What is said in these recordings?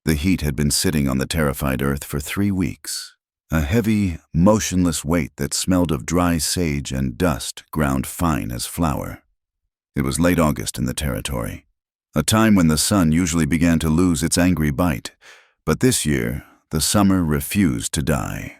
The heat had been sitting on the terrified earth for 3 weeks. A heavy, motionless weight that smelled of dry sage and dust ground fine as flour. It was late August in the territory, a time when the sun usually began to lose its angry bite, but this year the summer refused to die.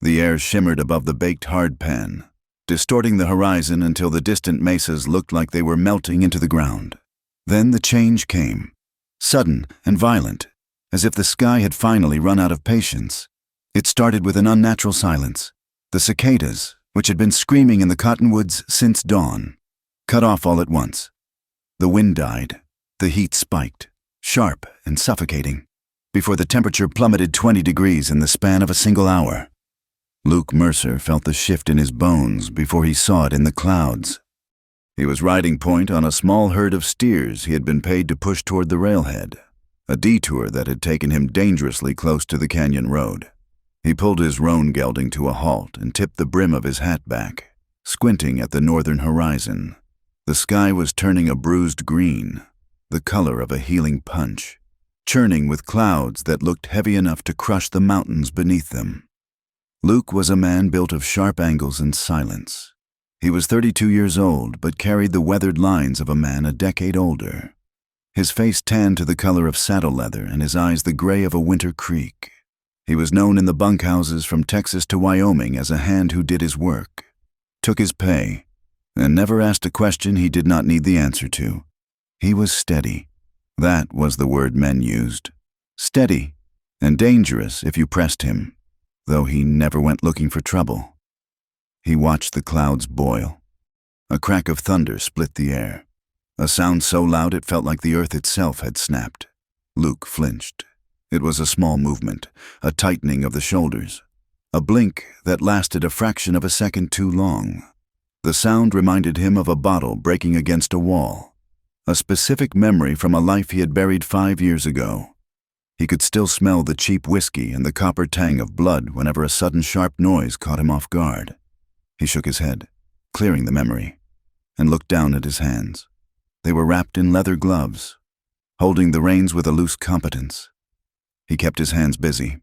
The air shimmered above the baked hard pan, distorting the horizon until the distant mesas looked like they were melting into the ground. Then the change came, sudden and violent, as if the sky had finally run out of patience. It started with an unnatural silence. The cicadas, which had been screaming in the cottonwoods since dawn, cut off all at once. The wind died. The heat spiked, sharp and suffocating, before the temperature plummeted 20 degrees in the span of a single hour. Luke Mercer felt the shift in his bones before he saw it in the clouds. He was riding point on a small herd of steers he had been paid to push toward the railhead, a detour that had taken him dangerously close to the canyon road. He pulled his roan gelding to a halt and tipped the brim of his hat back, squinting at the northern horizon. The sky was turning a bruised green, the color of a healing punch, churning with clouds that looked heavy enough to crush the mountains beneath them. Luke was a man built of sharp angles and silence. He was 32 years old, but carried the weathered lines of a man a decade older. His face tanned to the color of saddle leather and his eyes the gray of a winter creek. He was known in the bunkhouses from Texas to Wyoming as a hand who did his work, took his pay, and never asked a question he did not need the answer to. He was steady. That was the word men used. Steady, and dangerous if you pressed him, though he never went looking for trouble. He watched the clouds boil. A crack of thunder split the air, a sound so loud it felt like the earth itself had snapped. Luke flinched. It was a small movement, a tightening of the shoulders, a blink that lasted a fraction of a second too long. The sound reminded him of a bottle breaking against a wall, a specific memory from a life he had buried 5 years ago. He could still smell the cheap whiskey and the copper tang of blood whenever a sudden sharp noise caught him off guard. He shook his head, clearing the memory, and looked down at his hands. They were wrapped in leather gloves, holding the reins with a loose competence. He kept his hands busy.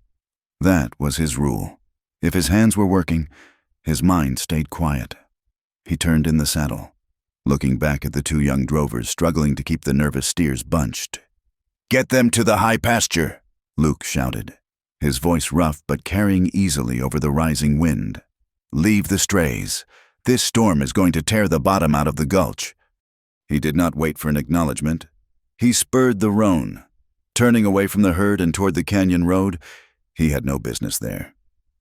That was his rule. If his hands were working, his mind stayed quiet. He turned in the saddle, looking back at the 2 young drovers struggling to keep the nervous steers bunched. "Get them to the high pasture," Luke shouted, his voice rough but carrying easily over the rising wind. "Leave the strays. This storm is going to tear the bottom out of the gulch." He did not wait for an acknowledgement. He spurred the roan, turning away from the herd and toward the canyon road. He had no business there.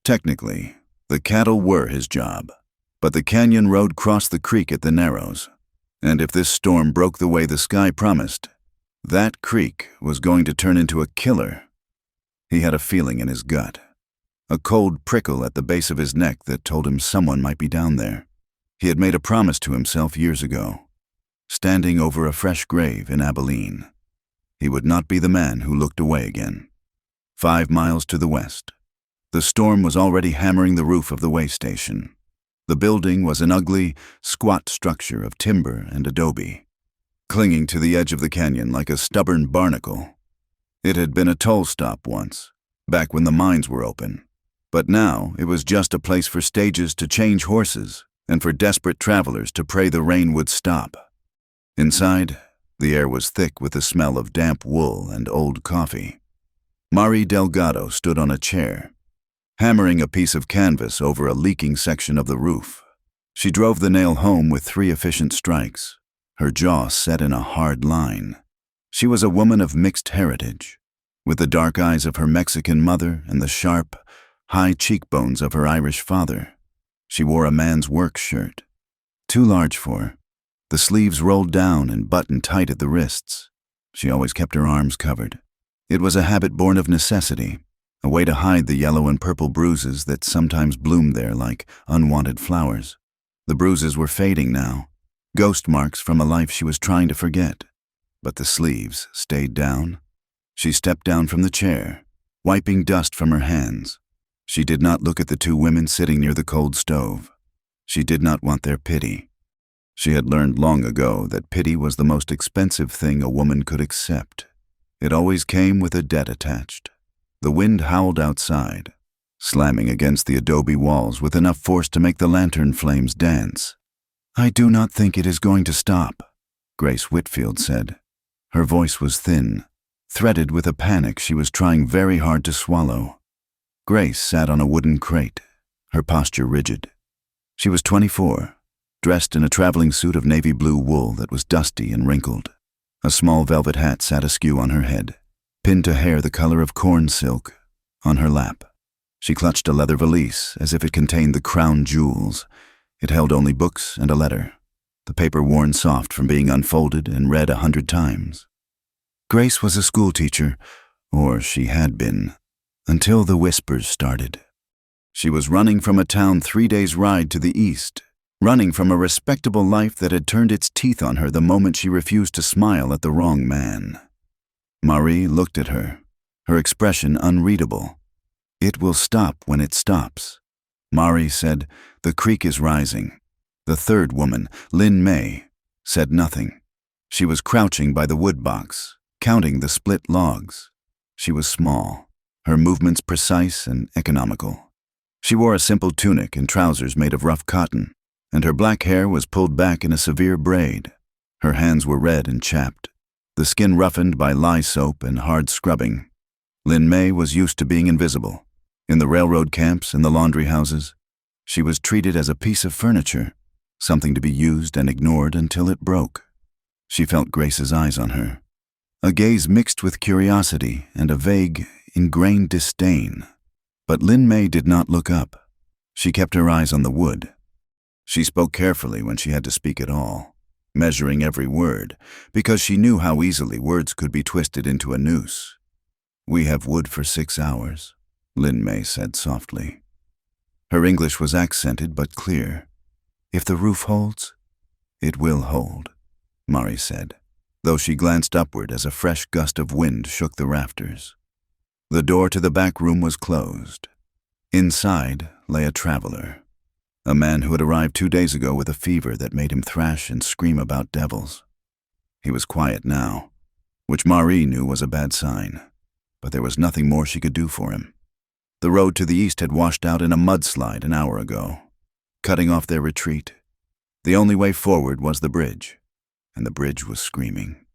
Technically, the cattle were his job, but the canyon road crossed the creek at the Narrows, and if this storm broke the way the sky promised, that creek was going to turn into a killer. He had a feeling in his gut, a cold prickle at the base of his neck that told him someone might be down there. He had made a promise to himself years ago, standing over a fresh grave in Abilene. He would not be the man who looked away again. 5 miles to the west, the storm was already hammering the roof of the way station. The building was an ugly, squat structure of timber and adobe, clinging to the edge of the canyon like a stubborn barnacle. It had been a toll stop once, back when the mines were open, but now it was just a place for stages to change horses and for desperate travelers to pray the rain would stop. Inside, the air was thick with the smell of damp wool and old coffee. Mari Delgado stood on a chair, hammering a piece of canvas over a leaking section of the roof. She drove the nail home with 3 efficient strikes, her jaw set in a hard line. She was a woman of mixed heritage, with the dark eyes of her Mexican mother and the sharp, high cheekbones of her Irish father. She wore a man's work shirt, too large for her, the sleeves rolled down and buttoned tight at the wrists. She always kept her arms covered. It was a habit born of necessity, a way to hide the yellow and purple bruises that sometimes bloomed there like unwanted flowers. The bruises were fading now, ghost marks from a life she was trying to forget. But the sleeves stayed down. She stepped down from the chair, wiping dust from her hands. She did not look at the 2 women sitting near the cold stove. She did not want their pity. She had learned long ago that pity was the most expensive thing a woman could accept. It always came with a debt attached. The wind howled outside, slamming against the adobe walls with enough force to make the lantern flames dance. "I do not think it is going to stop," Grace Whitfield said. Her voice was thin, threaded with a panic she was trying very hard to swallow. Grace sat on a wooden crate, her posture rigid. She was 24, dressed in a traveling suit of navy blue wool that was dusty and wrinkled. A small velvet hat sat askew on her head, pinned to hair the color of corn silk, on her lap. She clutched a leather valise as if it contained the crown jewels. It held only books and a letter, the paper worn soft from being unfolded and read 100 times. Grace was a schoolteacher, or she had been, until the whispers started. She was running from a town 3 days' ride to the east, running from a respectable life that had turned its teeth on her the moment she refused to smile at the wrong man. Marie looked at her, her expression unreadable. "It will stop when it stops." Marie said, "The creek is rising." The third woman, Lynn May, said nothing. She was crouching by the wood box, counting the split logs. She was small, her movements precise and economical. She wore a simple tunic and trousers made of rough cotton, and her black hair was pulled back in a severe braid. Her hands were red and chapped, the skin roughened by lye soap and hard scrubbing. Lynn May was used to being invisible. In the railroad camps and the laundry houses, she was treated as a piece of furniture, something to be used and ignored until it broke. She felt Grace's eyes on her, a gaze mixed with curiosity and a vague, ingrained disdain. But Lynn May did not look up. She kept her eyes on the wood. She spoke carefully when she had to speak at all, measuring every word, because she knew how easily words could be twisted into a noose. "We have wood for 6 hours," Lynn May said softly. Her English was accented but clear. "If the roof holds, it will hold," Marie said, though she glanced upward as a fresh gust of wind shook the rafters. The door to the back room was closed. Inside lay a traveler, a man who had arrived 2 days ago with a fever that made him thrash and scream about devils. He was quiet now, which Marie knew was a bad sign, but there was nothing more she could do for him. The road to the east had washed out in a mudslide an hour ago, cutting off their retreat. The only way forward was the bridge, and the bridge was screaming.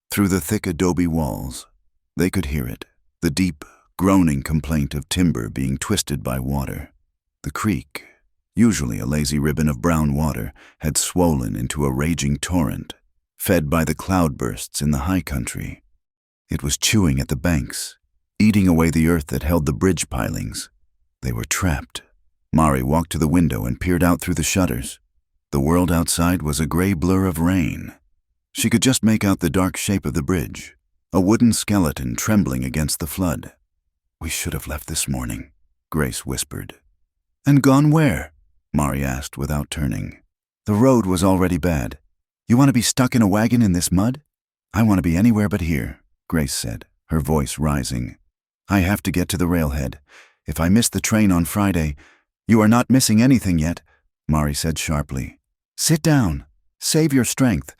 Through the thick adobe walls, they could hear it, the deep, groaning complaint of timber being twisted by water. The creek, usually a lazy ribbon of brown water, had swollen into a raging torrent, fed by the cloudbursts in the high country. It was chewing at the banks, eating away the earth that held the bridge pilings. They were trapped. Marie walked to the window and peered out through the shutters. The world outside was a gray blur of rain. She could just make out the dark shape of the bridge, a wooden skeleton trembling against the flood. "We should have left this morning," Grace whispered. "And gone where?" Marie asked without turning. "The road was already bad. You want to be stuck in a wagon in this mud?" "I want to be anywhere but here," Grace said, her voice rising. "I have to get to the railhead. If I miss the train on Friday—" "You are not missing anything yet," Marie said sharply. "Sit down. Save your strength."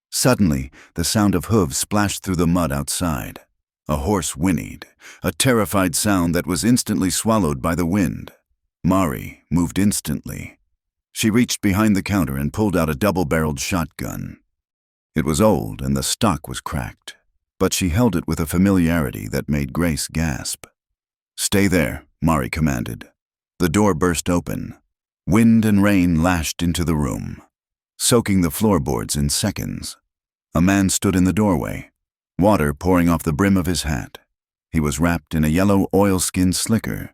Suddenly, the sound of hooves splashed through the mud outside. A horse whinnied, a terrified sound that was instantly swallowed by the wind. Marie moved instantly. She reached behind the counter and pulled out a double-barreled shotgun. It was old and the stock was cracked, but she held it with a familiarity that made Grace gasp. "Stay there," Marie commanded. The door burst open. Wind and rain lashed into the room, soaking the floorboards in seconds. A man stood in the doorway, water pouring off the brim of his hat. He was wrapped in a yellow oilskin slicker,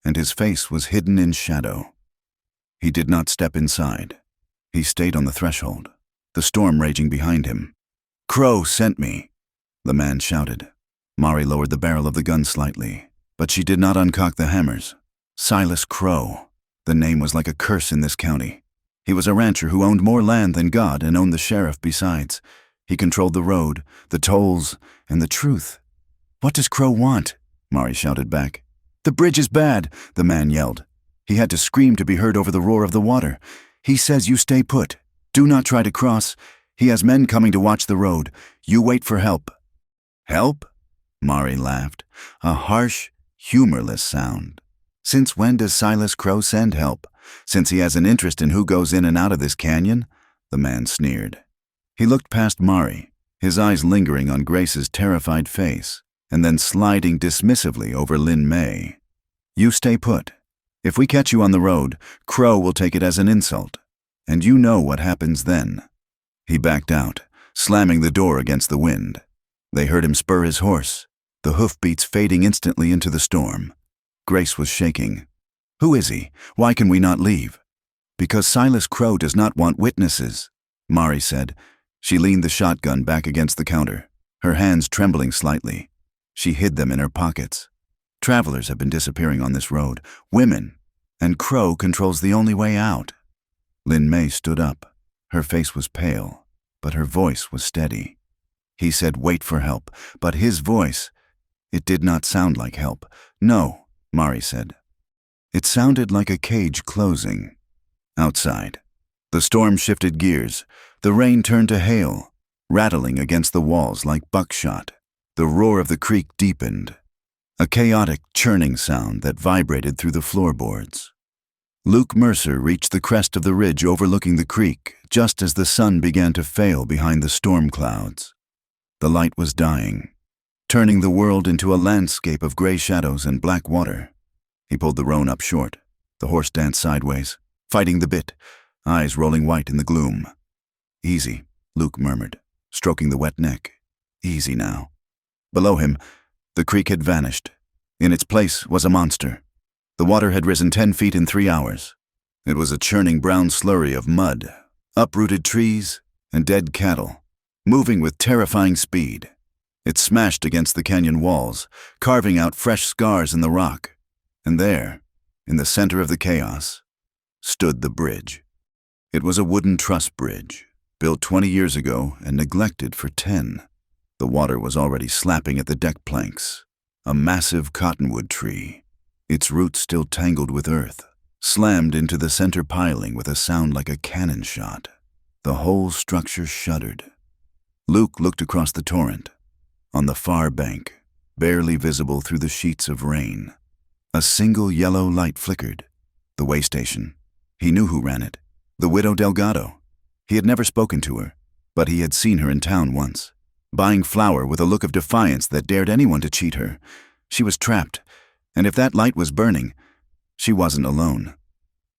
and his face was hidden in shadow. He did not step inside. He stayed on the threshold, the storm raging behind him. "Crow sent me," the man shouted. Marie lowered the barrel of the gun slightly, but she did not uncock the hammers. Silas Crow. The name was like a curse in this county. He was a rancher who owned more land than God and owned the sheriff besides. He controlled the road, the tolls, and the truth. "What does Crow want?" Marie shouted back. "The bridge is bad," the man yelled. He had to scream to be heard over the roar of the water. "He says you stay put. Do not try to cross. He has men coming to watch the road. You wait for help." "Help?" Mari laughed, a harsh, humorless sound. Since when does Silas Crow send help? Since he has an interest in who goes in and out of this canyon? The man sneered. He looked past Mari, his eyes lingering on Grace's terrified face, and then sliding dismissively over Lin May. You stay put. If we catch you on the road, Crow will take it as an insult. And you know what happens then. He backed out, slamming the door against the wind. They heard him spur his horse, the hoofbeats fading instantly into the storm. Grace was shaking. Who is he? Why can we not leave? Because Silas Crow does not want witnesses, Mari said. She leaned the shotgun back against the counter, her hands trembling slightly. She hid them in her pockets. Travelers have been disappearing on this road, women, and Crow controls the only way out. Lin May stood up. Her face was pale, but her voice was steady. He said wait for help, but his voice, it did not sound like help. No, Mari said. It sounded like a cage closing. Outside, the storm shifted gears. The rain turned to hail, rattling against the walls like buckshot. The roar of the creek deepened, a chaotic churning sound that vibrated through the floorboards. Luke Mercer reached the crest of the ridge overlooking the creek just as the sun began to fail behind the storm clouds. The light was dying, turning the world into a landscape of gray shadows and black water. He pulled the roan up short. The horse danced sideways, fighting the bit, eyes rolling white in the gloom. Easy, Luke murmured, stroking the wet neck. Easy now. Below him, the creek had vanished. In its place was a monster. The water had risen 10 feet in 3 hours. It was a churning brown slurry of mud, uprooted trees, and dead cattle, moving with terrifying speed. It smashed against the canyon walls, carving out fresh scars in the rock. And there, in the center of the chaos, stood the bridge. It was a wooden truss bridge, built 20 years ago and neglected for 10. The water was already slapping at the deck planks. A massive cottonwood tree, its roots still tangled with earth, slammed into the center piling with a sound like a cannon shot. The whole structure shuddered. Luke looked across the torrent. On the far bank, barely visible through the sheets of rain, a single yellow light flickered. The way station. He knew who ran it. The widow Delgado. He had never spoken to her, but he had seen her in town once, buying flour with a look of defiance that dared anyone to cheat her. She was trapped, and if that light was burning, she wasn't alone.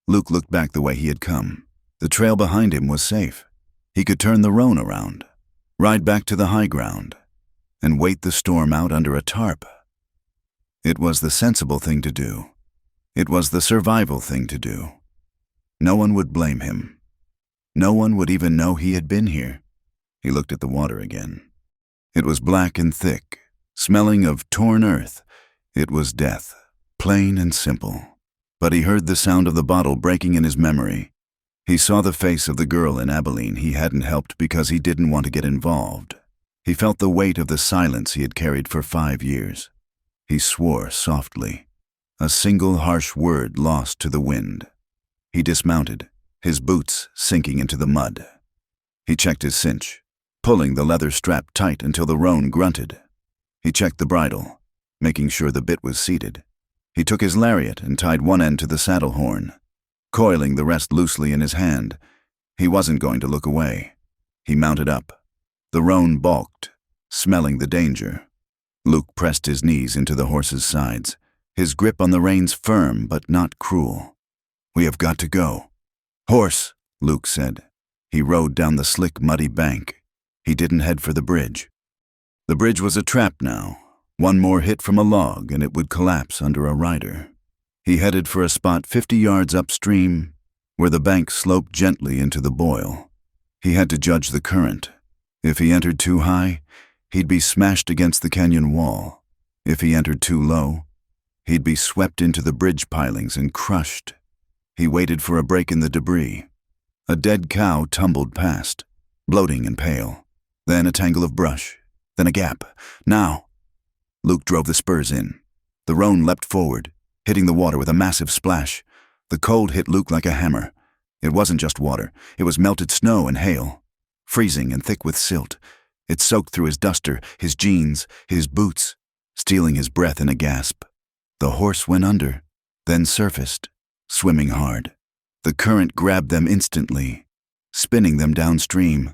Luke looked back the way he had come. The trail behind him was safe. He could turn the roan around, ride back to the high ground, and wait the storm out under a tarp. It was the sensible thing to do. It was the survival thing to do. No one would blame him. No one would even know he had been here. He looked at the water again. It was black and thick, smelling of torn earth. It was death, plain and simple. But he heard the sound of the bottle breaking in his memory. He saw the face of the girl in Abilene he hadn't helped because he didn't want to get involved. He felt the weight of the silence he had carried for 5 years. He swore softly, a single harsh word lost to the wind. He dismounted, his boots sinking into the mud. He checked his cinch, pulling the leather strap tight until the roan grunted. He checked the bridle, making sure the bit was seated. He took his lariat and tied one end to the saddle horn, coiling the rest loosely in his hand. He wasn't going to look away. He mounted up. The roan balked, smelling the danger. Luke pressed his knees into the horse's sides, his grip on the reins firm but not cruel. We have got to go. Horse, Luke said. He rode down the slick, muddy bank. He didn't head for the bridge. The bridge was a trap now. One more hit from a log and it would collapse under a rider. He headed for a spot 50 yards upstream, where the bank sloped gently into the boil. He had to judge the current. If he entered too high, he'd be smashed against the canyon wall. If he entered too low, he'd be swept into the bridge pilings and crushed. He waited for a break in the debris. A dead cow tumbled past, bloating and pale. Then a tangle of brush. Then a gap. Now! Luke drove the spurs in. The roan leapt forward, hitting the water with a massive splash. The cold hit Luke like a hammer. It wasn't just water. It was melted snow and hail, freezing and thick with silt. It soaked through his duster, his jeans, his boots. stealing his breath in a gasp. The horse went under, then surfaced, swimming hard. The current grabbed them instantly, spinning them downstream.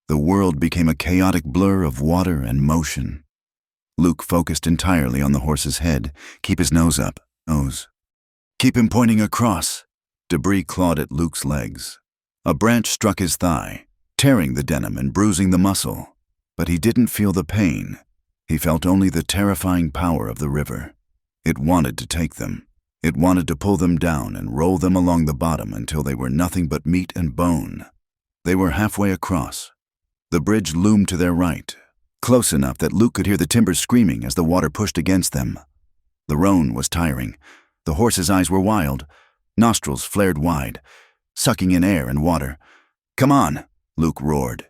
The world became a chaotic blur of water and motion. Luke focused entirely on the horse's head. Keep his nose up. Nose. Keep him pointing across. Debris clawed at Luke's legs. A branch struck his thigh, tearing the denim and bruising the muscle. But he didn't feel the pain. He felt only the terrifying power of the river. It wanted to take them. It wanted to pull them down and roll them along the bottom until they were nothing but meat and bone. They were halfway across. The bridge loomed to their right, close enough that Luke could hear the timbers screaming as the water pushed against them. The roan was tiring. The horse's eyes were wild, nostrils flared wide, sucking in air and water. "Come on," Luke roared.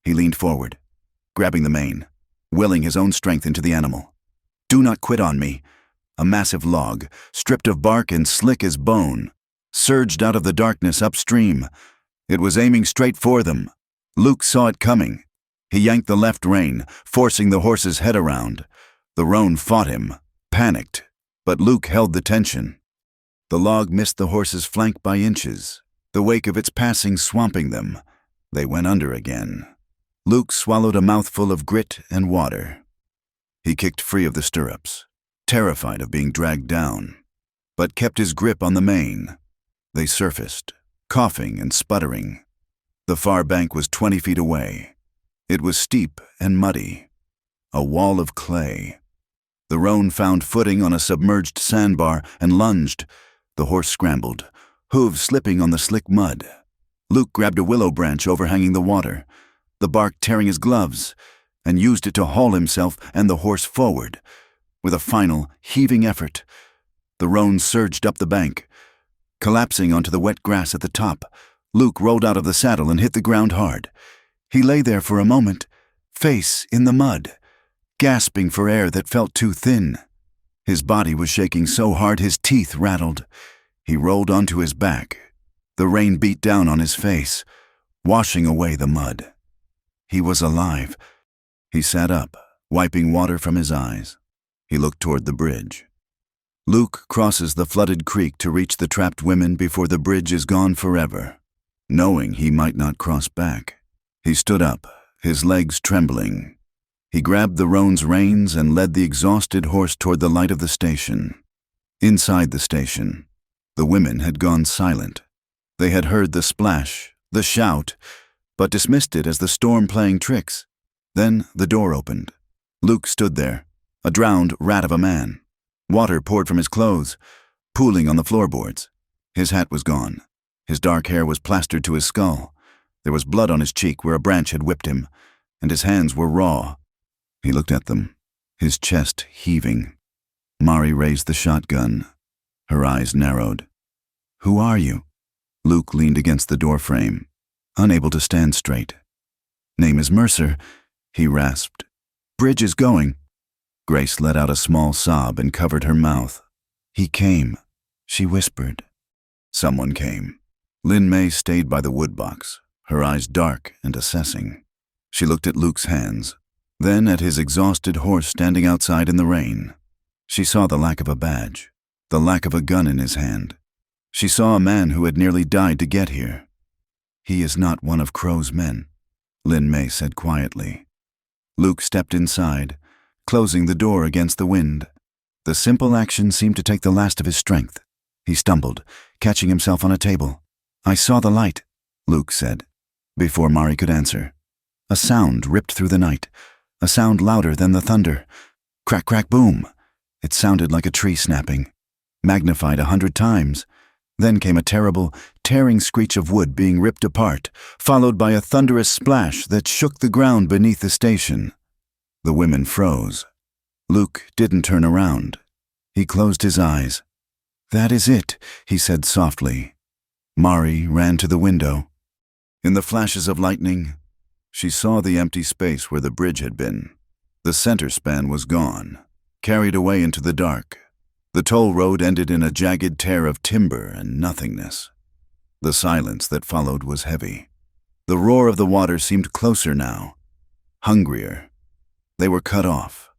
He leaned forward, grabbing the mane, willing his own strength into the animal. "Do not quit on me." A massive log, stripped of bark and slick as bone, surged out of the darkness upstream. It was aiming straight for them. Luke saw it coming. He yanked the left rein, forcing the horse's head around. The roan fought him, panicked, but Luke held the tension. The log missed the horse's flank by inches, the wake of its passing swamping them. They went under again. Luke swallowed a mouthful of grit and water. He kicked free of the stirrups, terrified of being dragged down, but kept his grip on the mane. They surfaced, coughing and sputtering. The far bank was 20 feet away. It was steep and muddy, a wall of clay. The roan found footing on a submerged sandbar and lunged. The horse scrambled, hooves slipping on the slick mud. Luke grabbed a willow branch overhanging the water, the bark tearing his gloves, and used it to haul himself and the horse forward. With a final, heaving effort, the roan surged up the bank. Collapsing onto the wet grass at the top, Luke rolled out of the saddle and hit the ground hard. He lay there for a moment, face in the mud, gasping for air that felt too thin. His body was shaking so hard his teeth rattled. He rolled onto his back. The rain beat down on his face, washing away the mud. He was alive. He sat up, wiping water from his eyes. He looked toward the bridge. Luke crosses the flooded creek to reach the trapped women before the bridge is gone forever. Knowing he might not cross back, he stood up, his legs trembling. He grabbed the roan's reins and led the exhausted horse toward the light of the station. Inside the station, the women had gone silent. They had heard the splash, the shout, but dismissed it as the storm playing tricks. Then the door opened. Luke stood there, a drowned rat of a man. Water poured from his clothes, pooling on the floorboards. His hat was gone. His dark hair was plastered to his skull. There was blood on his cheek where a branch had whipped him, and his hands were raw. He looked at them, his chest heaving. Mari raised the shotgun. Her eyes narrowed. "Who are you?" Luke leaned against the doorframe, unable to stand straight. "Name is Mercer," he rasped. "Bridge is going." Grace let out a small sob and covered her mouth. "He came," she whispered. Someone came. Lin May stayed by the woodbox, her eyes dark and assessing. She looked at Luke's hands, then at his exhausted horse standing outside in the rain. She saw the lack of a badge, the lack of a gun in his hand. She saw a man who had nearly died to get here. "He is not one of Crow's men," Lin May said quietly. Luke stepped inside, closing the door against the wind. The simple action seemed to take the last of his strength. He stumbled, catching himself on a table. "I saw the light," Luke said, before Mari could answer. A sound ripped through the night, a sound louder than the thunder. Crack, crack, boom. It sounded like a tree snapping, magnified 100 times. Then came a terrible, tearing screech of wood being ripped apart, followed by a thunderous splash that shook the ground beneath the station. The women froze. Luke didn't turn around. He closed his eyes. "That is it," he said softly. Mari ran to the window. In the flashes of lightning, she saw the empty space where the bridge had been. The center span was gone, carried away into the dark. The toll road ended in a jagged tear of timber and nothingness. The silence that followed was heavy. The roar of the water seemed closer now, hungrier. They were cut off.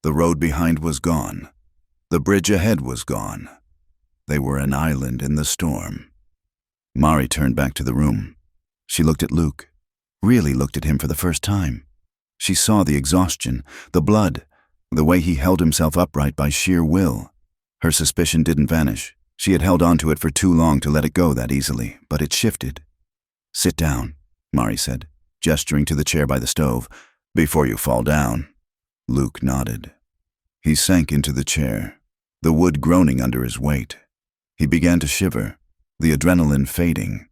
The road behind was gone. The bridge ahead was gone. They were an island in the storm. Mari turned back to the room. She looked at Luke, really looked at him for the first time. She saw the exhaustion, the blood, the way he held himself upright by sheer will. Her suspicion didn't vanish. She had held onto it for too long to let it go that easily, but it shifted. "Sit down," Mari said, gesturing to the chair by the stove, "before you fall down." Luke nodded. He sank into the chair, the wood groaning under his weight. He began to shiver, the adrenaline fading,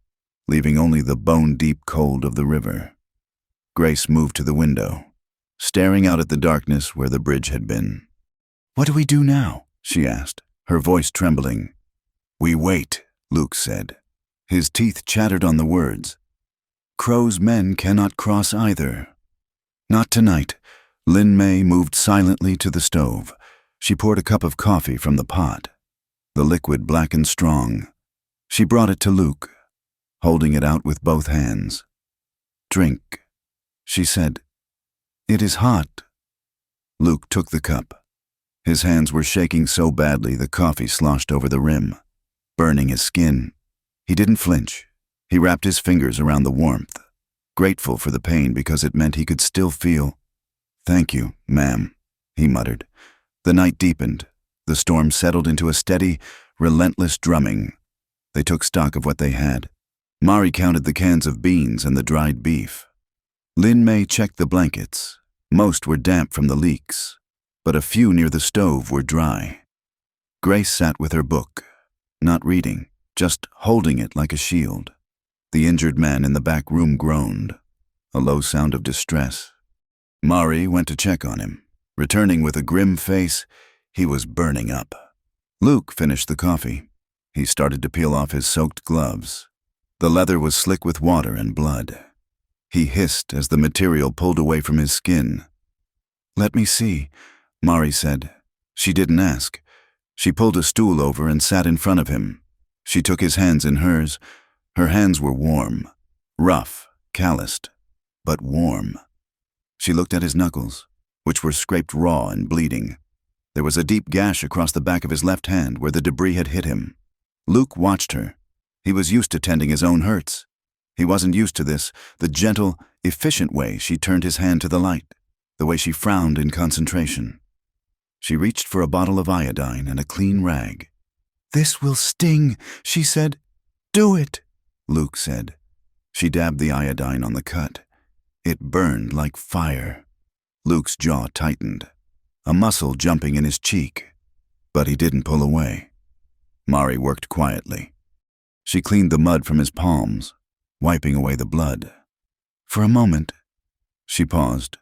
leaving only the bone-deep cold of the river. Grace moved to the window, staring out at the darkness where the bridge had been. "What do we do now?" she asked, her voice trembling. "We wait," Luke said. His teeth chattered on the words. "Crow's men cannot cross either." Not tonight. Lin Mei moved silently to the stove. She poured a cup of coffee from the pot. The liquid black and strong. She brought it to Luke, holding it out with both hands. "Drink," she said. "It is hot." Luke took the cup. His hands were shaking so badly the coffee sloshed over the rim, burning his skin. He didn't flinch. He wrapped his fingers around the warmth, grateful for the pain because it meant he could still feel. "Thank you, ma'am," he muttered. The night deepened. The storm settled into a steady, relentless drumming. They took stock of what they had. Mari counted the cans of beans and the dried beef. Lin Mei checked the blankets. Most were damp from the leaks, but a few near the stove were dry. Grace sat with her book, not reading, just holding it like a shield. The injured man in the back room groaned, a low sound of distress. Mari went to check on him. Returning with a grim face, he was burning up. Luke finished the coffee. He started to peel off his soaked gloves. The leather was slick with water and blood. He hissed as the material pulled away from his skin. "Let me see," Mari said. She didn't ask. She pulled a stool over and sat in front of him. She took his hands in hers. Her hands were warm, rough, calloused, but warm. She looked at his knuckles, which were scraped raw and bleeding. There was a deep gash across the back of his left hand where the debris had hit him. Luke watched her. He was used to tending his own hurts. He wasn't used to this, the gentle, efficient way she turned his hand to the light, the way she frowned in concentration. She reached for a bottle of iodine and a clean rag. "This will sting," she said. "Do it," Luke said. She dabbed the iodine on the cut. It burned like fire. Luke's jaw tightened, a muscle jumping in his cheek, but he didn't pull away. Mari worked quietly. She cleaned the mud from his palms, wiping away the blood. For a moment, she paused.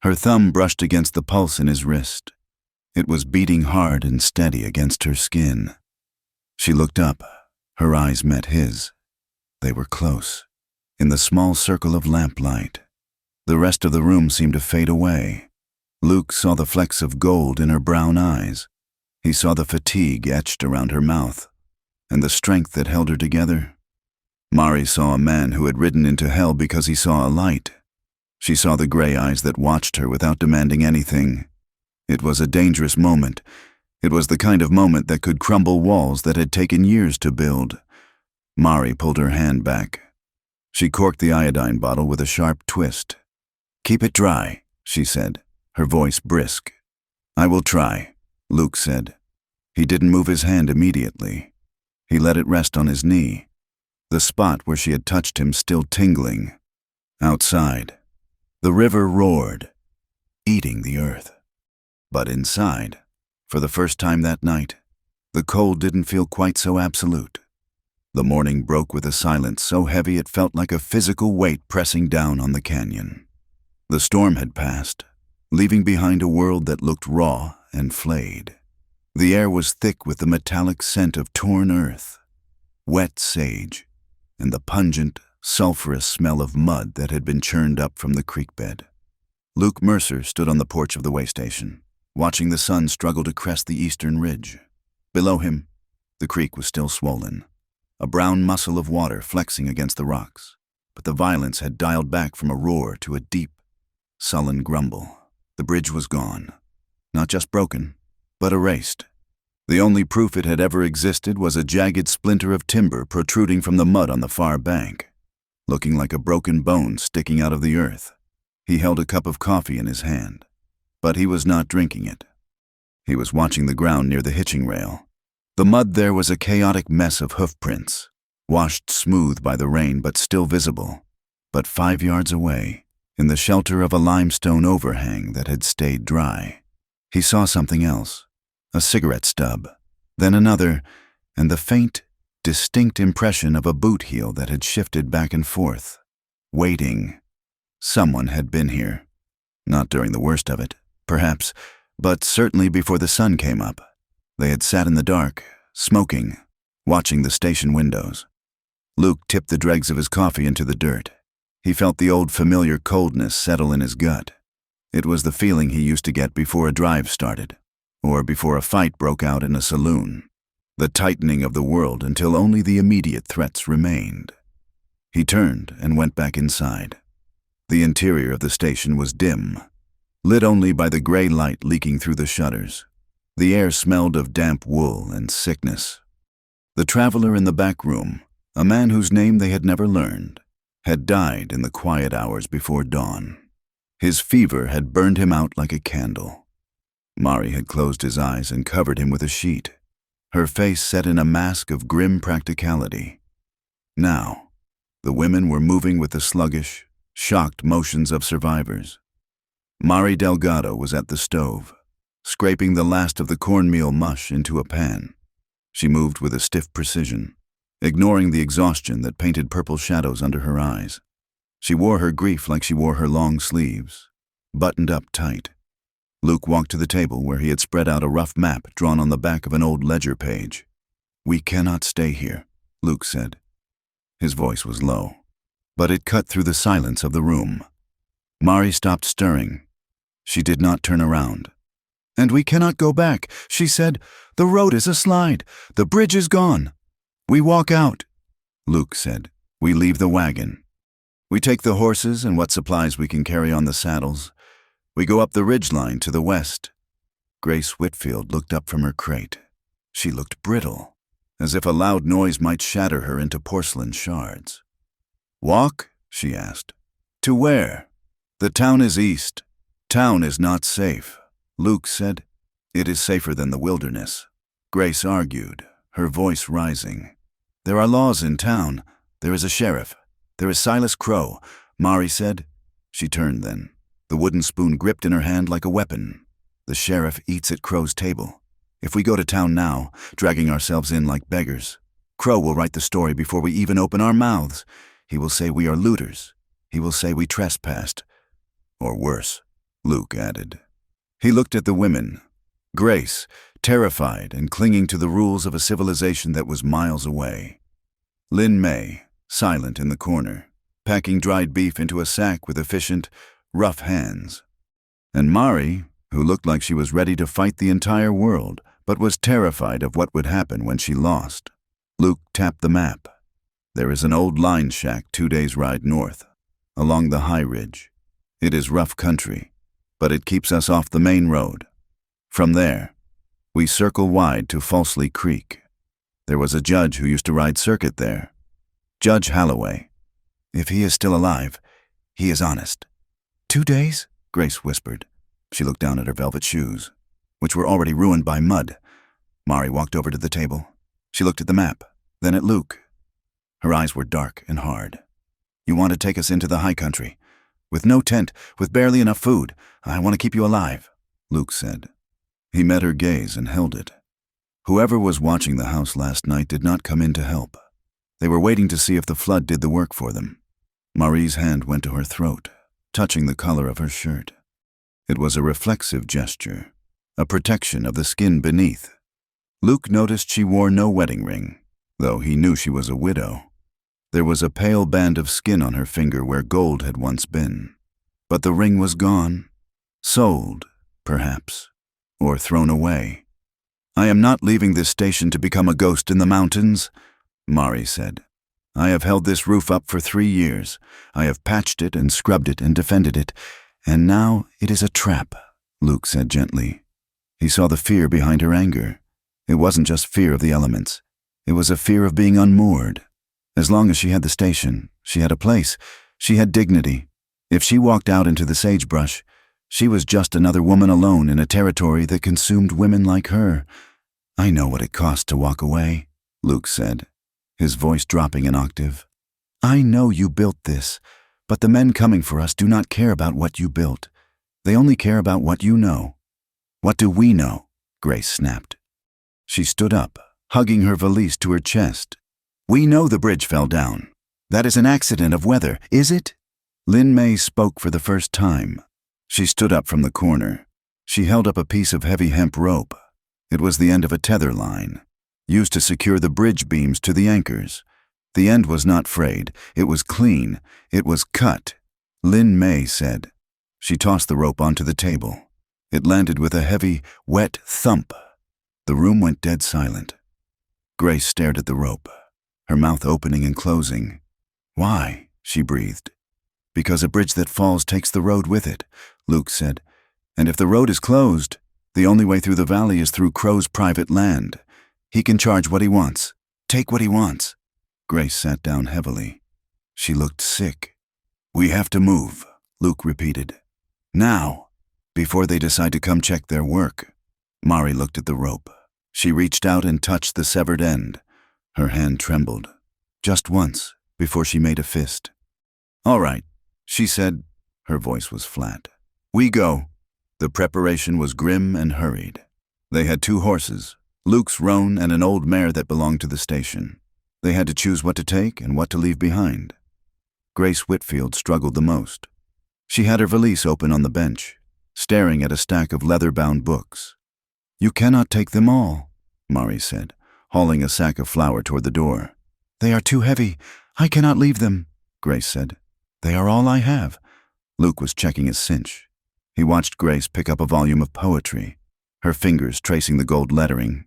Her thumb brushed against the pulse in his wrist. It was beating hard and steady against her skin. She looked up. Her eyes met his. They were close, in the small circle of lamplight. The rest of the room seemed to fade away. Luke saw the flecks of gold in her brown eyes. He saw the fatigue etched around her mouth, and the strength that held her together. Mari saw a man who had ridden into hell because he saw a light. She saw the gray eyes that watched her without demanding anything. It was a dangerous moment. It was the kind of moment that could crumble walls that had taken years to build. Mari pulled her hand back. She corked the iodine bottle with a sharp twist. "Keep it dry," she said, her voice brisk. "I will try," Luke said. He didn't move his hand immediately. He let it rest on his knee, the spot where she had touched him still tingling. Outside, the river roared, eating the earth. But inside, for the first time that night, the cold didn't feel quite so absolute. The morning broke with a silence so heavy it felt like a physical weight pressing down on the canyon. The storm had passed, leaving behind a world that looked raw and flayed. The air was thick with the metallic scent of torn earth, wet sage, and the pungent, sulphurous smell of mud that had been churned up from the creek bed. Luke Mercer stood on the porch of the way station, watching the sun struggle to crest the eastern ridge. Below him, the creek was still swollen, a brown muscle of water flexing against the rocks, but the violence had dialed back from a roar to a deep, sullen grumble. The bridge was gone. Not just broken, but erased. The only proof it had ever existed was a jagged splinter of timber protruding from the mud on the far bank, looking like a broken bone sticking out of the earth. He held a cup of coffee in his hand, but he was not drinking it. He was watching the ground near the hitching rail. The mud there was a chaotic mess of hoofprints, washed smooth by the rain but still visible. But 5 yards away, in the shelter of a limestone overhang that had stayed dry, he saw something else, a cigarette stub, then another, and the faint, distinct impression of a boot heel that had shifted back and forth, waiting. Someone had been here. Not during the worst of it, perhaps, but certainly before the sun came up. They had sat in the dark, smoking, watching the station windows. Luke tipped the dregs of his coffee into the dirt. He felt the old familiar coldness settle in his gut. It was the feeling he used to get before a drive started, or before a fight broke out in a saloon. The tightening of the world until only the immediate threats remained. He turned and went back inside. The interior of the station was dim, lit only by the gray light leaking through the shutters. The air smelled of damp wool and sickness. The traveler in the back room, a man whose name they had never learned, had died in the quiet hours before dawn. His fever had burned him out like a candle. Mari had closed his eyes and covered him with a sheet, her face set in a mask of grim practicality. Now, the women were moving with the sluggish, shocked motions of survivors. Mari Delgado was at the stove, scraping the last of the cornmeal mush into a pan. She moved with a stiff precision, ignoring the exhaustion that painted purple shadows under her eyes. She wore her grief like she wore her long sleeves, buttoned up tight. Luke walked to the table where he had spread out a rough map drawn on the back of an old ledger page. "We cannot stay here," Luke said. His voice was low, but it cut through the silence of the room. Mari stopped stirring. She did not turn around. "And we cannot go back," she said. "The road is a slide. The bridge is gone. We walk out," Luke said. "We leave the wagon. We take the horses and what supplies we can carry on the saddles. We go up the ridgeline to the west." Grace Whitfield looked up from her crate. She looked brittle, as if a loud noise might shatter her into porcelain shards. "Walk?" she asked. "To where?" "The town is east. Town is not safe," Luke said. "It is safer than the wilderness," Grace argued, her voice rising. "There are laws in town. There is a sheriff. There is Silas Crow," Mari said. She turned then, the wooden spoon gripped in her hand like a weapon. "The sheriff eats at Crow's table. If we go to town now, dragging ourselves in like beggars, Crow will write the story before we even open our mouths. He will say we are looters. He will say we trespassed. Or worse," Luke added. He looked at the women. Grace, terrified and clinging to the rules of a civilization that was miles away. Lynn May, silent in the corner, packing dried beef into a sack with efficient, rough hands. And Mari, who looked like she was ready to fight the entire world, but was terrified of what would happen when she lost. Luke tapped the map. "There is an old line shack 2 days' ride north, along the high ridge. It is rough country, but it keeps us off the main road. From there, we circle wide to Falsely Creek. There was a judge who used to ride circuit there, Judge Halloway. If he is still alive, he is honest." "2 days?" Grace whispered. She looked down at her velvet shoes, which were already ruined by mud. Mari walked over to the table. She looked at the map, then at Luke. Her eyes were dark and hard. "You want to take us into the high country. With no tent, with barely enough food. I want to keep you alive," Luke said. He met her gaze and held it. Whoever was watching the house last night did not come in to help. They were waiting to see if the flood did the work for them. Marie's hand went to her throat, touching the collar of her shirt. It was a reflexive gesture, a protection of the skin beneath. Luke noticed she wore no wedding ring, though he knew she was a widow. There was a pale band of skin on her finger where gold had once been. But the ring was gone, sold, perhaps, or thrown away. "I am not leaving this station to become a ghost in the mountains," Mari said. "I have held this roof up for 3 years. I have patched it and scrubbed it and defended it. And now it is a trap," Luke said gently. He saw the fear behind her anger. It wasn't just fear of the elements. It was a fear of being unmoored. As long as she had the station, she had a place, she had dignity. If she walked out into the sagebrush, she was just another woman alone in a territory that consumed women like her. "I know what it cost to walk away," Luke said, his voice dropping an octave. "I know you built this, but the men coming for us do not care about what you built. They only care about what you know." "What do we know?" Grace snapped. She stood up, hugging her valise to her chest. "We know the bridge fell down. That is an accident of weather, is it?" Lin May spoke for the first time. She stood up from the corner. She held up a piece of heavy hemp rope. It was the end of a tether line, used to secure the bridge beams to the anchors. The end was not frayed. It was clean. It was cut. Lin May said. She tossed the rope onto the table. It landed with a heavy, wet thump. The room went dead silent. Grace stared at the rope, her mouth opening and closing. "Why?" she breathed. "Because a bridge that falls takes the road with it," Luke said. "And if the road is closed, the only way through the valley is through Crow's private land. He can charge what he wants, take what he wants." Grace sat down heavily. She looked sick. "We have to move," Luke repeated. "Now, before they decide to come check their work." Mari looked at the rope. She reached out and touched the severed end. Her hand trembled. Just once, before she made a fist. "All right," she said. Her voice was flat. "We go." The preparation was grim and hurried. They had 2 horses, Luke's roan and an old mare that belonged to the station. They had to choose what to take and what to leave behind. Grace Whitfield struggled the most. She had her valise open on the bench, staring at a stack of leather-bound books. "You cannot take them all," Mari said, hauling a sack of flour toward the door. "They are too heavy. I cannot leave them," Grace said. "They are all I have." Luke was checking his cinch. He watched Grace pick up a volume of poetry, her fingers tracing the gold lettering.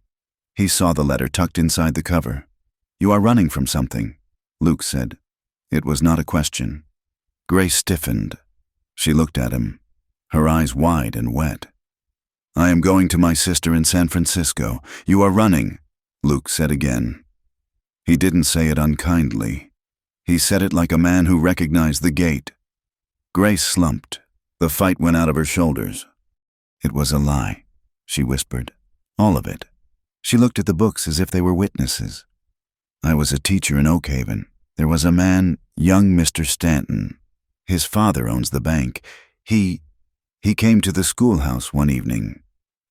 He saw the letter tucked inside the cover. "You are running from something," Luke said. It was not a question. Grace stiffened. She looked at him, her eyes wide and wet. "I am going to my sister in San Francisco. You are running," Luke said again. He didn't say it unkindly. He said it like a man who recognized the gate. Grace slumped. The fight went out of her shoulders. "It was a lie," she whispered. "All of it." She looked at the books as if they were witnesses. "I was a teacher in Oak Haven. There was a man, young Mr. Stanton. His father owns the bank. He came to the schoolhouse one evening.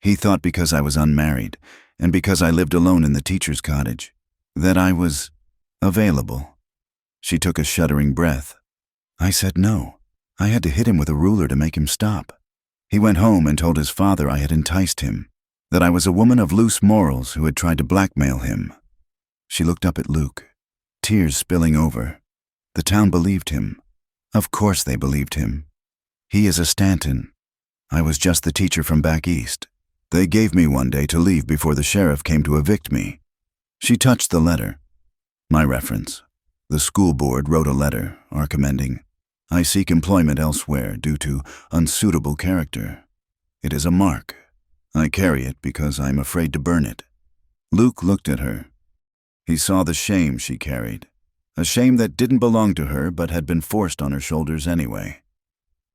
He thought because I was unmarried, and because I lived alone in the teacher's cottage, that I was available." She took a shuddering breath. "I said no. I had to hit him with a ruler to make him stop. He went home and told his father I had enticed him, that I was a woman of loose morals who had tried to blackmail him." She looked up at Luke, tears spilling over. The town believed him. Of course they believed him. He is a Stanton. I was just the teacher from back east. They gave me one day to leave before the sheriff came to evict me. She touched the letter. My reference. The school board wrote a letter, recommending, "I seek employment elsewhere due to unsuitable character. It is a mark. I carry it because I am afraid to burn it." Luke looked at her. He saw the shame she carried, a shame that didn't belong to her but had been forced on her shoulders anyway.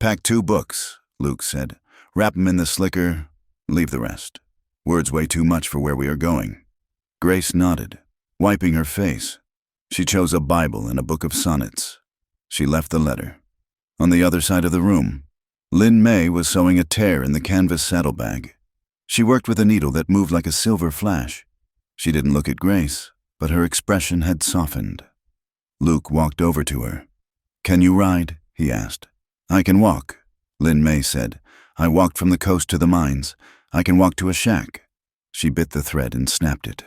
"Pack 2 books, Luke said. "Wrap them in the slicker. Leave the rest. Words weigh too much for where we are going." Grace nodded, wiping her face. She chose a Bible and a book of sonnets. She left the letter. On the other side of the room, Lin May was sewing a tear in the canvas saddlebag. She worked with a needle that moved like a silver flash. She didn't look at Grace, but her expression had softened. Luke walked over to her. "Can you ride?" he asked. "I can walk," Lin May said. "I walked from the coast to the mines. I can walk to a shack." She bit the thread and snapped it.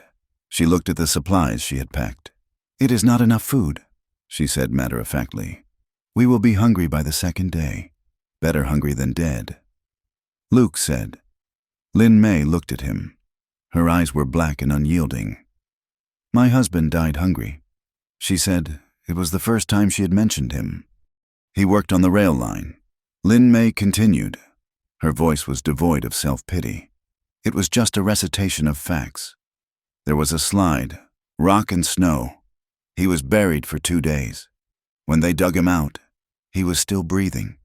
She looked at the supplies she had packed. "It is not enough food," she said matter-of-factly. "We will be hungry by the 2nd day. Better hungry than dead." Luke said. Lin May looked at him. Her eyes were black and unyielding. "My husband died hungry." She said it was the first time she had mentioned him. "He worked on the rail line." Lin May continued. Her voice was devoid of self-pity. It was just a recitation of facts. There was a slide, rock and snow. He was buried for 2 days. When they dug him out, he was still breathing.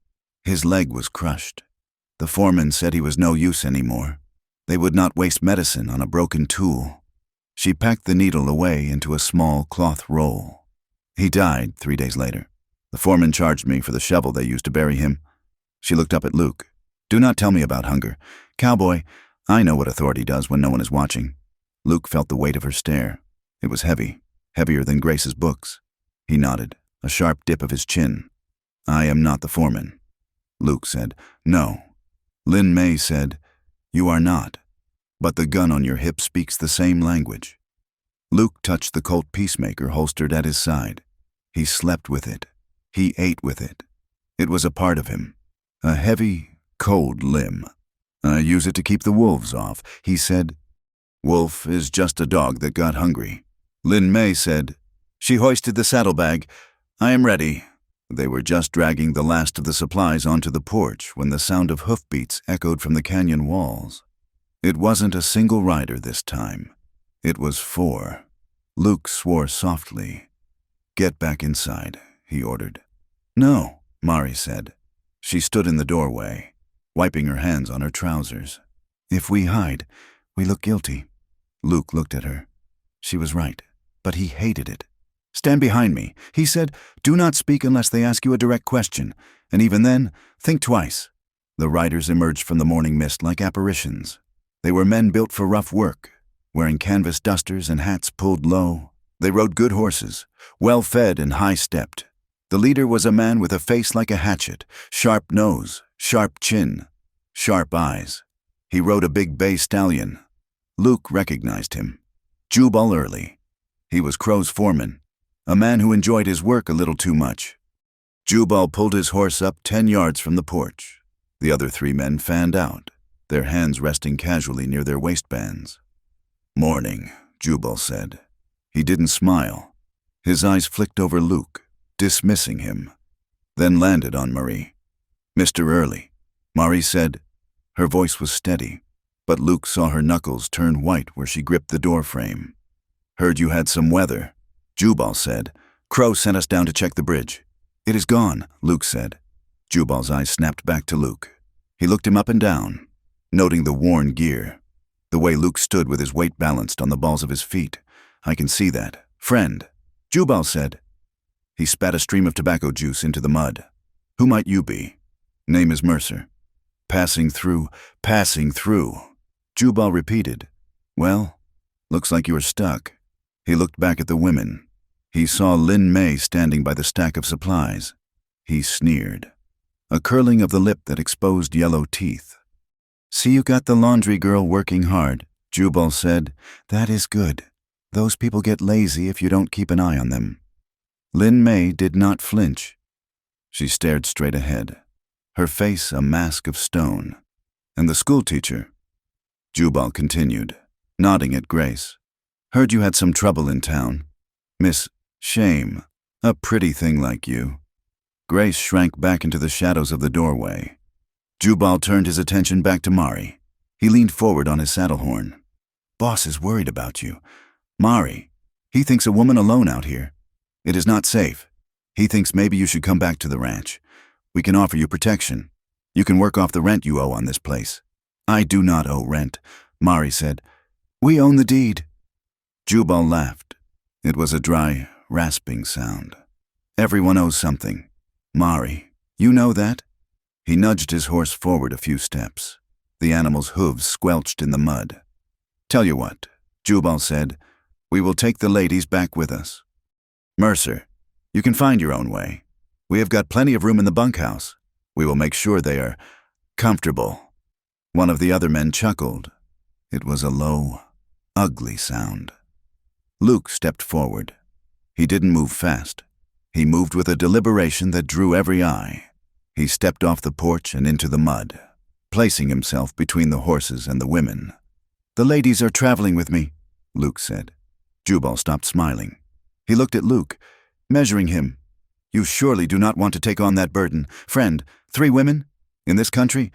His leg was crushed. The foreman said he was no use anymore. They would not waste medicine on a broken tool. She packed the needle away into a small cloth roll. He died 3 days later. The foreman charged me for the shovel they used to bury him. She looked up at Luke. Do not tell me about hunger. Cowboy, I know what authority does when no one is watching. Luke felt the weight of her stare. It was heavy, heavier than Grace's books. He nodded, a sharp dip of his chin. I am not the foreman. Luke said, No. Lynn May said, You are not. But the gun on your hip speaks the same language. Luke touched the Colt Peacemaker holstered at his side. He slept with it. He ate with it. It was a part of him. A heavy, cold limb. I use it to keep the wolves off, he said. Wolf is just a dog that got hungry. Lynn May said, She hoisted the saddlebag. I am ready. They were just dragging the last of the supplies onto the porch when the sound of hoofbeats echoed from the canyon walls. It wasn't a single rider this time. It was 4. Luke swore softly. Get back inside, he ordered. No, Mari said. She stood in the doorway, wiping her hands on her trousers. If we hide, we look guilty. Luke looked at her. She was right, but he hated it. Stand behind me, he said. Do not speak unless they ask you a direct question, and even then, think twice. The riders emerged from the morning mist like apparitions. They were men built for rough work, wearing canvas dusters and hats pulled low. They rode good horses, well-fed and high-stepped. The leader was a man with a face like a hatchet, sharp nose, sharp chin, sharp eyes. He rode a big bay stallion. Luke recognized him. Jubal Early. He was Crow's foreman, a man who enjoyed his work a little too much. Jubal pulled his horse up 10 yards from the porch. The other 3 men fanned out, their hands resting casually near their waistbands. Morning, Jubal said. He didn't smile. His eyes flicked over Luke, dismissing him, then landed on Marie. Mr. Early, Marie said. Her voice was steady, but Luke saw her knuckles turn white where she gripped the doorframe. Heard you had some weather, Jubal said. Crow sent us down to check the bridge. It is gone, Luke said. Jubal's eyes snapped back to Luke. He looked him up and down, noting the worn gear, the way Luke stood with his weight balanced on the balls of his feet. I can see that. Friend, Jubal said. He spat a stream of tobacco juice into the mud. Who might you be? Name is Mercer. Passing through, passing through. Jubal repeated. Well, looks like you were stuck. He looked back at the women. He saw Lynn May standing by the stack of supplies. He sneered. A curling of the lip that exposed yellow teeth. See, you got the laundry girl working hard, Jubal said. That is good. Those people get lazy if you don't keep an eye on them. Lynn May did not flinch. She stared straight ahead, her face a mask of stone. And the schoolteacher? Jubal continued, nodding at Grace. Heard you had some trouble in town. Miss Shame, a pretty thing like you. Grace shrank back into the shadows of the doorway. Jubal turned his attention back to Mari. He leaned forward on his saddle horn. Boss is worried about you. Mari, he thinks a woman alone out here. It is not safe. He thinks maybe you should come back to the ranch. We can offer you protection. You can work off the rent you owe on this place. I do not owe rent, Mari said. We own the deed. Jubal laughed. It was a dry, rasping sound. Everyone owes something. Mari, you know that? He nudged his horse forward a few steps. The animal's hooves squelched in the mud. Tell you what, Jubal said. We will take the ladies back with us. Mercer, you can find your own way. We have got plenty of room in the bunkhouse. We will make sure they are comfortable. One of the other men chuckled. It was a low, ugly sound. Luke stepped forward. He didn't move fast. He moved with a deliberation that drew every eye. He stepped off the porch and into the mud, placing himself between the horses and the women. The ladies are traveling with me, Luke said. Jubal stopped smiling. He looked at Luke, measuring him. You surely do not want to take on that burden. Friend, 3 women? In this country?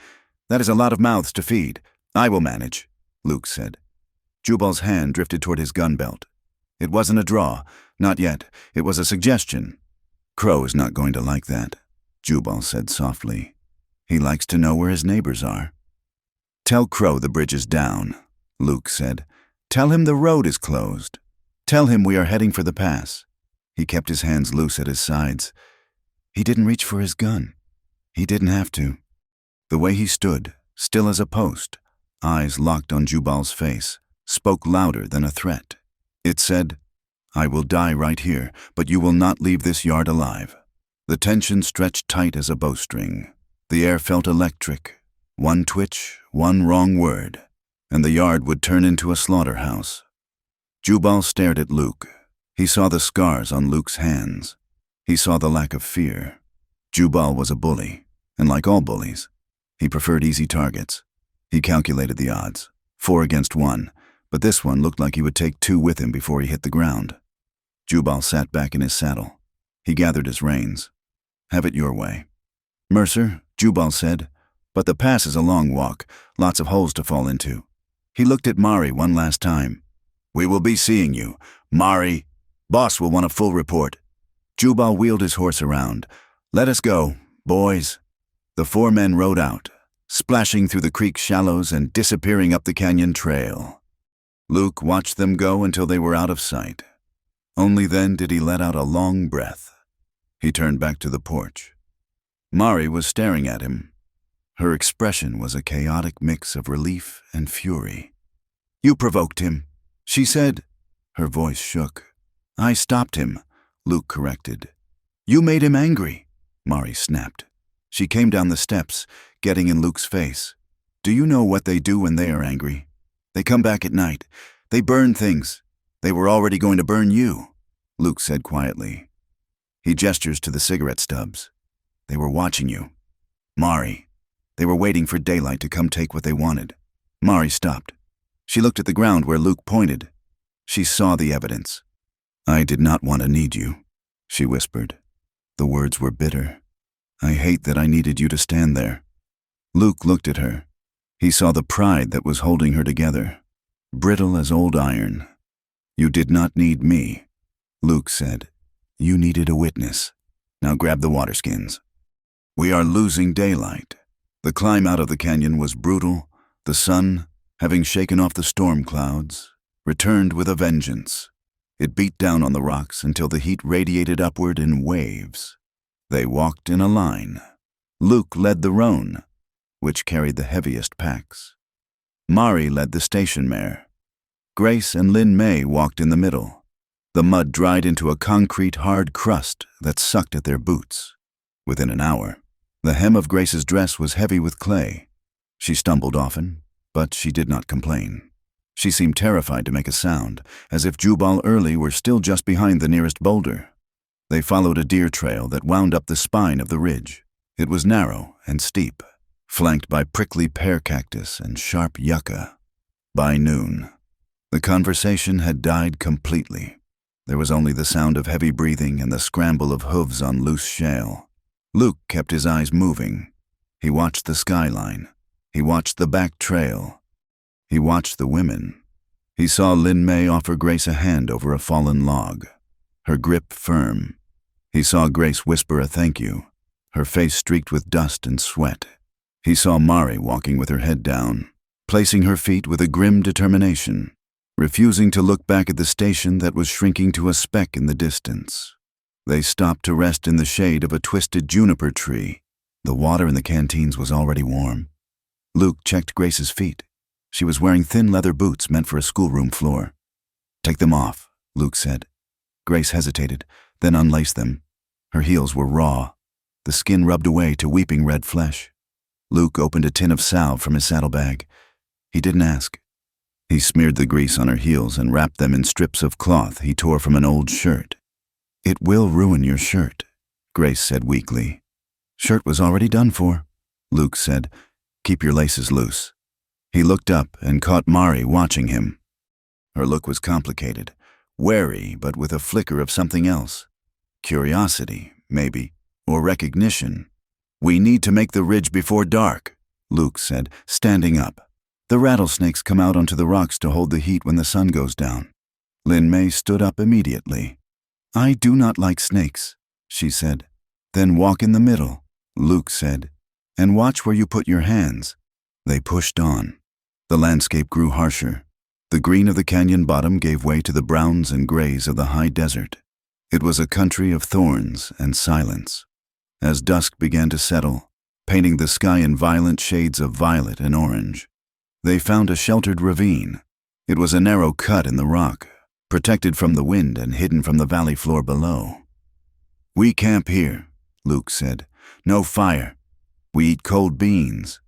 That is a lot of mouths to feed. I will manage. Luke said. Jubal's hand drifted toward his gun belt. It wasn't a draw. Not yet. It was a suggestion. Crow is not going to like that, Jubal said softly. He likes to know where his neighbors are. Tell Crow the bridge is down, Luke said. Tell him the road is closed. Tell him we are heading for the pass. He kept his hands loose at his sides. He didn't reach for his gun. He didn't have to. The way he stood, still as a post, eyes locked on Jubal's face, spoke louder than a threat. It said, I will die right here, but you will not leave this yard alive. The tension stretched tight as a bowstring. The air felt electric. One twitch, one wrong word, and the yard would turn into a slaughterhouse. Jubal stared at Luke. He saw the scars on Luke's hands. He saw the lack of fear. Jubal was a bully, and like all bullies, he preferred easy targets. He calculated the odds, 4 against 1, but this one looked like he would take 2 with him before he hit the ground. Jubal sat back in his saddle. He gathered his reins. Have it your way. Mercer, Jubal said, but the pass is a long walk, lots of holes to fall into. He looked at Mari one last time. We will be seeing you. Mari, boss will want a full report. Jubal wheeled his horse around. Let us go, boys. The 4 men rode out, splashing through the creek shallows and disappearing up the canyon trail. Luke watched them go until they were out of sight. Only then did he let out a long breath. He turned back to the porch. Mari was staring at him. Her expression was a chaotic mix of relief and fury. You provoked him, she said. Her voice shook. I stopped him, Luke corrected. You made him angry, Mari snapped. She came down the steps, getting in Luke's face. Do you know what they do when they are angry? They come back at night. They burn things. They were already going to burn you, Luke said quietly. He gestures to the cigarette stubs. They were watching you. Mari. They were waiting for daylight to come take what they wanted. Mari stopped. She looked at the ground where Luke pointed. She saw the evidence. I did not want to need you, she whispered. The words were bitter. I hate that I needed you to stand there. Luke looked at her. He saw the pride that was holding her together, brittle as old iron. You did not need me, Luke said. You needed a witness. Now grab the water skins. We are losing daylight. The climb out of the canyon was brutal. The sun, having shaken off the storm clouds, returned with a vengeance. It beat down on the rocks until the heat radiated upward in waves. They walked in a line. Luke led the roan, which carried the heaviest packs. Mari led the station mare. Grace and Lin May walked in the middle. The mud dried into a concrete hard crust that sucked at their boots. Within an hour, the hem of Grace's dress was heavy with clay. She stumbled often, but she did not complain. She seemed terrified to make a sound, as if Jubal Early were still just behind the nearest boulder. They followed a deer trail that wound up the spine of the ridge. It was narrow and steep, flanked by prickly pear cactus and sharp yucca. By noon, the conversation had died completely. There was only the sound of heavy breathing and the scramble of hooves on loose shale. Luke kept his eyes moving. He watched the skyline. He watched the back trail. He watched the women. He saw Lin May offer Grace a hand over a fallen log, her grip firm. He saw Grace whisper a thank you, her face streaked with dust and sweat. He saw Mari walking with her head down, placing her feet with a grim determination, refusing to look back at the station that was shrinking to a speck in the distance. They stopped to rest in the shade of a twisted juniper tree. The water in the canteens was already warm. Luke checked Grace's feet. She was wearing thin leather boots meant for a schoolroom floor. Take them off, Luke said. Grace hesitated, then unlaced them. Her heels were raw. The skin rubbed away to weeping red flesh. Luke opened a tin of salve from his saddlebag. He didn't ask. He smeared the grease on her heels and wrapped them in strips of cloth he tore from an old shirt. It will ruin your shirt, Grace said weakly. Shirt was already done for, Luke said. Keep your laces loose. He looked up and caught Mari watching him. Her look was complicated, wary but with a flicker of something else. Curiosity, maybe, or recognition. We need to make the ridge before dark, Luke said, standing up. The rattlesnakes come out onto the rocks to hold the heat when the sun goes down. Lin Mei stood up immediately. I do not like snakes, she said. Then walk in the middle, Luke said, and watch where you put your hands. They pushed on. The landscape grew harsher. The green of the canyon bottom gave way to the browns and grays of the high desert. It was a country of thorns and silence. As dusk began to settle, painting the sky in violent shades of violet and orange, they found a sheltered ravine. It was a narrow cut in the rock, protected from the wind and hidden from the valley floor below. We camp here, Luke said. No fire. We eat cold beans.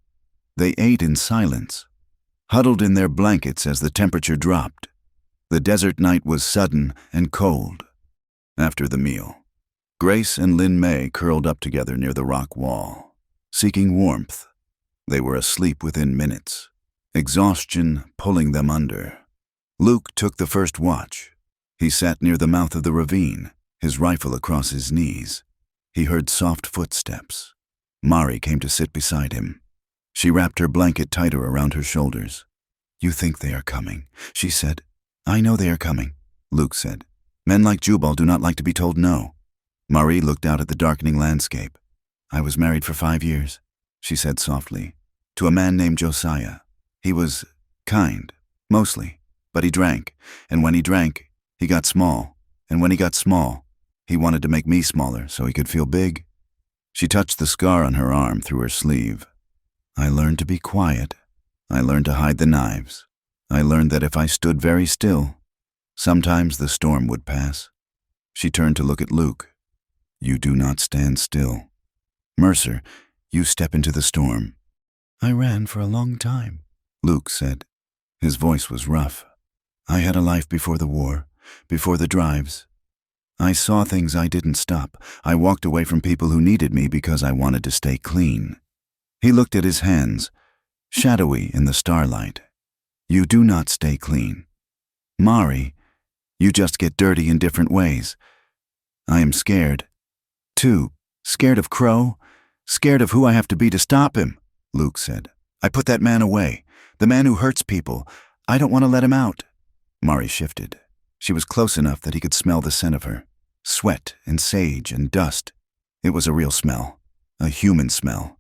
They ate in silence, huddled in their blankets as the temperature dropped. The desert night was sudden and cold. After the meal, Grace and Lin Mei curled up together near the rock wall, seeking warmth. They were asleep within minutes, exhaustion pulling them under. Luke took the first watch. He sat near the mouth of the ravine, his rifle across his knees. He heard soft footsteps. Mari came to sit beside him. She wrapped her blanket tighter around her shoulders. You think they are coming, she said. I know they are coming, Luke said. Men like Jubal do not like to be told no. Mari looked out at the darkening landscape. I was married for 5 years, she said softly, to a man named Josiah. He was kind, mostly, but he drank, and when he drank, he got small, and when he got small, he wanted to make me smaller so he could feel big. She touched the scar on her arm through her sleeve. I learned to be quiet. I learned to hide the knives. I learned that if I stood very still, sometimes the storm would pass. She turned to look at Luke. You do not stand still. Mercer, you step into the storm. I ran for a long time, Luke said. His voice was rough. I had a life before the war, before the drives. I saw things I didn't stop. I walked away from people who needed me because I wanted to stay clean. He looked at his hands, shadowy in the starlight. You do not stay clean. Mari, you just get dirty in different ways. I am scared. Too. Scared of Crow. Scared of who I have to be to stop him, Luke said. I put that man away. The man who hurts people. I don't want to let him out. Mari shifted. She was close enough that he could smell the scent of her. Sweat and sage and dust. It was a real smell. A human smell.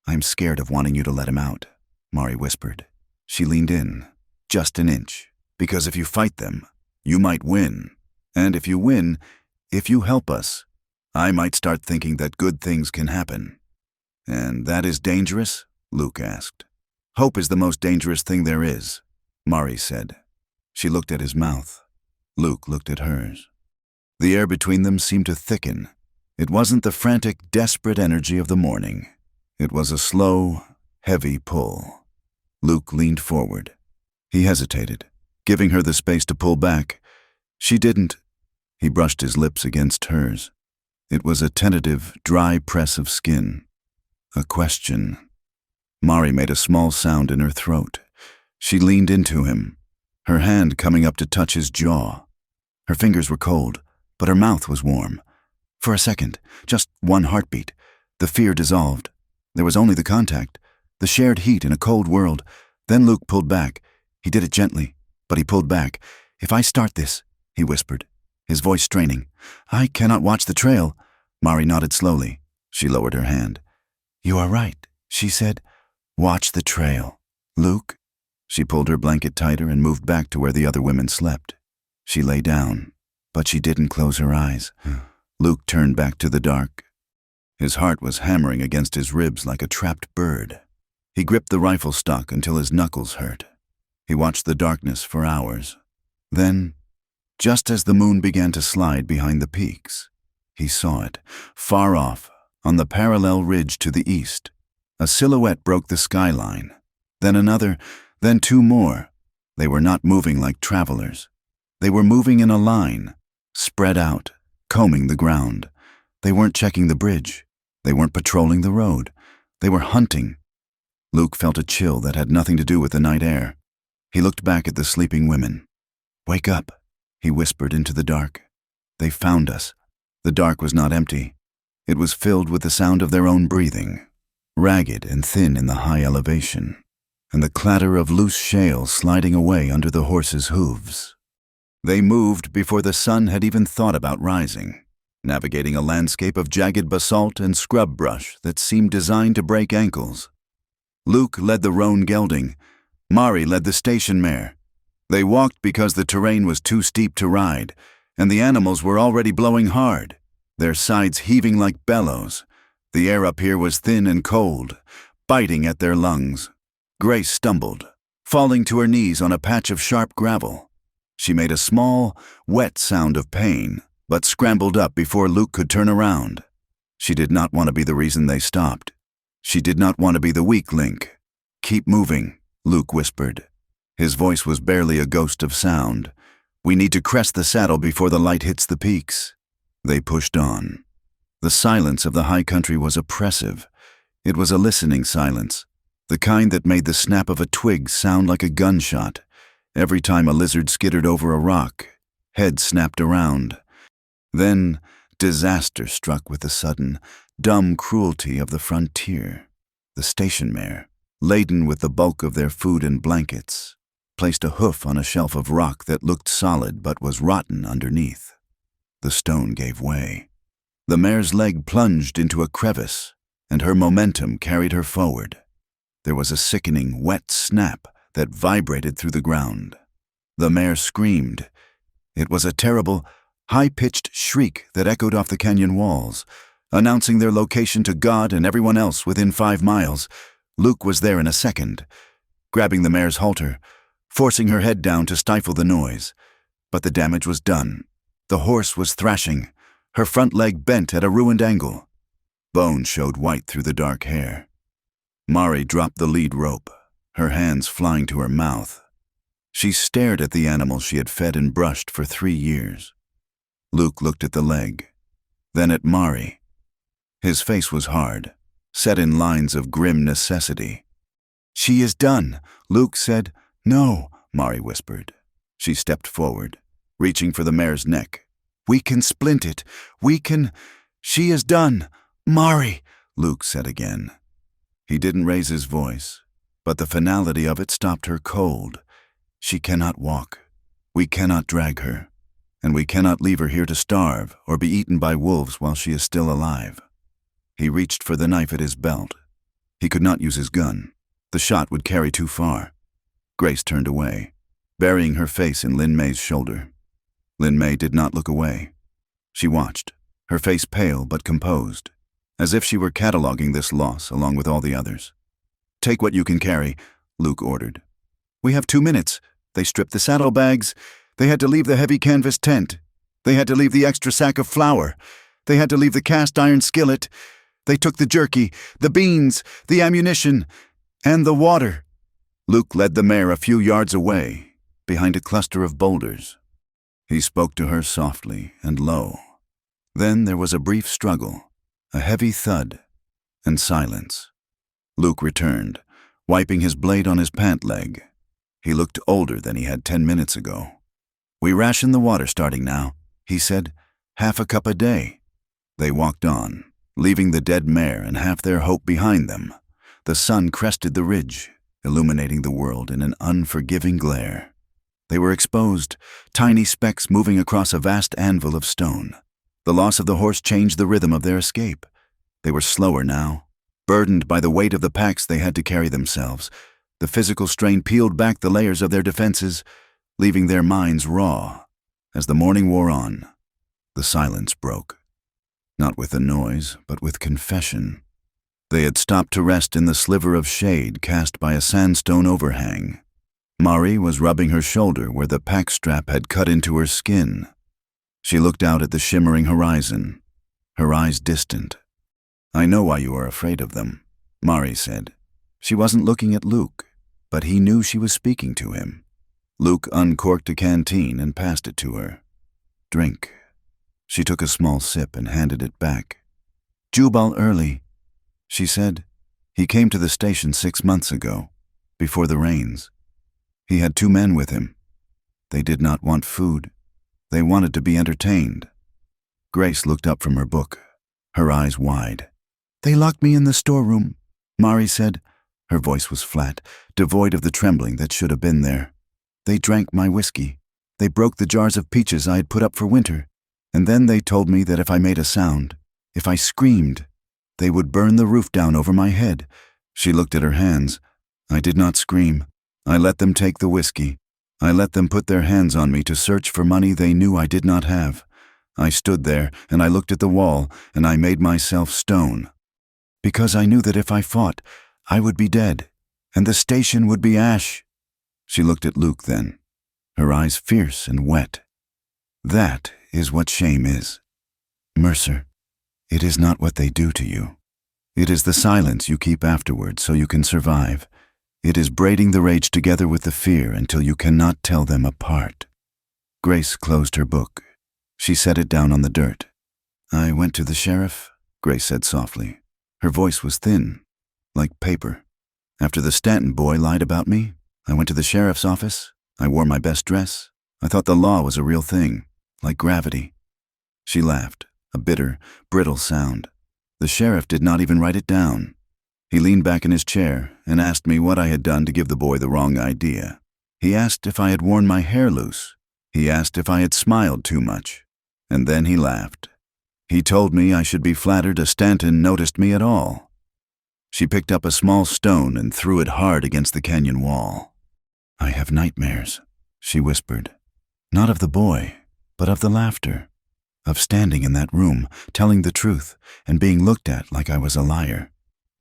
I'm scared of wanting you to let him out, Mari whispered. She leaned in, just an inch, because if you fight them, you might win. And if you win, if you help us, I might start thinking that good things can happen. And that is dangerous? Luke asked. Hope is the most dangerous thing there is, Mari said. She looked at his mouth. Luke looked at hers. The air between them seemed to thicken. It wasn't the frantic, desperate energy of the morning. It was a slow, heavy pull. Luke leaned forward. He hesitated, giving her the space to pull back. She didn't. He brushed his lips against hers. It was a tentative, dry press of skin. A question. Mari made a small sound in her throat. She leaned into him, her hand coming up to touch his jaw. Her fingers were cold, but her mouth was warm. For a second, just one heartbeat, the fear dissolved. There was only the contact, the shared heat in a cold world. Then Luke pulled back. He did it gently, but he pulled back. If I start this, he whispered, his voice straining. I cannot watch the trail. Mari nodded slowly. She lowered her hand. You are right, she said. Watch the trail. Luke? She pulled her blanket tighter and moved back to where the other women slept. She lay down, but she didn't close her eyes. Luke turned back to the dark. His heart was hammering against his ribs like a trapped bird. He gripped the rifle stock until his knuckles hurt. He watched the darkness for hours. Then, just as the moon began to slide behind the peaks, he saw it, far off, on the parallel ridge to the east. A silhouette broke the skyline. Then another, then two more. They were not moving like travelers. They were moving in a line, spread out, combing the ground. They weren't checking the bridge. They weren't patrolling the road. They were hunting. Luke felt a chill that had nothing to do with the night air. He looked back at the sleeping women. Wake up, he whispered into the dark. They found us. The dark was not empty. It was filled with the sound of their own breathing, ragged and thin in the high elevation. and the clatter of loose shale sliding away under the horse's hooves. They moved before the sun had even thought about rising, navigating a landscape of jagged basalt and scrub brush that seemed designed to break ankles. Luke led the roan gelding. Mari led the station mare. They walked because the terrain was too steep to ride, and the animals were already blowing hard, their sides heaving like bellows. The air up here was thin and cold, biting at their lungs. Grace stumbled, falling to her knees on a patch of sharp gravel. She made a small, wet sound of pain, but scrambled up before Luke could turn around. She did not want to be the reason they stopped. She did not want to be the weak link. "Keep moving," Luke whispered. His voice was barely a ghost of sound. "We need to crest the saddle before the light hits the peaks." They pushed on. The silence of the high country was oppressive. It was a listening silence, the kind that made the snap of a twig sound like a gunshot. Every time a lizard skittered over a rock, heads snapped around. Then disaster struck with the sudden, dumb cruelty of the frontier. The station mare, laden with the bulk of their food and blankets, placed a hoof on a shelf of rock that looked solid but was rotten underneath. The stone gave way. The mare's leg plunged into a crevice, and her momentum carried her forward. There was a sickening, wet snap that vibrated through the ground. The mare screamed. It was a terrible, high-pitched shriek that echoed off the canyon walls, announcing their location to God and everyone else within 5 miles. Luke was there in a second, grabbing the mare's halter, forcing her head down to stifle the noise. But the damage was done. The horse was thrashing, her front leg bent at a ruined angle. Bone showed white through the dark hair. Mari dropped the lead rope, her hands flying to her mouth. She stared at the animal she had fed and brushed for 3 years. Luke looked at the leg, then at Mari. His face was hard, set in lines of grim necessity. "She is done," Luke said. "No," Mari whispered. She stepped forward, reaching for the mare's neck. "We can splint it. We can—" "She is done. Mari," Luke said again. He didn't raise his voice, but the finality of it stopped her cold. "She cannot walk. We cannot drag her, and we cannot leave her here to starve or be eaten by wolves while she is still alive." He reached for the knife at his belt. He could not use his gun. The shot would carry too far. Grace turned away, burying her face in Lin May's shoulder. Lin May did not look away. She watched, her face pale but composed, as if she were cataloging this loss along with all the others. "Take what you can carry," Luke ordered. "We have 2 minutes." They stripped the saddlebags. They had to leave the heavy canvas tent. They had to leave the extra sack of flour. They had to leave the cast iron skillet. They took the jerky, the beans, the ammunition, and the water. Luke led the mare a few yards away, behind a cluster of boulders. He spoke to her softly and low. Then there was a brief struggle, a heavy thud, and silence. Luke returned, wiping his blade on his pant leg. He looked older than he had 10 minutes ago. "We ration the water starting now," he said. "Half a cup a day." They walked on, leaving the dead mare and half their hope behind them. The sun crested the ridge, illuminating the world in an unforgiving glare. They were exposed, tiny specks moving across a vast anvil of stone. The loss of the horse changed the rhythm of their escape. They were slower now, burdened by the weight of the packs they had to carry themselves. The physical strain peeled back the layers of their defenses, leaving their minds raw. As the morning wore on, the silence broke. Not with a noise, but with confession. They had stopped to rest in the sliver of shade cast by a sandstone overhang. Mari was rubbing her shoulder where the pack strap had cut into her skin. She looked out at the shimmering horizon, her eyes distant. "I know why you are afraid of them," Mari said. She wasn't looking at Luke, but he knew she was speaking to him. Luke uncorked a canteen and passed it to her. "Drink." She took a small sip and handed it back. "Jubal early," she said. "He came to the station 6 months ago, before the rains. He had 2 men with him. They did not want food. They wanted to be entertained." Grace looked up from her book, her eyes wide. "They locked me in the storeroom," Mari said, Her voice was flat, devoid of the trembling that should have been there. "They drank my whiskey. They broke the jars of peaches I had put up for winter. And then they told me that if I made a sound, if I screamed, they would burn the roof down over my head." She looked at her hands. "I did not scream. I let them take the whiskey. I let them put their hands on me to search for money they knew I did not have. I stood there, and I looked at the wall, and I made myself stone. Because I knew that if I fought, I would be dead, and the station would be ash." She looked at Luke then, her eyes fierce and wet. "That is what shame is. Mercer, it is not what they do to you. It is the silence you keep afterward so you can survive. It is braiding the rage together with the fear until you cannot tell them apart." Grace closed her book. She set it down on the dirt. "I went to the sheriff," Grace said softly. Her voice was thin, like paper. "After the Stanton boy lied about me, I went to the sheriff's office. I wore my best dress. I thought the law was a real thing, like gravity." She laughed, a bitter, brittle sound. "The sheriff did not even write it down. He leaned back in his chair and asked me what I had done to give the boy the wrong idea. He asked if I had worn my hair loose. He asked if I had smiled too much. And then he laughed. He told me I should be flattered a Stanton noticed me at all." She picked up a small stone and threw it hard against the canyon wall. "I have nightmares," she whispered. "Not of the boy, but of the laughter. Of standing in that room, telling the truth, and being looked at like I was a liar.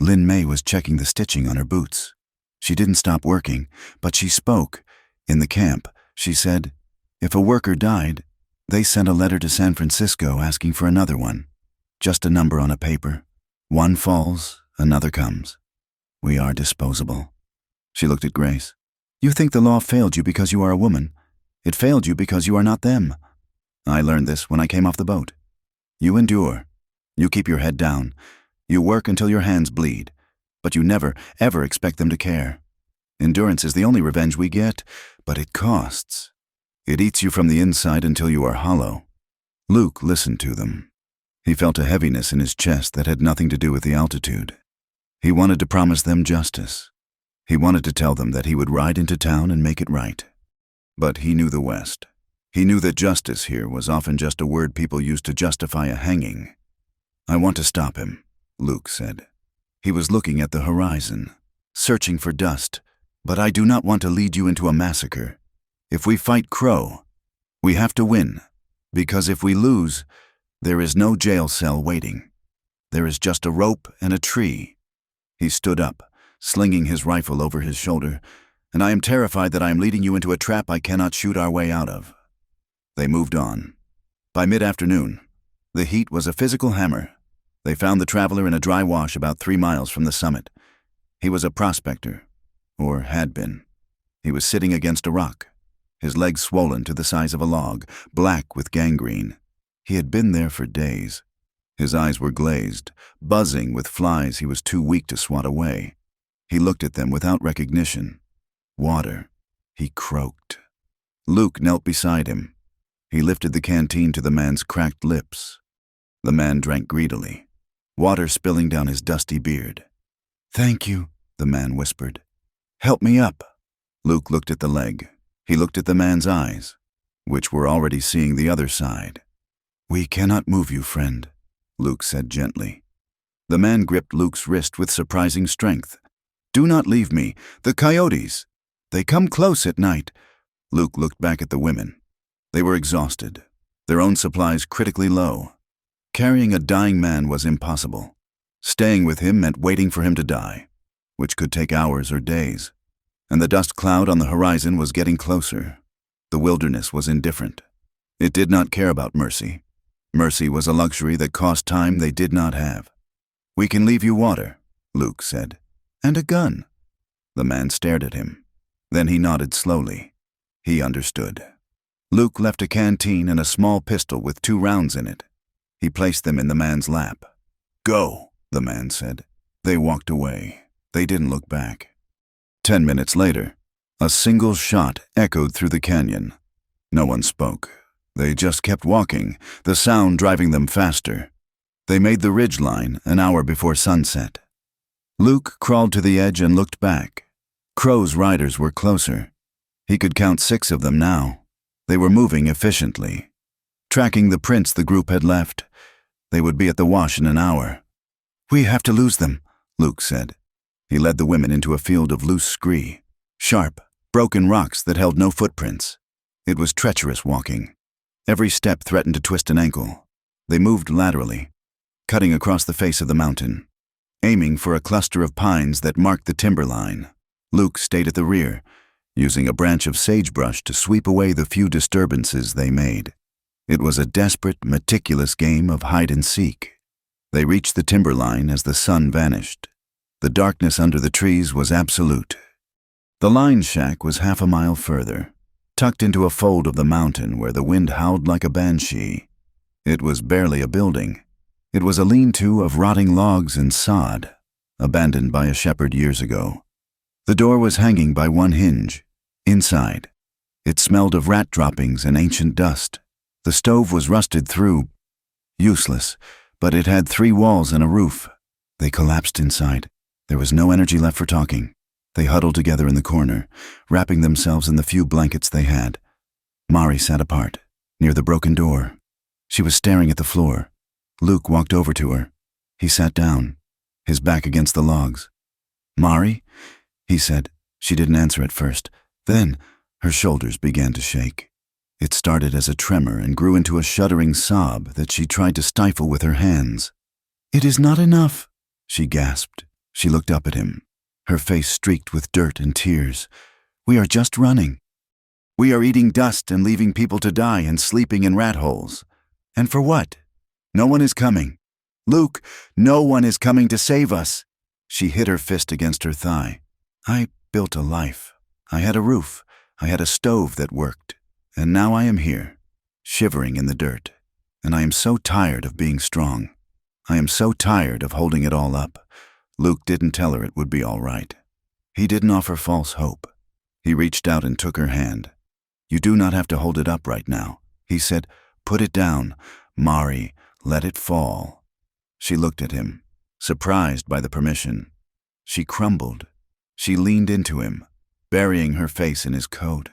Lynn May was checking the stitching on her boots. She didn't stop working, but she spoke. In the camp, she said, if a worker died, they sent a letter to San Francisco asking for another one. Just a number on a paper. One falls, another comes. We are disposable." She looked at Grace. "You think the law failed you because you are a woman. It failed you because you are not them. I learned this when I came off the boat. You endure. You keep your head down. You work until your hands bleed. But you never, ever expect them to care. Endurance is the only revenge we get, but it costs. It eats you from the inside until you are hollow." Luke listened to them. He felt a heaviness in his chest that had nothing to do with the altitude. He wanted to promise them justice. He wanted to tell them that he would ride into town and make it right. But he knew the West. He knew that justice here was often just a word people used to justify a hanging. "I want to stop him," Luke said. He was looking at the horizon, searching for dust. "But I do not want to lead you into a massacre. If we fight Crow, we have to win, because if we lose, there is no jail cell waiting. There is just a rope and a tree." He stood up, slinging his rifle over his shoulder. "And I am terrified that I am leading you into a trap I cannot shoot our way out of." They moved on. By mid-afternoon, the heat was a physical hammer. They found the traveler in a dry wash about 3 miles from the summit. He was a prospector, or had been. He was sitting against a rock, his legs swollen to the size of a log, black with gangrene. He had been there for days. His eyes were glazed, buzzing with flies he was too weak to swat away. He looked at them without recognition. Water. He croaked. Luke knelt beside him. He lifted the canteen to the man's cracked lips. The man drank greedily, water spilling down his dusty beard. "Thank you," the man whispered. "Help me up." Luke looked at the leg. He looked at the man's eyes, which were already seeing the other side. "We cannot move you, friend," Luke said gently. The man gripped Luke's wrist with surprising strength. "Do not leave me. The coyotes. They come close at night." Luke looked back at the women. They were exhausted, their own supplies critically low. Carrying a dying man was impossible. Staying with him meant waiting for him to die, which could take hours or days. And the dust cloud on the horizon was getting closer. The wilderness was indifferent. It did not care about mercy. Mercy was a luxury that cost time they did not have. "We can leave you water," Luke said. "And a gun." The man stared at him. Then he nodded slowly. He understood. Luke left a canteen and a small pistol with 2 rounds in it. He placed them in the man's lap. "Go," the man said. They walked away. They didn't look back. 10 minutes later, a single shot echoed through the canyon. No one spoke. They just kept walking, the sound driving them faster. They made the ridge line an hour before sunset. Luke crawled to the edge and looked back. Crow's riders were closer. He could count 6 of them now. They were moving efficiently, tracking the prints the group had left. They would be at the wash in an hour. "We have to lose them," Luke said. He led the women into a field of loose scree, sharp, broken rocks that held no footprints. It was treacherous walking. Every step threatened to twist an ankle. They moved laterally, cutting across the face of the mountain, aiming for a cluster of pines that marked the timberline. Luke stayed at the rear, using a branch of sagebrush to sweep away the few disturbances they made. It was a desperate, meticulous game of hide and seek. They reached the timberline as the sun vanished. The darkness under the trees was absolute. The line shack was half a mile further, tucked into a fold of the mountain where the wind howled like a banshee. It was barely a building. It was a lean-to of rotting logs and sod, abandoned by a shepherd years ago. The door was hanging by one hinge. Inside, it smelled of rat droppings and ancient dust. The stove was rusted through. Useless, but it had 3 walls and a roof. They collapsed inside. There was no energy left for talking. They huddled together in the corner, wrapping themselves in the few blankets they had. Mari sat apart, near the broken door. She was staring at the floor. Luke walked over to her. He sat down, his back against the logs. "Mari?" he said. She didn't answer at first. Then, her shoulders began to shake. It started as a tremor and grew into a shuddering sob that she tried to stifle with her hands. "It is not enough," she gasped. She looked up at him, her face streaked with dirt and tears. "We are just running. We are eating dust and leaving people to die and sleeping in rat holes. And for what? No one is coming. Luke, no one is coming to save us." She hit her fist against her thigh. "I built a life. I had a roof. I had a stove that worked. And now I am here, shivering in the dirt. And I am so tired of being strong. I am so tired of holding it all up." Luke didn't tell her it would be all right. He didn't offer false hope. He reached out and took her hand. "You do not have to hold it up right now," he said. "Put it down. Mari, let it fall." She looked at him, surprised by the permission. She crumbled. She leaned into him, burying her face in his coat.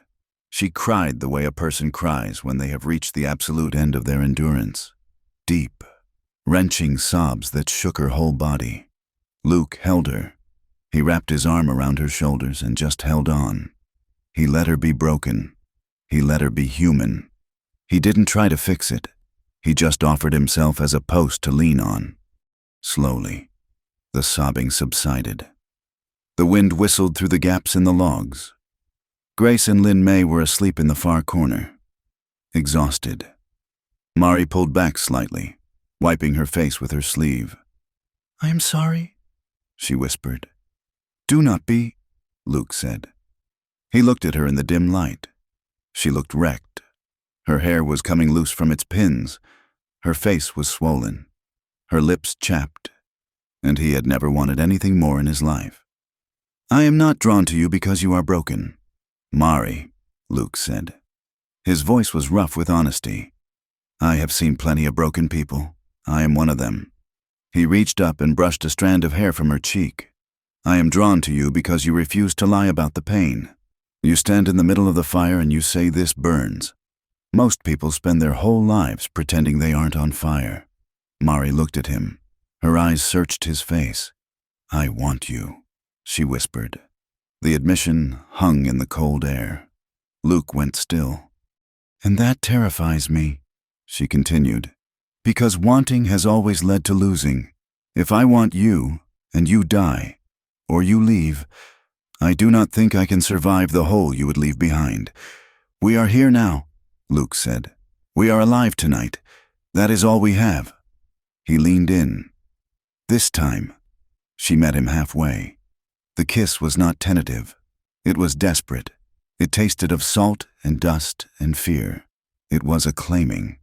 She cried the way a person cries when they have reached the absolute end of their endurance. Deep, wrenching sobs that shook her whole body. Luke held her. He wrapped his arm around her shoulders and just held on. He let her be broken. He let her be human. He didn't try to fix it. He just offered himself as a post to lean on. Slowly, the sobbing subsided. The wind whistled through the gaps in the logs. Grace and Lin May were asleep in the far corner, exhausted. Mari pulled back slightly, wiping her face with her sleeve. "I am sorry," she whispered. "Do not be," Luke said. He looked at her in the dim light. She looked wrecked. Her hair was coming loose from its pins. Her face was swollen. Her lips chapped. And he had never wanted anything more in his life. "I am not drawn to you because you are broken, Mari," Luke said. His voice was rough with honesty. "I have seen plenty of broken people. I am one of them." He reached up and brushed a strand of hair from her cheek. "I am drawn to you because you refuse to lie about the pain. You stand in the middle of the fire and you say this burns. Most people spend their whole lives pretending they aren't on fire." Mari looked at him. Her eyes searched his face. "I want you," she whispered. The admission hung in the cold air. Luke went still. "And that terrifies me," she continued, "because wanting has always led to losing. If I want you, and you die, or you leave, I do not think I can survive the hole you would leave behind. We are here now," Luke said. "We are alive tonight. That is all we have." He leaned in. This time, she met him halfway. The kiss was not tentative. It was desperate. It tasted of salt and dust and fear. It was a claiming.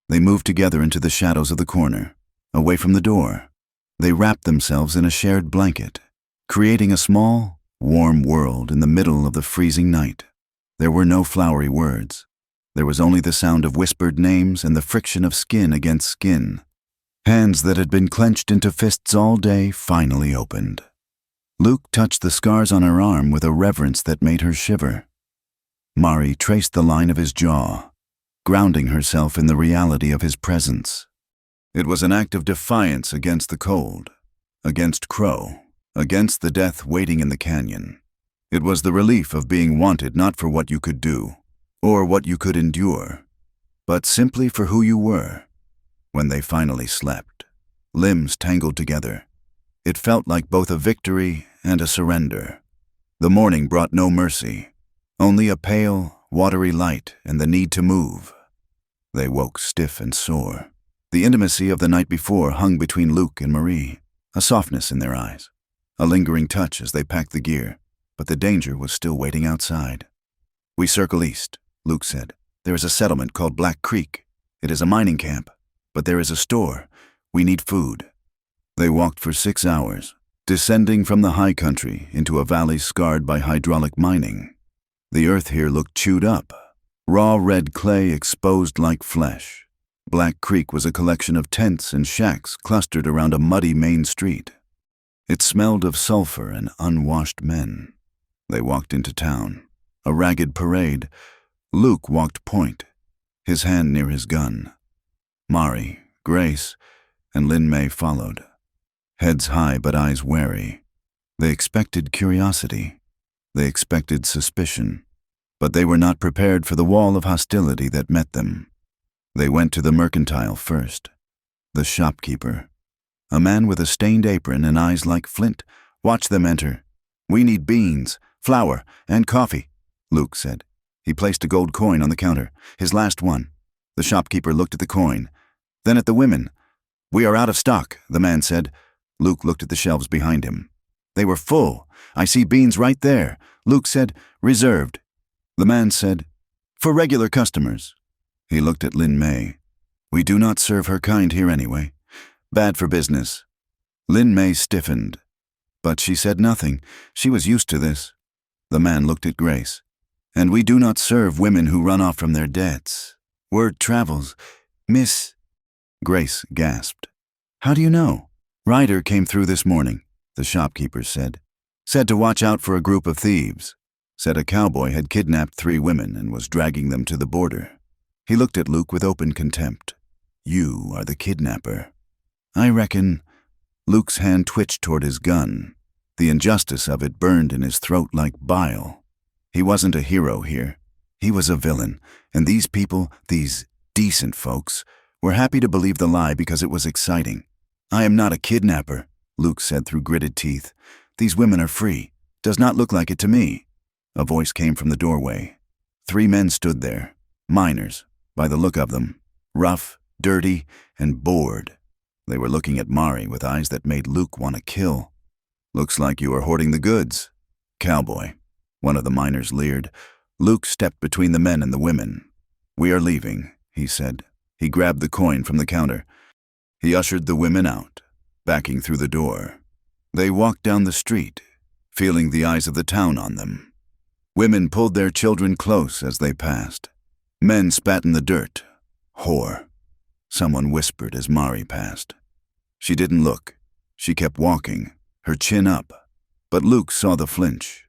They moved together into the shadows of the corner, away from the door. They wrapped themselves in a shared blanket, creating a small, warm world in the middle of the freezing night. There were no flowery words. There was only the sound of whispered names and the friction of skin against skin. Hands that had been clenched into fists all day finally opened. Luke touched the scars on her arm with a reverence that made her shiver. Mari traced the line of his jaw, grounding herself in the reality of his presence. It was an act of defiance against the cold, against Crow, against the death waiting in the canyon. It was the relief of being wanted not for what you could do, or what you could endure, but simply for who you were. When they finally slept, limbs tangled together, it felt like both a victory and a surrender. The morning brought no mercy, only a pale, watery light and the need to move. They woke stiff and sore. The intimacy of the night before hung between Luke and Marie, a softness in their eyes, a lingering touch as they packed the gear, but the danger was still waiting outside. "We circle east," Luke said. "There is a settlement called Black Creek. It is a mining camp, but there is a store. We need food." They walked for 6 hours, descending from the high country into a valley scarred by hydraulic mining. The earth here looked chewed up, raw red clay exposed like flesh. Black Creek was a collection of tents and shacks clustered around a muddy main street. It smelled of sulfur and unwashed men. They walked into town, a ragged parade. Luke walked point, his hand near his gun. Mari, Grace, and Lin May followed, heads high but eyes wary. They expected curiosity. They expected suspicion. But they were not prepared for the wall of hostility that met them. They went to the mercantile first. The shopkeeper, a man with a stained apron and eyes like flint, watched them enter. "We need beans, flour, and coffee," Luke said. He placed a gold coin on the counter, his last one. The shopkeeper looked at the coin, then at the women. "We are out of stock," the man said. Luke looked at the shelves behind him. They were full. "I see beans right there," Luke said. "Reserved." The man said, "For regular customers." He looked at Lin May. "We do not serve her kind here anyway. Bad for business." Lin May stiffened, but she said nothing. She was used to this. The man looked at Grace. "And we do not serve women who run off from their debts. Word travels. Miss—" Grace gasped. "How do you know?" "Ryder came through this morning," the shopkeeper said. "Said to watch out for a group of thieves. Said a cowboy had kidnapped 3 women and was dragging them to the border." He looked at Luke with open contempt. "You are the kidnapper." "I reckon—" Luke's hand twitched toward his gun. The injustice of it burned in his throat like bile. He wasn't a hero here. He was a villain, and these people, these decent folks, were happy to believe the lie because it was exciting. "I am not a kidnapper," Luke said through gritted teeth. "These women are free. Does not look like it to me." A voice came from the doorway. 3 men stood there, miners, by the look of them, rough, dirty, and bored. They were looking at Mari with eyes that made Luke want to kill. "Looks like you are hoarding the goods, Cowboy," one of the miners leered. Luke stepped between the men and the women. "We are leaving," he said. He grabbed the coin from the counter. He ushered the women out, backing through the door. They walked down the street, feeling the eyes of the town on them. Women pulled their children close as they passed. Men spat in the dirt. "Whore," someone whispered as Mari passed. She didn't look. She kept walking, her chin up. But Luke saw the flinch.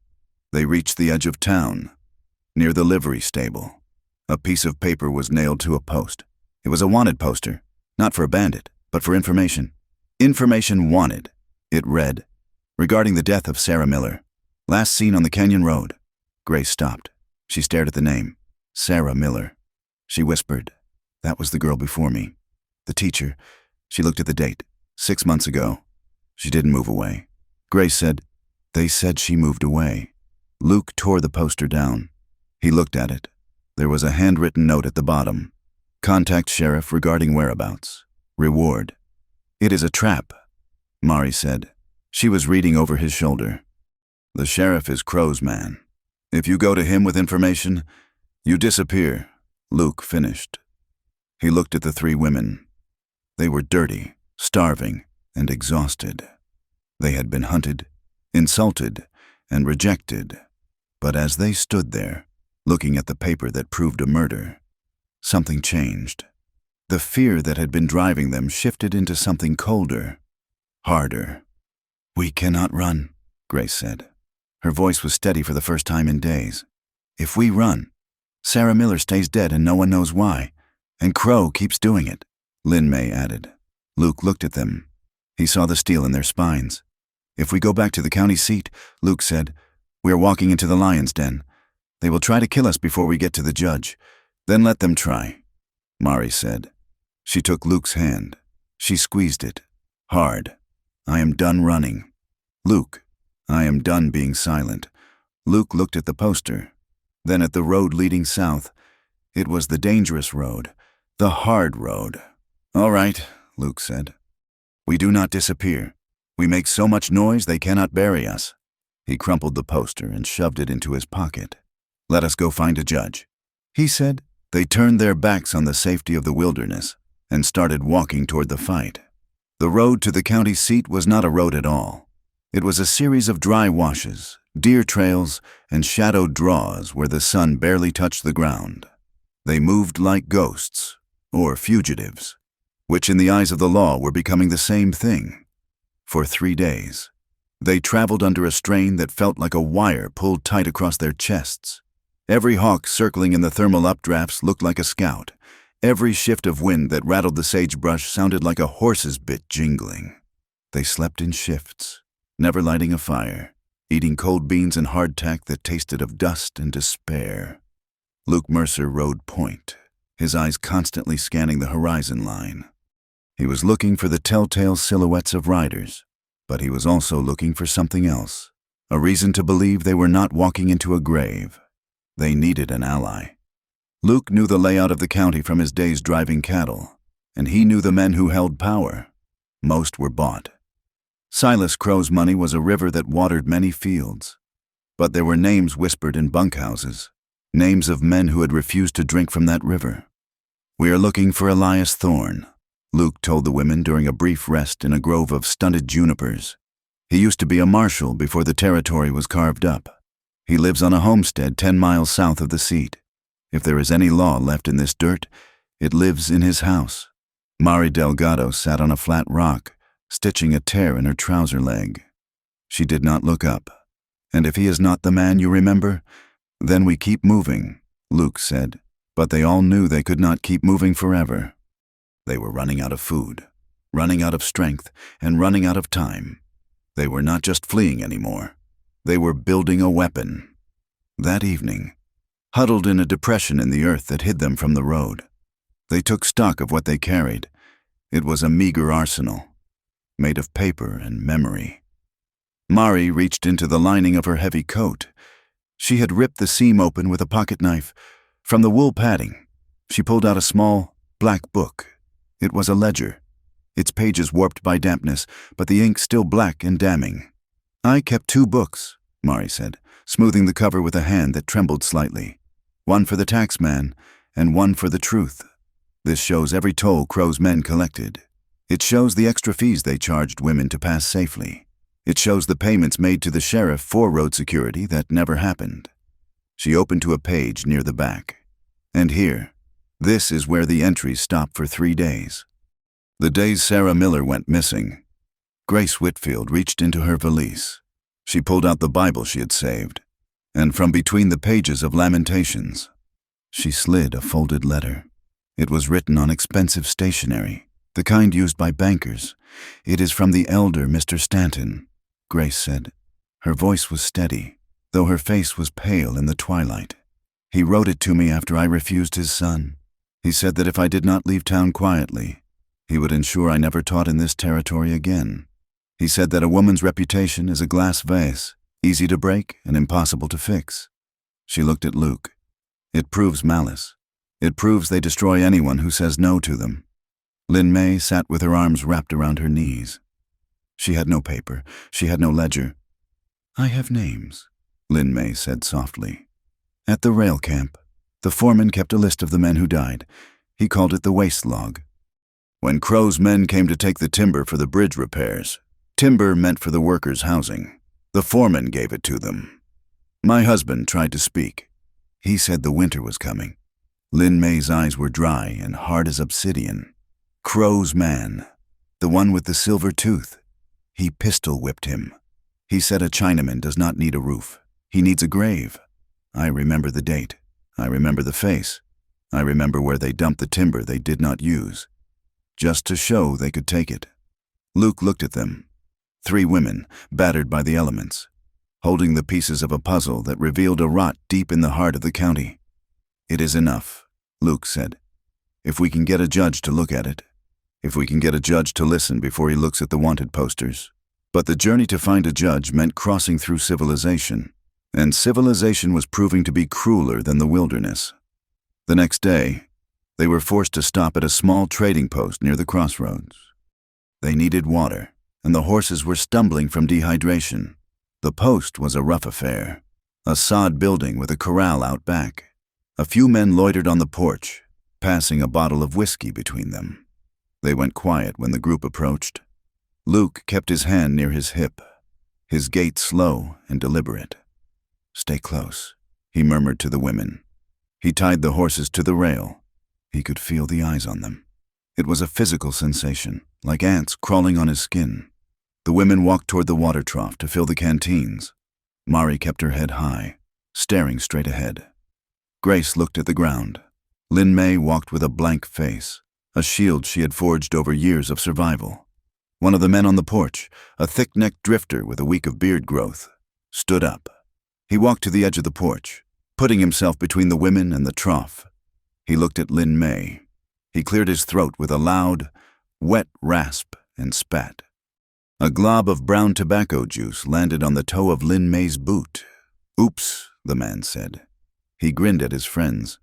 They reached the edge of town, near the livery stable. A piece of paper was nailed to a post. It was a wanted poster, not for a bandit, but for information. Information wanted. It read, "Regarding the death of Sarah Miller. Last seen on the Canyon Road." Grace stopped. She stared at the name. Sarah Miller. She whispered, "That was the girl before me. The teacher." She looked at the date. 6 months ago. She didn't move away. Grace said, "They said she moved away." Luke tore the poster down. He looked at it. There was a handwritten note at the bottom. "Contact sheriff regarding whereabouts. Reward." "It is a trap," Mari said. She was reading over his shoulder. "The sheriff is Crow's man. If you go to him with information, you disappear," Luke finished. He looked at the 3 women. They were dirty, starving, and exhausted. They had been hunted, insulted, and rejected. But as they stood there, looking at the paper that proved a murder, something changed. The fear that had been driving them shifted into something colder, harder. "We cannot run," Grace said. Her voice was steady for the first time in days. If we run, Sarah Miller stays dead and no one knows why, and Crow keeps doing it, Lin May added. Luke looked at them. He saw the steel in their spines. If we go back to the county seat, Luke said, we are walking into the lion's den. They will try to kill us before we get to the judge. Then let them try, Mari said. She took Luke's hand. She squeezed it. Hard. I am done running. Luke, I am done being silent. Luke looked at the poster, then at the road leading south. It was the dangerous road, the hard road. All right, Luke said. We do not disappear. We make so much noise they cannot bury us. He crumpled the poster and shoved it into his pocket. Let us go find a judge, he said. They turned their backs on the safety of the wilderness and started walking toward the fight. The road to the county seat was not a road at all. It was a series of dry washes, deer trails, and shadowed draws where the sun barely touched the ground. They moved like ghosts, or fugitives, which in the eyes of the law were becoming the same thing. For 3 days, they traveled under a strain that felt like a wire pulled tight across their chests. Every hawk circling in the thermal updrafts looked like a scout. Every shift of wind that rattled the sagebrush sounded like a horse's bit jingling. They slept in shifts, never lighting a fire, eating cold beans and hardtack that tasted of dust and despair. Luke Mercer rode point, his eyes constantly scanning the horizon line. He was looking for the telltale silhouettes of riders, but he was also looking for something else, a reason to believe they were not walking into a grave. They needed an ally. Luke knew the layout of the county from his days driving cattle, and he knew the men who held power. Most were bought. Silas Crow's money was a river that watered many fields, but there were names whispered in bunkhouses, names of men who had refused to drink from that river. We are looking for Elias Thorne, Luke told the women during a brief rest in a grove of stunted junipers. He used to be a marshal before the territory was carved up. He lives on a homestead 10 miles south of the seat. If there is any law left in this dirt, it lives in his house. Mari Delgado sat on a flat rock, stitching a tear in her trouser leg. She did not look up. And if he is not the man you remember, then we keep moving, Luke said. But they all knew they could not keep moving forever. They were running out of food, running out of strength, and running out of time. They were not just fleeing anymore. They were building a weapon. That evening, huddled in a depression in the earth that hid them from the road, they took stock of what they carried. It was a meager arsenal, made of paper and memory. Mari reached into the lining of her heavy coat. She had ripped the seam open with a pocket knife. From the wool padding, she pulled out a small, black book. It was a ledger, its pages warped by dampness, but the ink still black and damning. I kept 2 books, Mari said, smoothing the cover with a hand that trembled slightly. One for the tax man, and one for the truth. This shows every toll Crow's men collected. It shows the extra fees they charged women to pass safely. It shows the payments made to the sheriff for road security that never happened. She opened to a page near the back. And here, this is where the entries stop for 3 days. The days Sarah Miller went missing. Grace Whitfield reached into her valise. She pulled out the Bible she had saved, and from between the pages of Lamentations, she slid a folded letter. It was written on expensive stationery, the kind used by bankers. It is from the elder Mr. Stanton, Grace said. Her voice was steady, though her face was pale in the twilight. He wrote it to me after I refused his son. He said that if I did not leave town quietly, he would ensure I never taught in this territory again. He said that a woman's reputation is a glass vase, easy to break and impossible to fix. She looked at Luke. It proves malice. It proves they destroy anyone who says no to them. Lin May sat with her arms wrapped around her knees. She had no paper. She had no ledger. I have names, Lin May said softly. At the rail camp, the foreman kept a list of the men who died. He called it the waste log. When Crow's men came to take the timber for the bridge repairs, timber meant for the workers' housing. The foreman gave it to them. My husband tried to speak. He said the winter was coming. Lin May's eyes were dry and hard as obsidian. Crow's man, the one with the silver tooth. He pistol-whipped him. He said a Chinaman does not need a roof. He needs a grave. I remember the date. I remember the face. I remember where they dumped the timber they did not use, just to show they could take it. Luke looked at them. 3 women, battered by the elements, holding the pieces of a puzzle that revealed a rot deep in the heart of the county. It is enough, Luke said. If we can get a judge to look at it. If we can get a judge to listen before he looks at the wanted posters. But the journey to find a judge meant crossing through civilization, and civilization was proving to be crueler than the wilderness. The next day, they were forced to stop at a small trading post near the crossroads. They needed water, and the horses were stumbling from dehydration. The post was a rough affair, a sod building with a corral out back. A few men loitered on the porch, passing a bottle of whiskey between them. They went quiet when the group approached. Luke kept his hand near his hip, his gait slow and deliberate. "Stay close," he murmured to the women. He tied the horses to the rail. He could feel the eyes on them. It was a physical sensation, like ants crawling on his skin. The women walked toward the water trough to fill the canteens. Mari kept her head high, staring straight ahead. Grace looked at the ground. Lin May walked with a blank face, a shield she had forged over years of survival. One of the men on the porch, a thick-necked drifter with a week of beard growth, stood up. He walked to the edge of the porch, putting himself between the women and the trough. He looked at Lin May. He cleared his throat with a loud, wet rasp and spat. A glob of brown tobacco juice landed on the toe of Lin May's boot. "Oops," the man said. He grinned at his friends.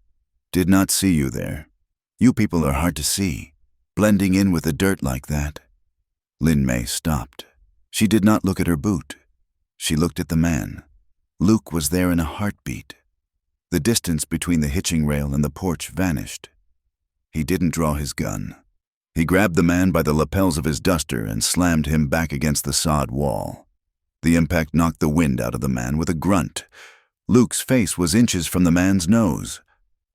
"Did not see you there. You people are hard to see, blending in with the dirt like that." Lin May stopped. She did not look at her boot. She looked at the man. Luke was there in a heartbeat. The distance between the hitching rail and the porch vanished. He didn't draw his gun. He grabbed the man by the lapels of his duster and slammed him back against the sod wall. The impact knocked the wind out of the man with a grunt. Luke's face was inches from the man's nose.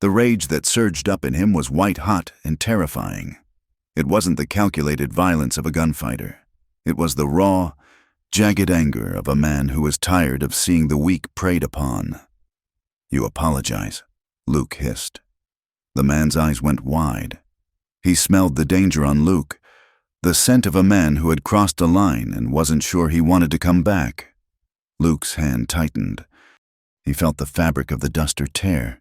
The rage that surged up in him was white-hot and terrifying. It wasn't the calculated violence of a gunfighter. It was the raw, jagged anger of a man who was tired of seeing the weak preyed upon. "You apologize," Luke hissed. The man's eyes went wide. He smelled the danger on Luke, the scent of a man who had crossed a line and wasn't sure he wanted to come back. Luke's hand tightened. He felt the fabric of the duster tear.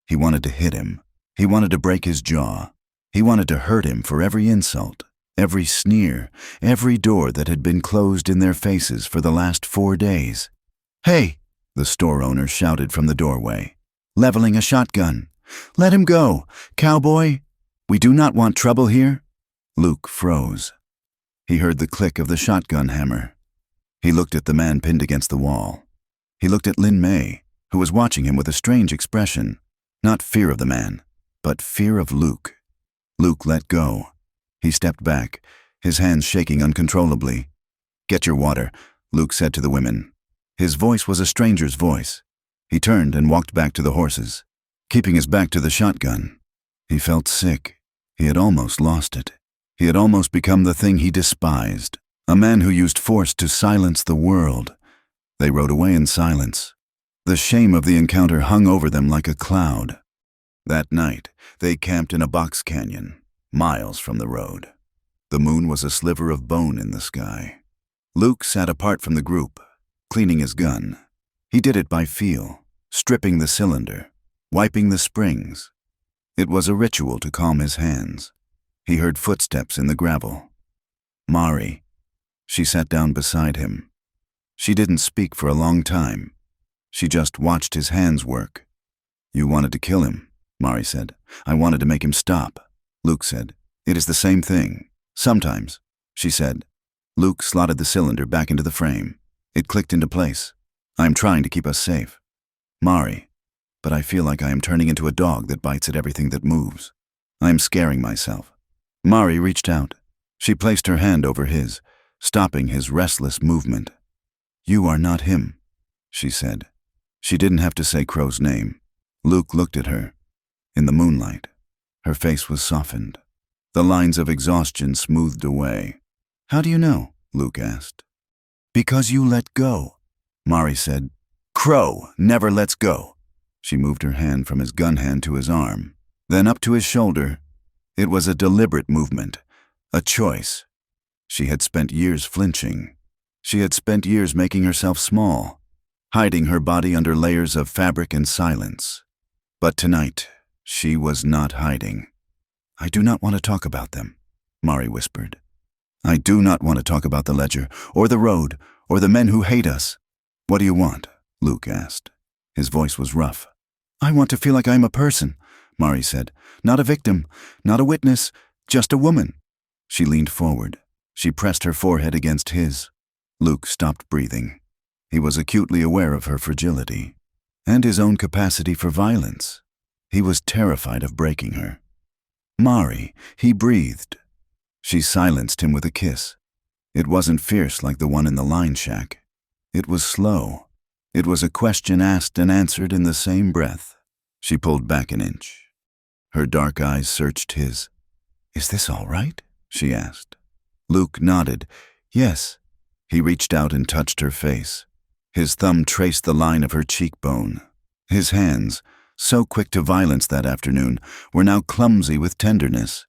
He wanted to hit him. He wanted to break his jaw. He wanted to hurt him for every insult, every sneer, every door that had been closed in their faces for the last 4 days. "Hey!" the store owner shouted from the doorway, leveling a shotgun. "Let him go! Cowboy! We do not want trouble here." Luke froze. He heard the click of the shotgun hammer. He looked at the man pinned against the wall. He looked at Lin May, who was watching him with a strange expression. Not fear of the man, but fear of Luke. Luke let go. He stepped back, his hands shaking uncontrollably. "Get your water," Luke said to the women. His voice was a stranger's voice. He turned and walked back to the horses, keeping his back to the shotgun. He felt sick. He had almost lost it. He had almost become the thing he despised, a man who used force to silence the world. They rode away in silence. The shame of the encounter hung over them like a cloud. That night, they camped in a box canyon, miles from the road. The moon was a sliver of bone in the sky. Luke sat apart from the group, cleaning his gun. He did it by feel, stripping the cylinder, wiping the springs. It was a ritual to calm his hands. He heard footsteps in the gravel. Mari. She sat down beside him. She didn't speak for a long time. She just watched his hands work. "You wanted to kill him," Mari said. "I wanted to make him stop," Luke said. "It is the same thing. Sometimes," she said. Luke slotted the cylinder back into the frame. It clicked into place. "I am trying to keep us safe." "Mari, but I feel like I am turning into a dog that bites at everything that moves. I am scaring myself." Mari reached out. She placed her hand over his, stopping his restless movement. "You are not him," she said. She didn't have to say Crow's name. Luke looked at her. In the moonlight, her face was softened. The lines of exhaustion smoothed away. "How do you know?" Luke asked. Because you let go. Mari said, Crow never lets go. She moved her hand from his gun hand to his arm, then up to his shoulder. It was a deliberate movement, a choice. She had spent years flinching. She had spent years making herself small, hiding her body under layers of fabric and silence. But tonight, she was not hiding. I do not want to talk about them, Mari whispered. I do not want to talk about the ledger, or the road, or the men who hate us. What do you want? Luke asked. His voice was rough. I want to feel like I am a person, Mari said. Not a victim, not a witness, just a woman. She leaned forward. She pressed her forehead against his. Luke stopped breathing. He was acutely aware of her fragility, and his own capacity for violence. He was terrified of breaking her. Mari, he breathed. She silenced him with a kiss. It wasn't fierce like the one in the line shack. It was slow. It was a question asked and answered in the same breath. She pulled back an inch. Her dark eyes searched his. Is this all right? She asked. Luke nodded. Yes. He reached out and touched her face. His thumb traced the line of her cheekbone. His hands, so quick to violence that afternoon, were now clumsy with tenderness.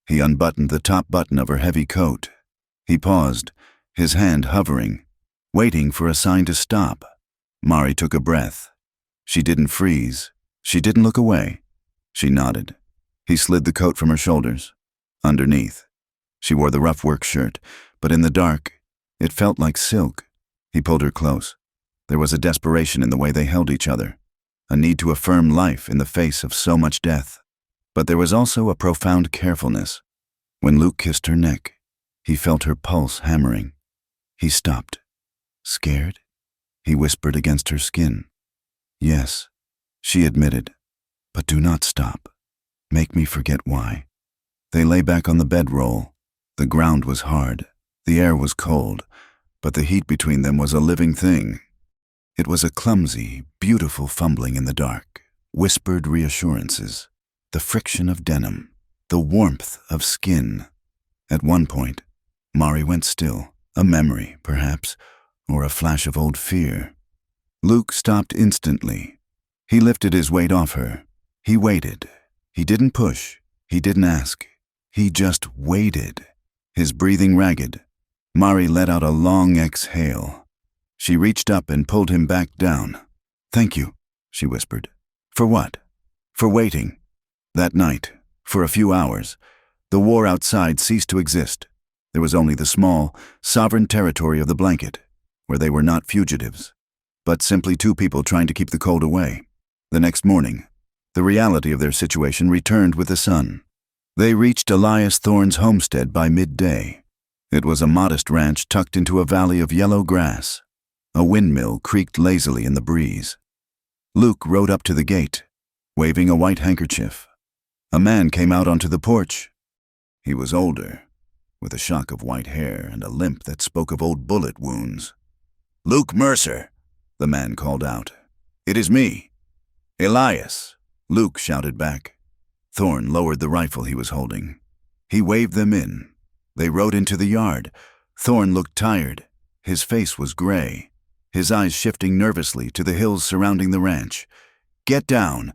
He unbuttoned the top button of her heavy coat. He paused, his hand hovering, waiting for a sign to stop. Mari took a breath. She didn't freeze. She didn't look away. She nodded. He slid the coat from her shoulders. Underneath, she wore the rough work shirt, but in the dark, it felt like silk. He pulled her close. There was a desperation in the way they held each other, a need to affirm life in the face of so much death. But there was also a profound carefulness. When Luke kissed her neck, he felt her pulse hammering. He stopped. Scared? He whispered against her skin. Yes, she admitted. But do not stop. Make me forget why. They lay back on the bedroll. The ground was hard. The air was cold. But the heat between them was a living thing. It was a clumsy, beautiful fumbling in the dark, whispered reassurances, the friction of denim, the warmth of skin. At one point, Mari went still, a memory, perhaps, or a flash of old fear. Luke stopped instantly. He lifted his weight off her. He waited. He didn't push. He didn't ask. He just waited, his breathing ragged. Mari let out a long exhale. She reached up and pulled him back down. Thank you, she whispered. For what? For waiting. That night, for a few hours, the war outside ceased to exist. There was only the small, sovereign territory of the blanket, where they were not fugitives, but simply two people trying to keep the cold away. The next morning, the reality of their situation returned with the sun. They reached Elias Thorne's homestead by midday. It was a modest ranch tucked into a valley of yellow grass. A windmill creaked lazily in the breeze. Luke rode up to the gate, waving a white handkerchief. A man came out onto the porch. He was older, with a shock of white hair and a limp that spoke of old bullet wounds. Luke Mercer, the man called out. It is me. Elias, Luke shouted back. Thorne lowered the rifle he was holding. He waved them in. They rode into the yard. Thorne looked tired. His face was gray, his eyes shifting nervously to the hills surrounding the ranch. Get down,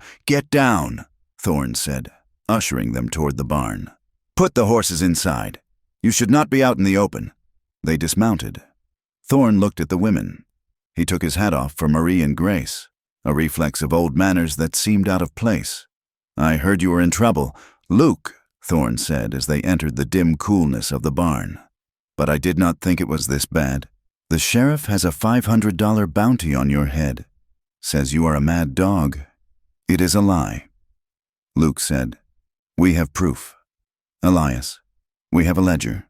Thorne said, ushering them toward the barn. Put the horses inside. You should not be out in the open. They dismounted. Thorne looked at the women. He took his hat off for Marie and Grace, a reflex of old manners that seemed out of place. I heard you were in trouble, Luke, Thorne said as they entered the dim coolness of the barn. But I did not think it was this bad. The sheriff has a $500 bounty on your head. Says you are a mad dog. It is a lie. Luke said, We have proof. Elias, we have a ledger.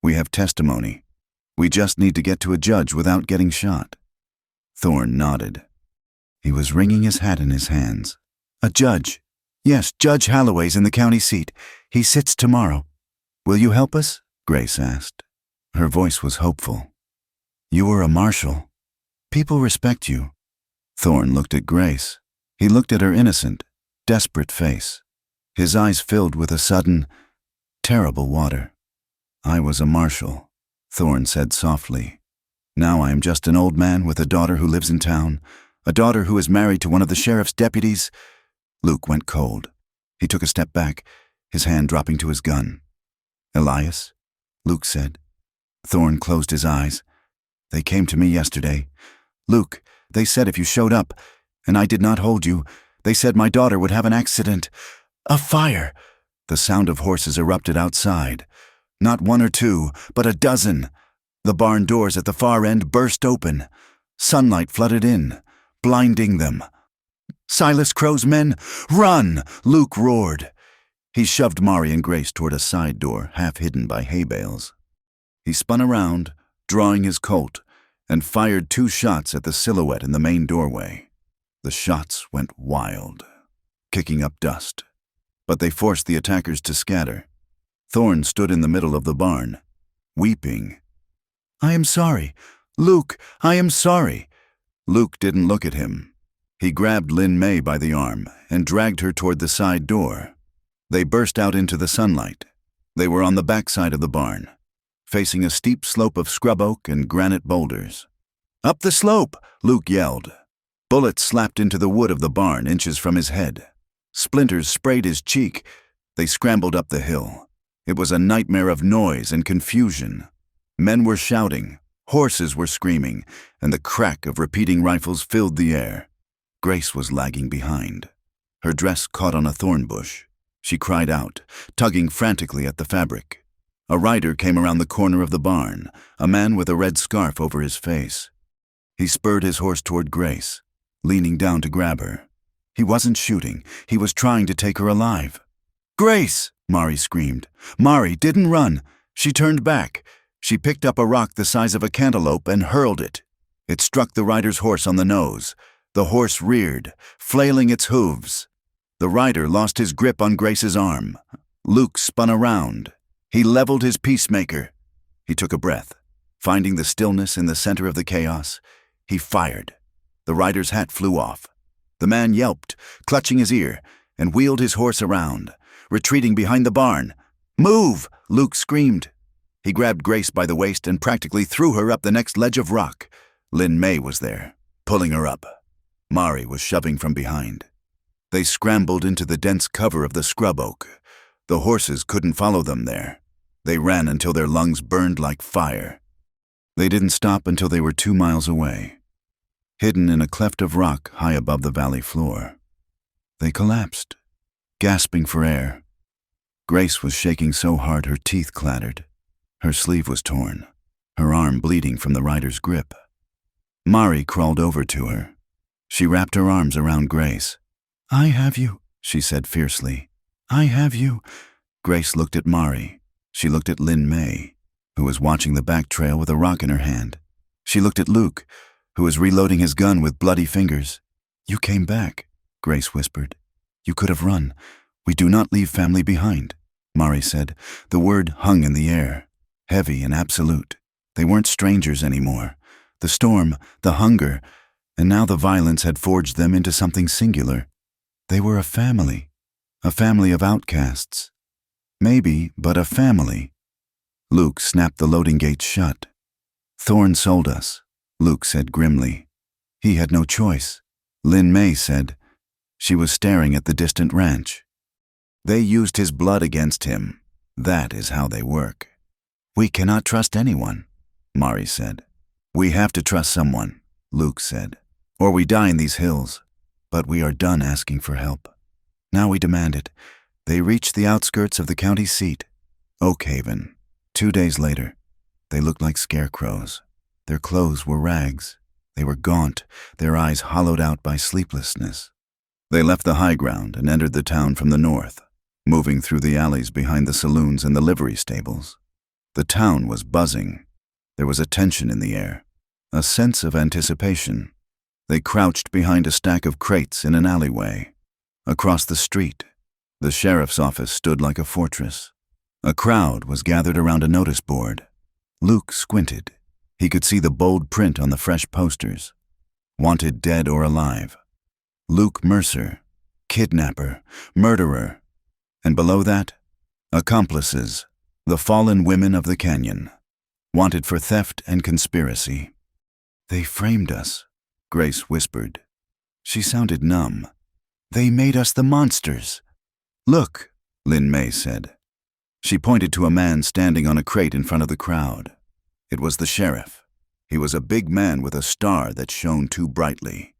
We have testimony. We just need to get to a judge without getting shot. Thorne nodded. He was wringing his hat in his hands. A judge. Yes, Judge Holloway's in the county seat. He sits tomorrow. Will you help us? Grace asked. Her voice was hopeful. You are a marshal. People respect you. Thorne looked at Grace. He looked at her innocent, desperate face. His eyes filled with a sudden, terrible water. I was a marshal, Thorne said softly. Now I am just an old man with a daughter who lives in town, a daughter who is married to one of the sheriff's deputies. Luke went cold. He took a step back, his hand dropping to his gun. Elias? Luke said. Thorne closed his eyes. They came to me yesterday. Luke, they said if you showed up, and I did not hold you, they said my daughter would have an accident. A fire! The sound of horses erupted outside. Not one or two, but a dozen. The barn doors at the far end burst open. Sunlight flooded in, blinding them. Silas Crow's men, run! Luke roared. He shoved Mari and Grace toward a side door, half hidden by hay bales. He spun around, drawing his Colt, and fired 2 shots at the silhouette in the main doorway. The shots went wild, kicking up dust, but they forced the attackers to scatter. Thorne stood in the middle of the barn, weeping. I am sorry. Luke, I am sorry. Luke didn't look at him. He grabbed Lynn May by the arm and dragged her toward the side door. They burst out into the sunlight. They were on the backside of the barn, facing a steep slope of scrub oak and granite boulders. Up the slope, Luke yelled. Bullets slapped into the wood of the barn inches from his head. Splinters sprayed his cheek. They scrambled up the hill. It was a nightmare of noise and confusion. Men were shouting, horses were screaming, and the crack of repeating rifles filled the air. Grace was lagging behind. Her dress caught on a thorn bush. She cried out, tugging frantically at the fabric. A rider came around the corner of the barn, a man with a red scarf over his face. He spurred his horse toward Grace, leaning down to grab her. He wasn't shooting. He was trying to take her alive. Grace! Mari screamed. Mari didn't run. She turned back. She picked up a rock the size of a cantaloupe and hurled it. It struck the rider's horse on the nose. The horse reared, flailing its hooves. The rider lost his grip on Grace's arm. Luke spun around. He leveled his peacemaker. He took a breath. Finding the stillness in the center of the chaos, he fired. The rider's hat flew off. The man yelped, clutching his ear, and wheeled his horse around, retreating behind the barn. Move! Luke screamed. He grabbed Grace by the waist and practically threw her up the next ledge of rock. Lynn May was there, pulling her up. Mari was shoving from behind. They scrambled into the dense cover of the scrub oak. The horses couldn't follow them there. They ran until their lungs burned like fire. They didn't stop until they were 2 miles away, hidden in a cleft of rock high above the valley floor. They collapsed, gasping for air. Grace was shaking so hard her teeth clattered. Her sleeve was torn, her arm bleeding from the rider's grip. Mari crawled over to her. She wrapped her arms around Grace. I have you, she said fiercely. I have you. Grace looked at Mari. She looked at Lynn May, who was watching the back trail with a rock in her hand. She looked at Luke, who was reloading his gun with bloody fingers. You came back, Grace whispered. You could have run. We do not leave family behind, Mari said. The word hung in the air, heavy and absolute. They weren't strangers anymore. The storm, the hunger, and now the violence had forged them into something singular. They were a family of outcasts. Maybe, but a family. Luke snapped the loading gates shut. Thorne sold us, Luke said grimly. He had no choice, Lynn May said. She was staring at the distant ranch. They used his blood against him. That is how they work. We cannot trust anyone, Mari said. We have to trust someone, Luke said, or we die in these hills. But we are done asking for help. Now we demand it. They reached the outskirts of the county seat, Oak Haven. 2 days later, they looked like scarecrows. Their clothes were rags. They were gaunt, their eyes hollowed out by sleeplessness. They left the high ground and entered the town from the north, moving through the alleys behind the saloons and the livery stables. The town was buzzing. There was a tension in the air, a sense of anticipation. They crouched behind a stack of crates in an alleyway. Across the street, the sheriff's office stood like a fortress. A crowd was gathered around a notice board. Luke squinted. He could see the bold print on the fresh posters. Wanted dead or alive. Luke Mercer, kidnapper, murderer. And below that, accomplices, the fallen women of the canyon. Wanted for theft and conspiracy. They framed us, Grace whispered. She sounded numb. They made us the monsters. Look, Lin May said. She pointed to a man standing on a crate in front of the crowd. It was the sheriff. He was a big man with a star that shone too brightly.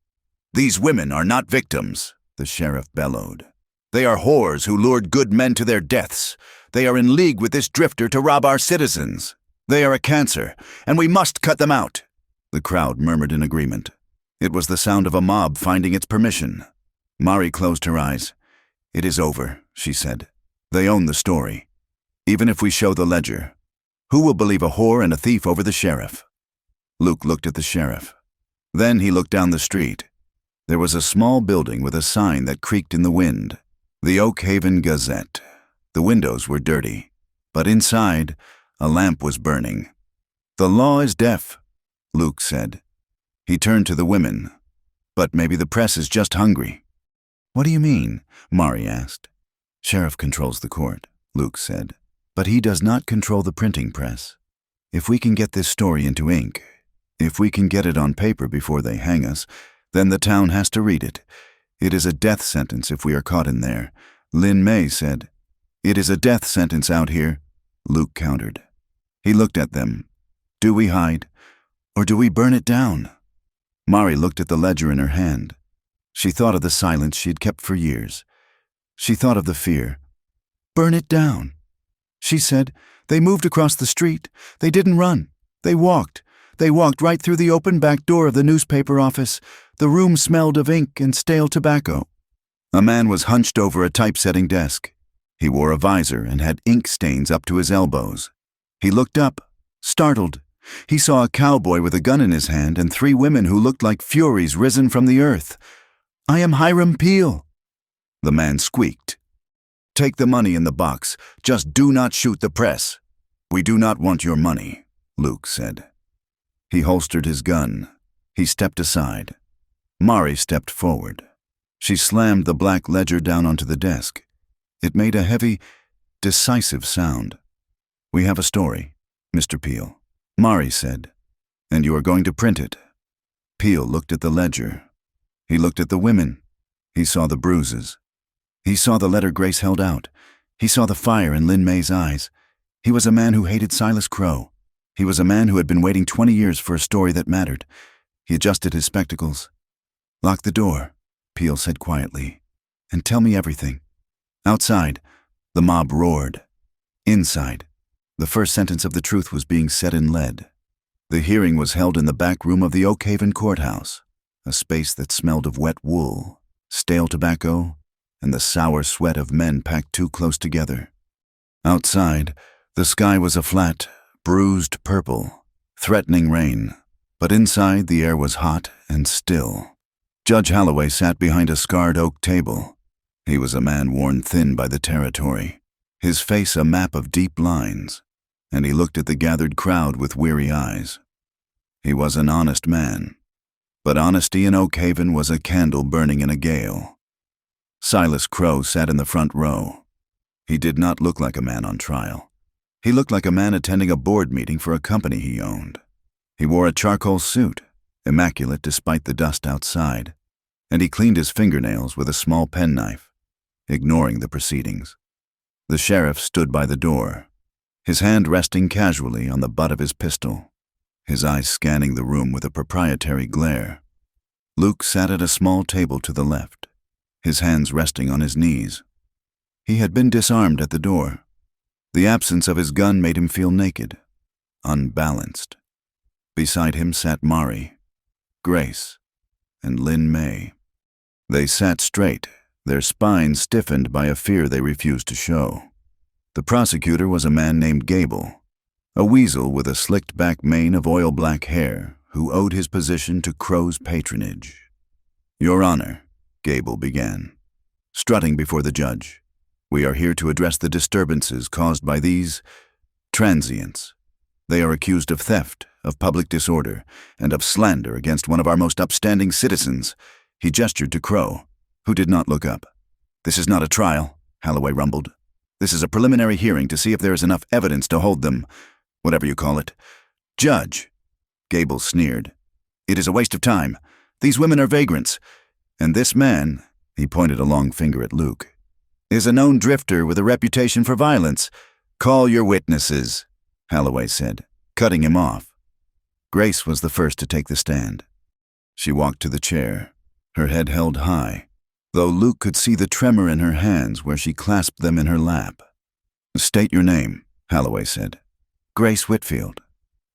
These women are not victims, the sheriff bellowed. They are whores who lured good men to their deaths. They are in league with this drifter to rob our citizens. They are a cancer, and we must cut them out. The crowd murmured in agreement. It was the sound of a mob finding its permission. Mari closed her eyes. It is over, she said. They own the story. Even if we show the ledger, who will believe a whore and a thief over the sheriff? Luke looked at the sheriff. Then he looked down the street. There was a small building with a sign that creaked in the wind. The Oak Haven Gazette. The windows were dirty, but inside, a lamp was burning. The law is deaf, Luke said. He turned to the women. But maybe the press is just hungry. What do you mean? Mari asked. Sheriff controls the court, Luke said. But he does not control the printing press. If we can get this story into ink, if we can get it on paper before they hang us, then the town has to read it. It is a death sentence if we are caught in there, Lin May said. It is a death sentence out here, Luke countered. He looked at them. Do we hide, or do we burn it down? Mari looked at the ledger in her hand. She thought of the silence she had kept for years. She thought of the fear. Burn it down. She said, they moved across the street. They didn't run. They walked. They walked right through the open back door of the newspaper office. The room smelled of ink and stale tobacco. A man was hunched over a typesetting desk. He wore a visor and had ink stains up to his elbows. He looked up, startled. He saw a cowboy with a gun in his hand and 3 women who looked like furies risen from the earth. I am Hiram Peel. The man squeaked. Take the money in the box. Just do not shoot the press. We do not want your money, Luke said. He holstered his gun. He stepped aside. Mari stepped forward. She slammed the black ledger down onto the desk. It made a heavy, decisive sound. We have a story, Mr. Peel, Mari said, and you are going to print it. Peel looked at the ledger. He looked at the women. He saw the bruises. He saw the letter Grace held out. He saw the fire in Lin May's eyes. He was a man who hated Silas Crow. He was a man who had been waiting 20 years for a story that mattered. He adjusted his spectacles. Lock the door, Peel said quietly, and tell me everything. Outside, the mob roared. Inside, the first sentence of the truth was being said in lead. The hearing was held in the back room of the Oak Haven courthouse, a space that smelled of wet wool, stale tobacco, and the sour sweat of men packed too close together. Outside, the sky was a flat, bruised purple, threatening rain, but inside the air was hot and still. Judge Holloway sat behind a scarred oak table. He was a man worn thin by the territory, his face a map of deep lines, and he looked at the gathered crowd with weary eyes. He was an honest man, but honesty in Oak Haven was a candle burning in a gale. Silas Crow sat in the front row. He did not look like a man on trial. He looked like a man attending a board meeting for a company he owned. He wore a charcoal suit, immaculate despite the dust outside, and he cleaned his fingernails with a small penknife, ignoring the proceedings. The sheriff stood by the door, his hand resting casually on the butt of his pistol, his eyes scanning the room with a proprietary glare. Luke sat at a small table to the left, his hands resting on his knees. He had been disarmed at the door. The absence of his gun made him feel naked, unbalanced. Beside him sat Mari, Grace, and Lin May. They sat straight, their spines stiffened by a fear they refused to show. The prosecutor was a man named Gable, a weasel with a slicked-back mane of oil-black hair who owed his position to Crow's patronage. Your Honor, Gable began, strutting before the judge, we are here to address the disturbances caused by these transients. They are accused of theft, of public disorder, and of slander against one of our most upstanding citizens. He gestured to Crow, who did not look up. This is not a trial, Holloway rumbled. This is a preliminary hearing to see if there is enough evidence to hold them, whatever you call it. Judge, Gable sneered. It is a waste of time. These women are vagrants. And this man, he pointed a long finger at Luke, is a known drifter with a reputation for violence. Call your witnesses, Holloway said, cutting him off. Grace was the first to take the stand. She walked to the chair, her head held high, though Luke could see the tremor in her hands where she clasped them in her lap. State your name, Holloway said. Grace Whitfield.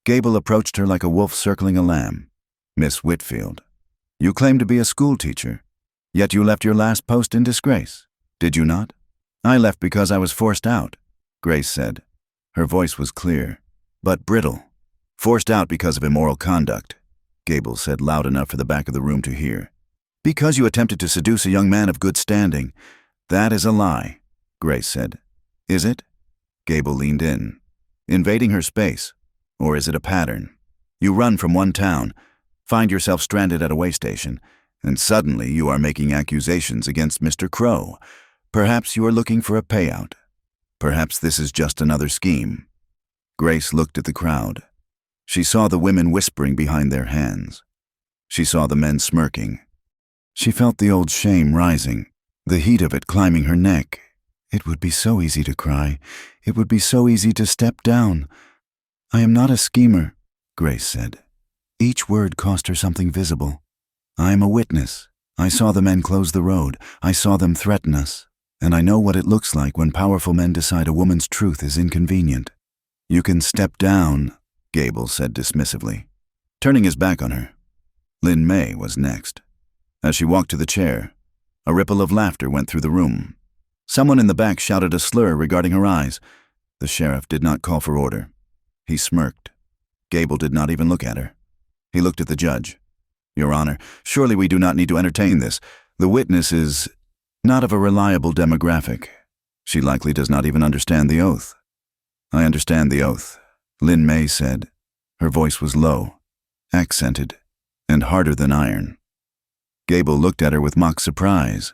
Gable approached her like a wolf circling a lamb. Miss Whitfield, you claim to be a schoolteacher, yet you left your last post in disgrace, did you not? I left because I was forced out, Grace said. Her voice was clear, but brittle. Forced out because of immoral conduct, Gable said loud enough for the back of the room to hear. Because you attempted to seduce a young man of good standing. That is a lie, Grace said. Is it? Gable leaned in. Invading her space, or is it a pattern? You run from one town, find yourself stranded at a way station, and suddenly you are making accusations against Mr. Crow. Perhaps you are looking for a payout. Perhaps this is just another scheme. Grace looked at the crowd. She saw the women whispering behind their hands. She saw the men smirking. She felt the old shame rising, the heat of it climbing her neck. It would be so easy to cry. It would be so easy to step down. I am not a schemer, Grace said. Each word cost her something visible. I am a witness. I saw the men close the road. I saw them threaten us. And I know what it looks like when powerful men decide a woman's truth is inconvenient. You can step down, Gable said dismissively, turning his back on her. Lynn May was next. As she walked to the chair, a ripple of laughter went through the room. Someone in the back shouted a slur regarding her eyes. The sheriff did not call for order. He smirked. Gable did not even look at her. He looked at the judge. Your Honor, surely we do not need to entertain this. The witness is not of a reliable demographic. She likely does not even understand the oath. I understand the oath, Lynn May said. Her voice was low, accented, and harder than iron. Gable looked at her with mock surprise.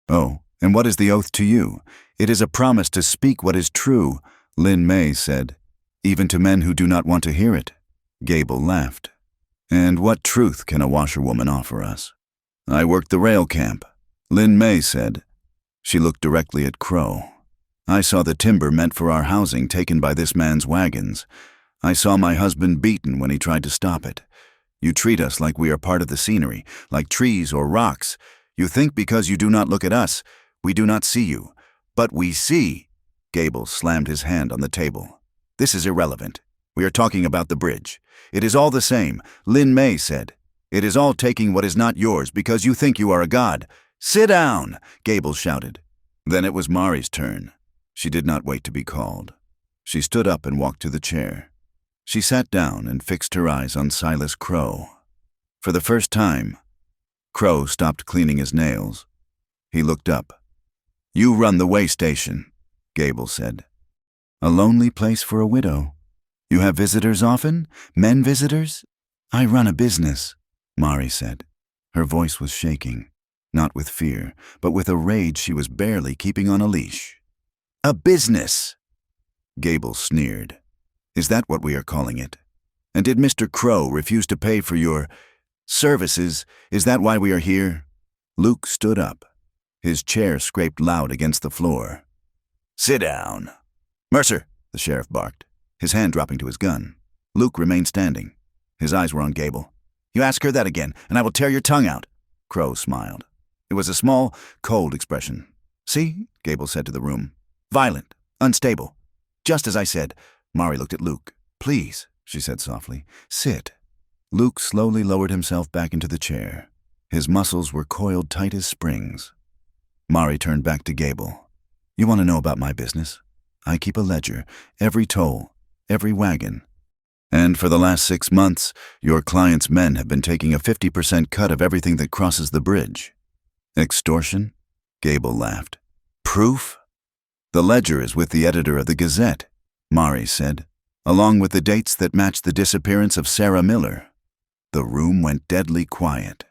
Oh, and what is the oath to you? It is a promise to speak what is true, Lynn May said, even to men who do not want to hear it. Gable laughed. And what truth can a washerwoman offer us? I worked the rail camp, Lynn May said. She looked directly at Crow. I saw the timber meant for our housing taken by this man's wagons. I saw my husband beaten when he tried to stop it. You treat us like we are part of the scenery, like trees or rocks. You think because you do not look at us, we do not see you. But we see. Gable slammed his hand on the table. This is irrelevant. We are talking about the bridge. It is all the same, Lynn May said. It is all taking what is not yours because you think you are a god. Sit down, Gable shouted. Then it was Mari's turn. She did not wait to be called. She stood up and walked to the chair. She sat down and fixed her eyes on Silas Crow. For the first time, Crow stopped cleaning his nails. He looked up. You run the way station, Gable said. A lonely place for a widow. You have visitors often? Men visitors? I run a business, Mari said. Her voice was shaking, not with fear, but with a rage she was barely keeping on a leash. A business! Gable sneered. Is that what we are calling it? And did Mr. Crow refuse to pay for your services? Is that why we are here? Luke stood up. His chair scraped loud against the floor. Sit down. Mercer, the sheriff barked, his hand dropping to his gun. Luke remained standing. His eyes were on Gable. You ask her that again, and I will tear your tongue out. Crow smiled. It was a small, cold expression. See, Gable said to the room. Violent, unstable. Just as I said. Mari looked at Luke. Please, she said softly. Sit. Luke slowly lowered himself back into the chair. His muscles were coiled tight as springs. Mari turned back to Gable. You want to know about my business? I keep a ledger, every toll, every wagon. And for the last 6 months, your client's men have been taking a 50% cut of everything that crosses the bridge. Extortion? Gable laughed. Proof? The ledger is with the editor of the Gazette, Mari said, along with the dates that match the disappearance of Sarah Miller. The room went deadly quiet.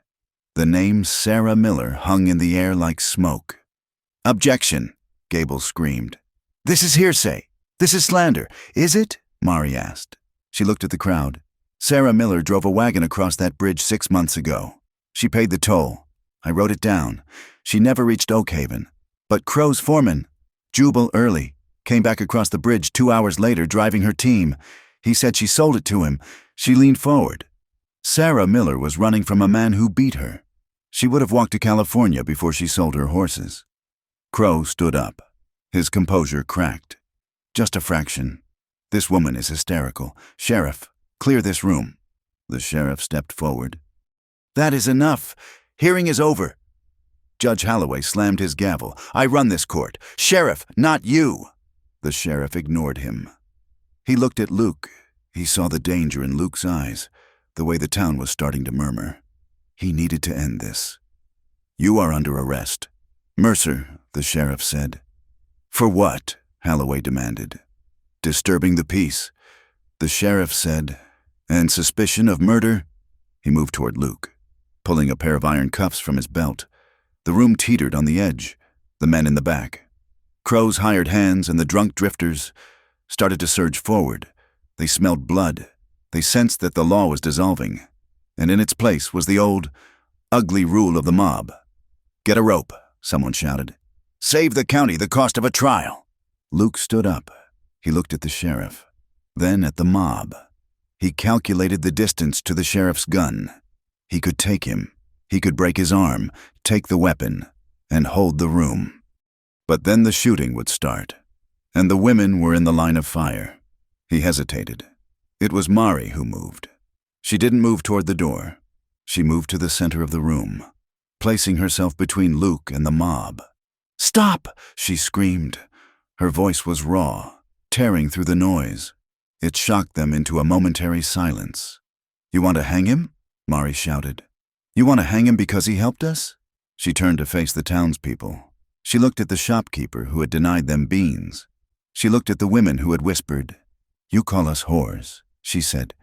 The name Sarah Miller hung in the air like smoke. Objection, Gable screamed. This is hearsay. This is slander. Is it? Mari asked. She looked at the crowd. Sarah Miller drove a wagon across that bridge 6 months ago. She paid the toll. I wrote it down. She never reached Oak Haven. But Crow's foreman, Jubal Early, came back across the bridge 2 hours later driving her team. He said she sold it to him. She leaned forward. Sarah Miller was running from a man who beat her. She would have walked to California before she sold her horses. Crow stood up. His composure cracked. Just a fraction. This woman is hysterical. Sheriff, clear this room. The sheriff stepped forward. That is enough. Hearing is over. Judge Holloway slammed his gavel. I run this court. Sheriff, not you. The sheriff ignored him. He looked at Luke. He saw the danger in Luke's eyes, the way the town was starting to murmur. He needed to end this. You are under arrest. Mercer, the sheriff said. For what? Holloway demanded. Disturbing the peace. The sheriff said, and suspicion of murder? He moved toward Luke, pulling a pair of iron cuffs from his belt. The room teetered on the edge, the men in the back. Crow's hired hands and the drunk drifters started to surge forward. They smelled blood. They sensed that the law was dissolving, and in its place was the old, ugly rule of the mob. Get a rope, someone shouted. Save the county the cost of a trial. Luke stood up. He looked at the sheriff, then at the mob. He calculated the distance to the sheriff's gun. He could take him. He could break his arm, take the weapon, and hold the room. But then the shooting would start, and the women were in the line of fire. He hesitated. It was Mari who moved. She didn't move toward the door. She moved to the center of the room, placing herself between Luke and the mob. Stop! She screamed. Her voice was raw, tearing through the noise. It shocked them into a momentary silence. You want to hang him? Mari shouted. You want to hang him because he helped us? She turned to face the townspeople. She looked at the shopkeeper who had denied them beans. She looked at the women who had whispered. You call us whores, she said.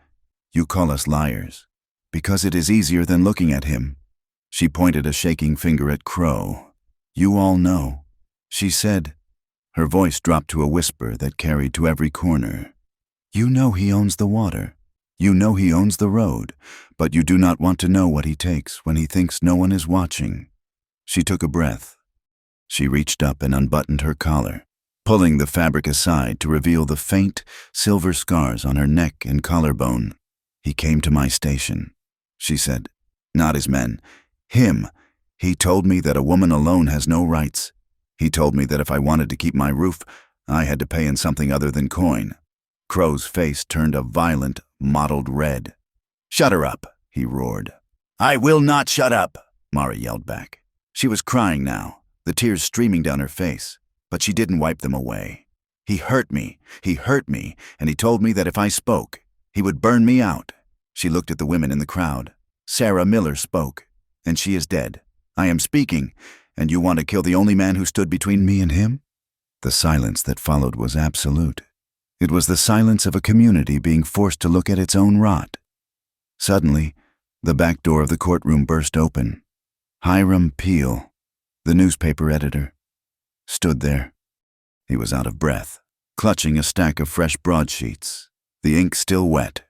You call us liars, because it is easier than looking at him. She pointed a shaking finger at Crow. You all know, she said. Her voice dropped to a whisper that carried to every corner. You know he owns the water. You know he owns the road, but you do not want to know what he takes when he thinks no one is watching. She took a breath. She reached up and unbuttoned her collar, pulling the fabric aside to reveal the faint, silver scars on her neck and collarbone. He came to my station, she said. Not his men. Him. He told me that a woman alone has no rights. He told me that if I wanted to keep my roof, I had to pay in something other than coin. Crow's face turned a violent, mottled red. Shut her up, he roared. I will not shut up, Mari yelled back. She was crying now, the tears streaming down her face, but she didn't wipe them away. He hurt me, and he told me that if I spoke, he would burn me out. She looked at the women in the crowd. Sarah Miller spoke, and she is dead. I am speaking, and you want to kill the only man who stood between me and him? The silence that followed was absolute. It was the silence of a community being forced to look at its own rot. Suddenly, the back door of the courtroom burst open. Hiram Peel, the newspaper editor, stood there. He was out of breath, clutching a stack of fresh broadsheets, the ink still wet.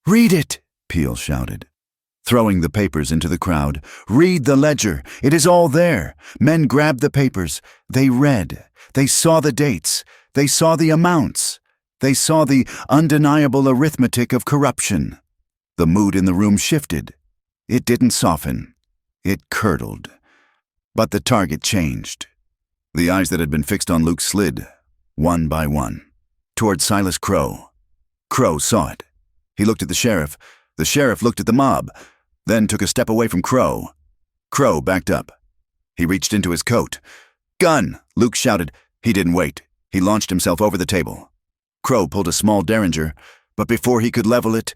Read it, Peel shouted, throwing the papers into the crowd. Read the ledger. It is all there. Men grabbed the papers. They read. They saw the dates. They saw the amounts. They saw the undeniable arithmetic of corruption. The mood in the room shifted. It didn't soften. It curdled. But the target changed. The eyes that had been fixed on Luke slid, one by one, toward Silas Crow. Crow saw it. He looked at the sheriff. The sheriff looked at the mob, then took a step away from Crow. Crow backed up. He reached into his coat. Gun! Luke shouted. He didn't wait. He launched himself over the table. Crow pulled a small derringer, but before he could level it,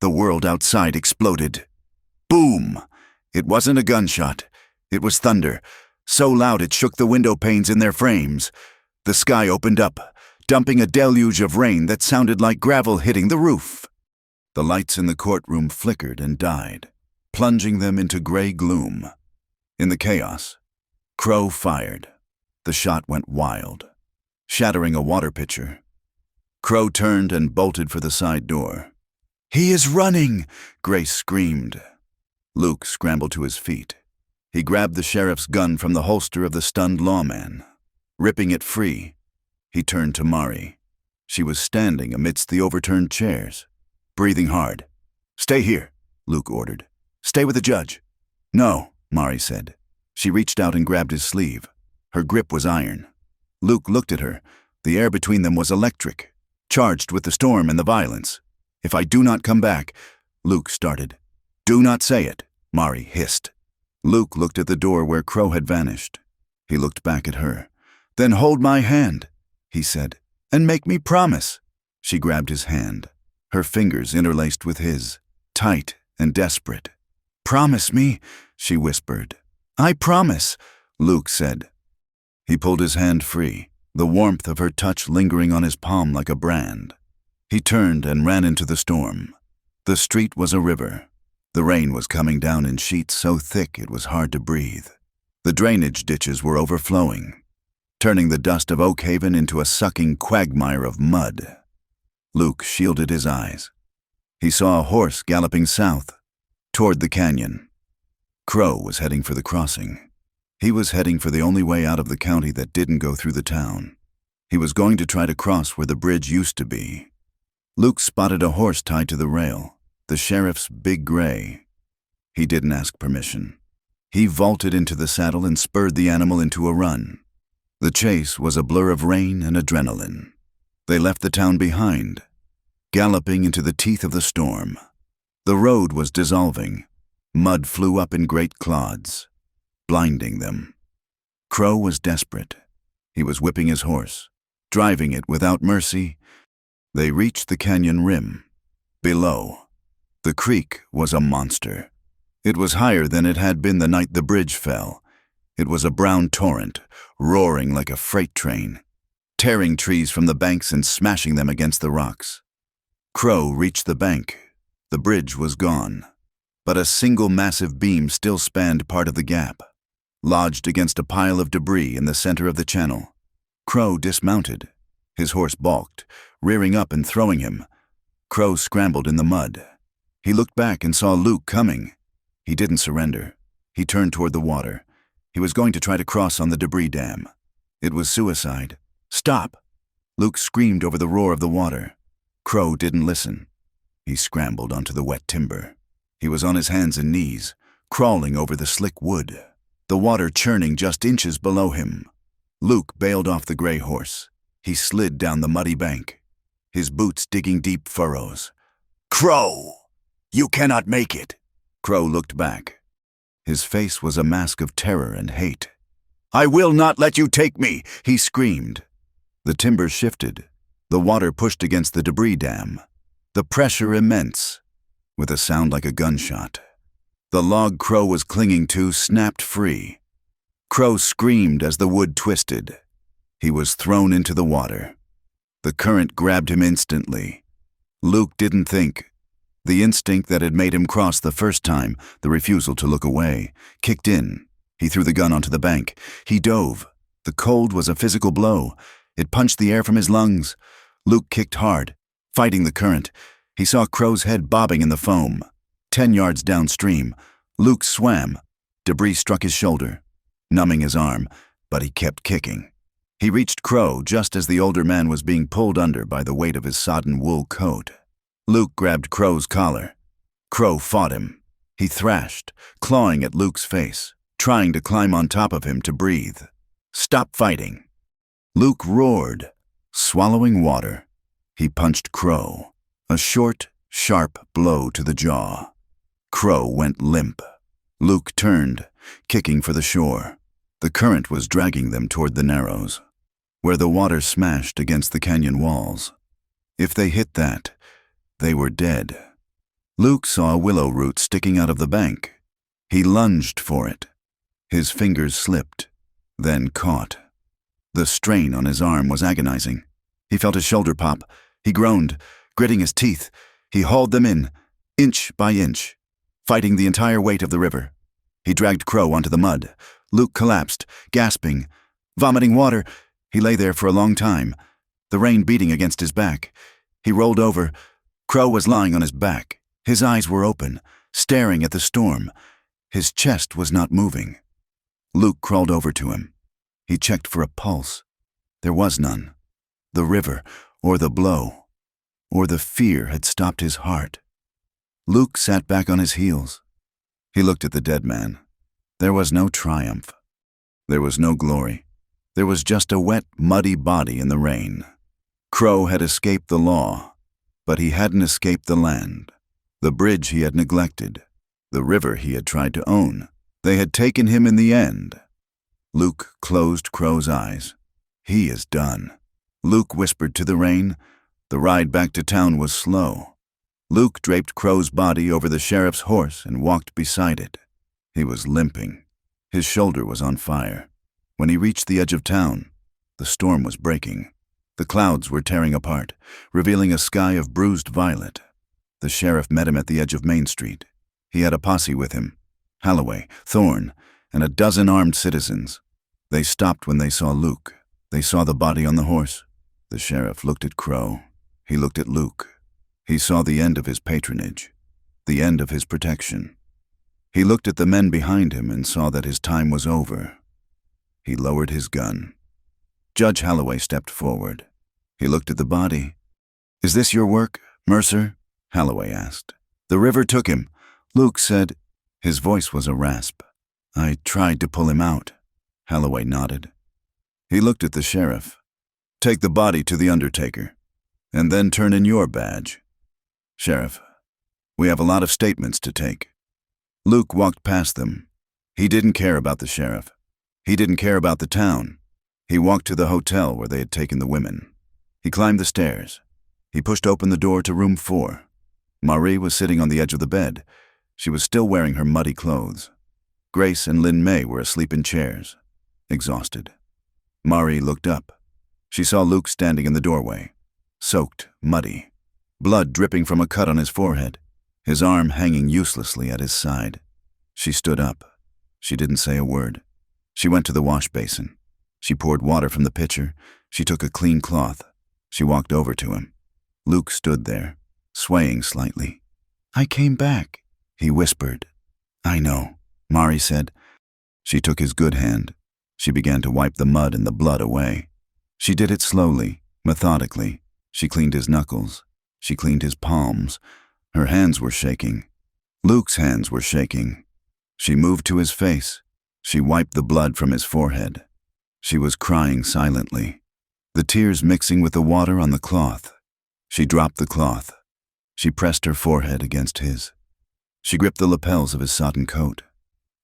the world outside exploded. Boom! It wasn't a gunshot. It was thunder, so loud it shook the window panes in their frames. The sky opened up, dumping a deluge of rain that sounded like gravel hitting the roof. The lights in the courtroom flickered and died, plunging them into gray gloom. In the chaos, Crow fired. The shot went wild, shattering a water pitcher. Crow turned and bolted for the side door. "He is running!" Grace screamed. Luke scrambled to his feet. He grabbed the sheriff's gun from the holster of the stunned lawman. Ripping it free, he turned to Mari. She was standing amidst the overturned chairs, breathing hard. "Stay here," Luke ordered. "Stay with the judge." "No," Mari said. She reached out and grabbed his sleeve. Her grip was iron. Luke looked at her. The air between them was electric, charged with the storm and the violence. "If I do not come back," Luke started. "Do not say it," Mari hissed. Luke looked at the door where Crow had vanished. He looked back at her. "Then hold my hand," he said, "and make me promise." She grabbed his hand, her fingers interlaced with his, tight and desperate. "Promise me," she whispered. "I promise," Luke said. He pulled his hand free, the warmth of her touch lingering on his palm like a brand. He turned and ran into the storm. The street was a river. The rain was coming down in sheets so thick it was hard to breathe. The drainage ditches were overflowing, turning the dust of Oak Haven into a sucking quagmire of mud. Luke shielded his eyes. He saw a horse galloping south, toward the canyon. Crow was heading for the crossing. He was heading for the only way out of the county that didn't go through the town. He was going to try to cross where the bridge used to be. Luke spotted a horse tied to the rail, the sheriff's big gray. He didn't ask permission. He vaulted into the saddle and spurred the animal into a run. The chase was a blur of rain and adrenaline. They left the town behind, galloping into the teeth of the storm. The road was dissolving. Mud flew up in great clods, blinding them. Crow was desperate. He was whipping his horse, driving it without mercy. They reached the canyon rim. Below, the creek was a monster. It was higher than it had been the night the bridge fell. It was a brown torrent, roaring like a freight train, tearing trees from the banks and smashing them against the rocks. Crow reached the bank. The bridge was gone, but a single massive beam still spanned part of the gap, lodged against a pile of debris in the center of the channel. Crow dismounted. His horse balked, rearing up and throwing him. Crow scrambled in the mud. He looked back and saw Luke coming. He didn't surrender. He turned toward the water. He was going to try to cross on the debris dam. It was suicide. "Stop!" Luke screamed over the roar of the water. Crow didn't listen. He scrambled onto the wet timber. He was on his hands and knees, crawling over the slick wood, the water churning just inches below him. Luke bailed off the gray horse. He slid down the muddy bank, his boots digging deep furrows. "Crow! You cannot make it!" Crow looked back. His face was a mask of terror and hate. "I will not let you take me!" he screamed. The timber shifted. The water pushed against the debris dam. The pressure immense, with a sound like a gunshot. The log Crow was clinging to snapped free. Crow screamed as the wood twisted. He was thrown into the water. The current grabbed him instantly. Luke didn't think. The instinct that had made him cross the first time, the refusal to look away, kicked in. He threw the gun onto the bank. He dove. The cold was a physical blow. It punched the air from his lungs. Luke kicked hard, fighting the current. He saw Crow's head bobbing in the foam. 10 yards downstream, Luke swam. Debris struck his shoulder, numbing his arm, but he kept kicking. He reached Crow just as the older man was being pulled under by the weight of his sodden wool coat. Luke grabbed Crow's collar. Crow fought him. He thrashed, clawing at Luke's face, trying to climb on top of him to breathe. "Stop fighting!" Luke roared, swallowing water. He punched Crow, a short, sharp blow to the jaw. Crow went limp. Luke turned, kicking for the shore. The current was dragging them toward the narrows, where the water smashed against the canyon walls. If they hit that, they were dead. Luke saw a willow root sticking out of the bank. He lunged for it. His fingers slipped, then caught. The strain on his arm was agonizing. He felt his shoulder pop. He groaned, gritting his teeth. He hauled them in, inch by inch, fighting the entire weight of the river. He dragged Crow onto the mud. Luke collapsed, gasping, vomiting water. He lay there for a long time, the rain beating against his back. He rolled over. Crow was lying on his back. His eyes were open, staring at the storm. His chest was not moving. Luke crawled over to him. He checked for a pulse. There was none. The river, or the blow, or the fear had stopped his heart. Luke sat back on his heels. He looked at the dead man. There was no triumph. There was no glory. There was just a wet, muddy body in the rain. Crow had escaped the law, but he hadn't escaped the land. The bridge he had neglected. The river he had tried to own. They had taken him in the end. Luke closed Crow's eyes. He is done. Luke whispered to the rain. The ride back to town was slow. Luke draped Crow's body over the sheriff's horse and walked beside it. He was limping. His shoulder was on fire. When he reached the edge of town, the storm was breaking. The clouds were tearing apart, revealing a sky of bruised violet. The sheriff met him at the edge of Main Street. He had a posse with him: Holloway, Thorne, and a dozen armed citizens. They stopped when they saw Luke. They saw the body on the horse. The sheriff looked at Crow. He looked at Luke. He saw the end of his patronage, the end of his protection. He looked at the men behind him and saw that his time was over. He lowered his gun. Judge Holloway stepped forward. He looked at the body. "Is this your work, Mercer?" Holloway asked. "The river took him." Luke said. His voice was a rasp. "I tried to pull him out." Holloway nodded. He looked at the sheriff. "Take the body to the undertaker, and then turn in your badge." "Sheriff, we have a lot of statements to take." Luke walked past them. He didn't care about the sheriff. He didn't care about the town. He walked to the hotel where they had taken the women. He climbed the stairs. He pushed open the door to room 4. Marie was sitting on the edge of the bed. She was still wearing her muddy clothes. Grace and Lynn May were asleep in chairs, exhausted. Marie looked up. She saw Luke standing in the doorway, soaked, muddy, blood dripping from a cut on his forehead, his arm hanging uselessly at his side. She stood up. She didn't say a word. She went to the wash basin. She poured water from the pitcher. She took a clean cloth. She walked over to him. Luke stood there, swaying slightly. "I came back," he whispered. "I know," Marie said. She took his good hand. She began to wipe the mud and the blood away. She did it slowly, methodically. She cleaned his knuckles. She cleaned his palms. Her hands were shaking. Luke's hands were shaking. She moved to his face. She wiped the blood from his forehead. She was crying silently, the tears mixing with the water on the cloth. She dropped the cloth. She pressed her forehead against his. She gripped the lapels of his sodden coat.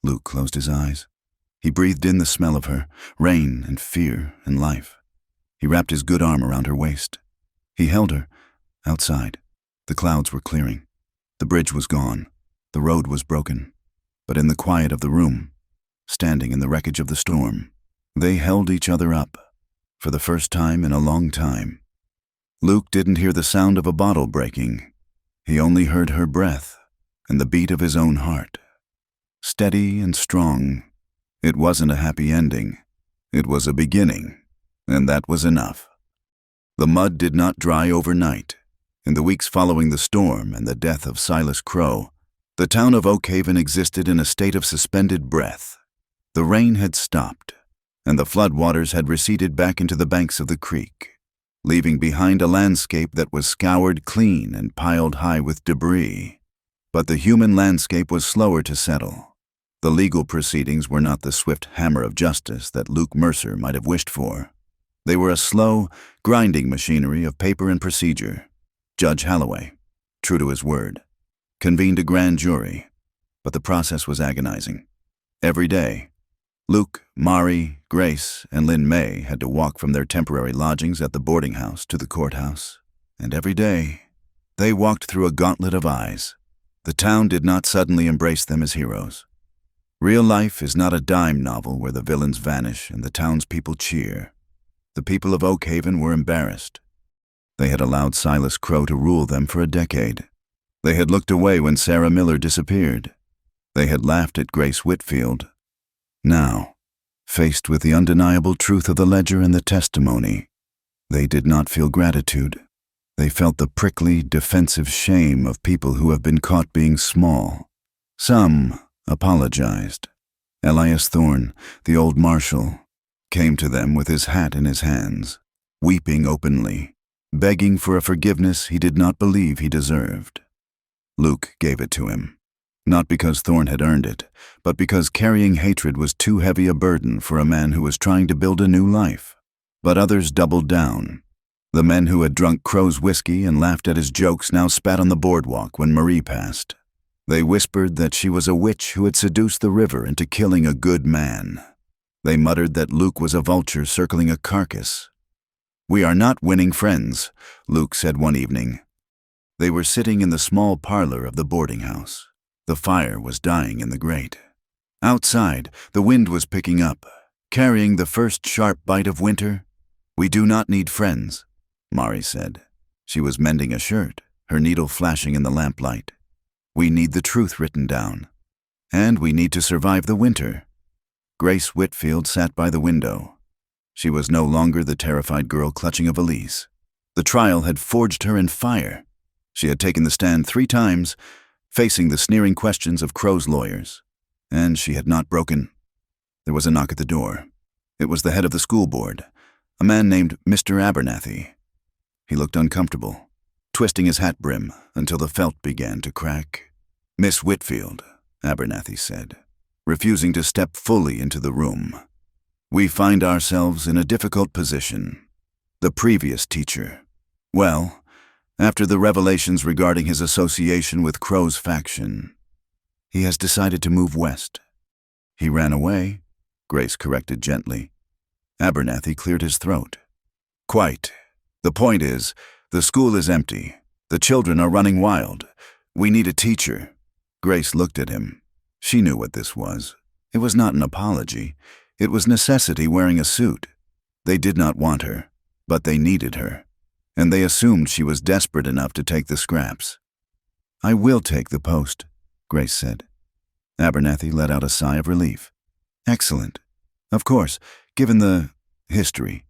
Luke closed his eyes. He breathed in the smell of her, rain and fear and life. He wrapped his good arm around her waist. He held her. Outside, the clouds were clearing. The bridge was gone. The road was broken. But in the quiet of the room, standing in the wreckage of the storm, they held each other up, for the first time in a long time. Luke didn't hear the sound of a bottle breaking. He only heard her breath and the beat of his own heart. Steady and strong. It wasn't a happy ending. It was a beginning, and that was enough. The mud did not dry overnight. In the weeks following the storm and the death of Silas Crow, the town of Oak Haven existed in a state of suspended breath. The rain had stopped, and the floodwaters had receded back into the banks of the creek, leaving behind a landscape that was scoured clean and piled high with debris. But the human landscape was slower to settle. The legal proceedings were not the swift hammer of justice that Luke Mercer might have wished for. They were a slow, grinding machinery of paper and procedure. Judge Holloway, true to his word, convened a grand jury, but the process was agonizing. Every day, Luke, Marie, Grace, and Lynn May had to walk from their temporary lodgings at the boarding house to the courthouse, and every day, they walked through a gauntlet of eyes. The town did not suddenly embrace them as heroes. Real life is not a dime novel where the villains vanish and the townspeople cheer. The people of Oak Haven were embarrassed. They had allowed Silas Crow to rule them for a decade. They had looked away when Sarah Miller disappeared. They had laughed at Grace Whitfield. Now, faced with the undeniable truth of the ledger and the testimony, they did not feel gratitude. They felt the prickly, defensive shame of people who have been caught being small. Some apologized. Elias Thorne, the old marshal, came to them with his hat in his hands, weeping openly, begging for a forgiveness he did not believe he deserved. Luke gave it to him, not because Thorne had earned it, but because carrying hatred was too heavy a burden for a man who was trying to build a new life. But others doubled down. The men who had drunk Crow's whiskey and laughed at his jokes now spat on the boardwalk when Marie passed. They whispered that she was a witch who had seduced the river into killing a good man. They muttered that Luke was a vulture circling a carcass. "We are not winning friends," Luke said one evening. They were sitting in the small parlor of the boarding house. The fire was dying in the grate. Outside, the wind was picking up, carrying the first sharp bite of winter. "We do not need friends," Mari said. She was mending a shirt, her needle flashing in the lamplight. "We need the truth written down. And we need to survive the winter." Grace Whitfield sat by the window. She was no longer the terrified girl clutching a valise. The trial had forged her in fire. She had taken the stand 3 times, facing the sneering questions of Crow's lawyers. And she had not broken. There was a knock at the door. It was the head of the school board, a man named Mr. Abernathy. He looked uncomfortable, twisting his hat brim until the felt began to crack. "Miss Whitfield," Abernathy said, refusing to step fully into the room. "We find ourselves in a difficult position. The previous teacher, well, after the revelations regarding his association with Crow's faction, he has decided to move west." "He ran away," Grace corrected gently. Abernathy cleared his throat. "Quite. The point is, the school is empty. The children are running wild. We need a teacher." Grace looked at him. She knew what this was. It was not an apology. It was necessity wearing a suit. They did not want her, but they needed her, and they assumed she was desperate enough to take the scraps. "I will take the post," Grace said. Abernathy let out a sigh of relief. "Excellent. Of course, given the history,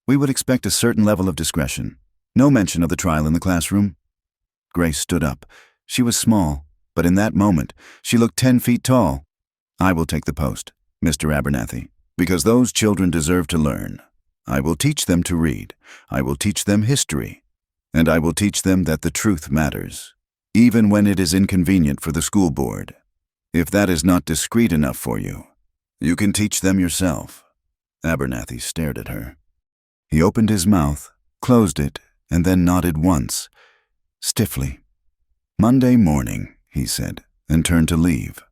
we would expect a certain level of discretion. No mention of the trial in the classroom." Grace stood up. She was small, but in that moment, she looked 10 feet tall. "I will take the post, Mr. Abernathy, because those children deserve to learn. I will teach them to read. I will teach them history. And I will teach them that the truth matters, even when it is inconvenient for the school board. If that is not discreet enough for you, you can teach them yourself." Abernathy stared at her. He opened his mouth, closed it, and then nodded once, stiffly. "Monday morning," he said, and turned to leave.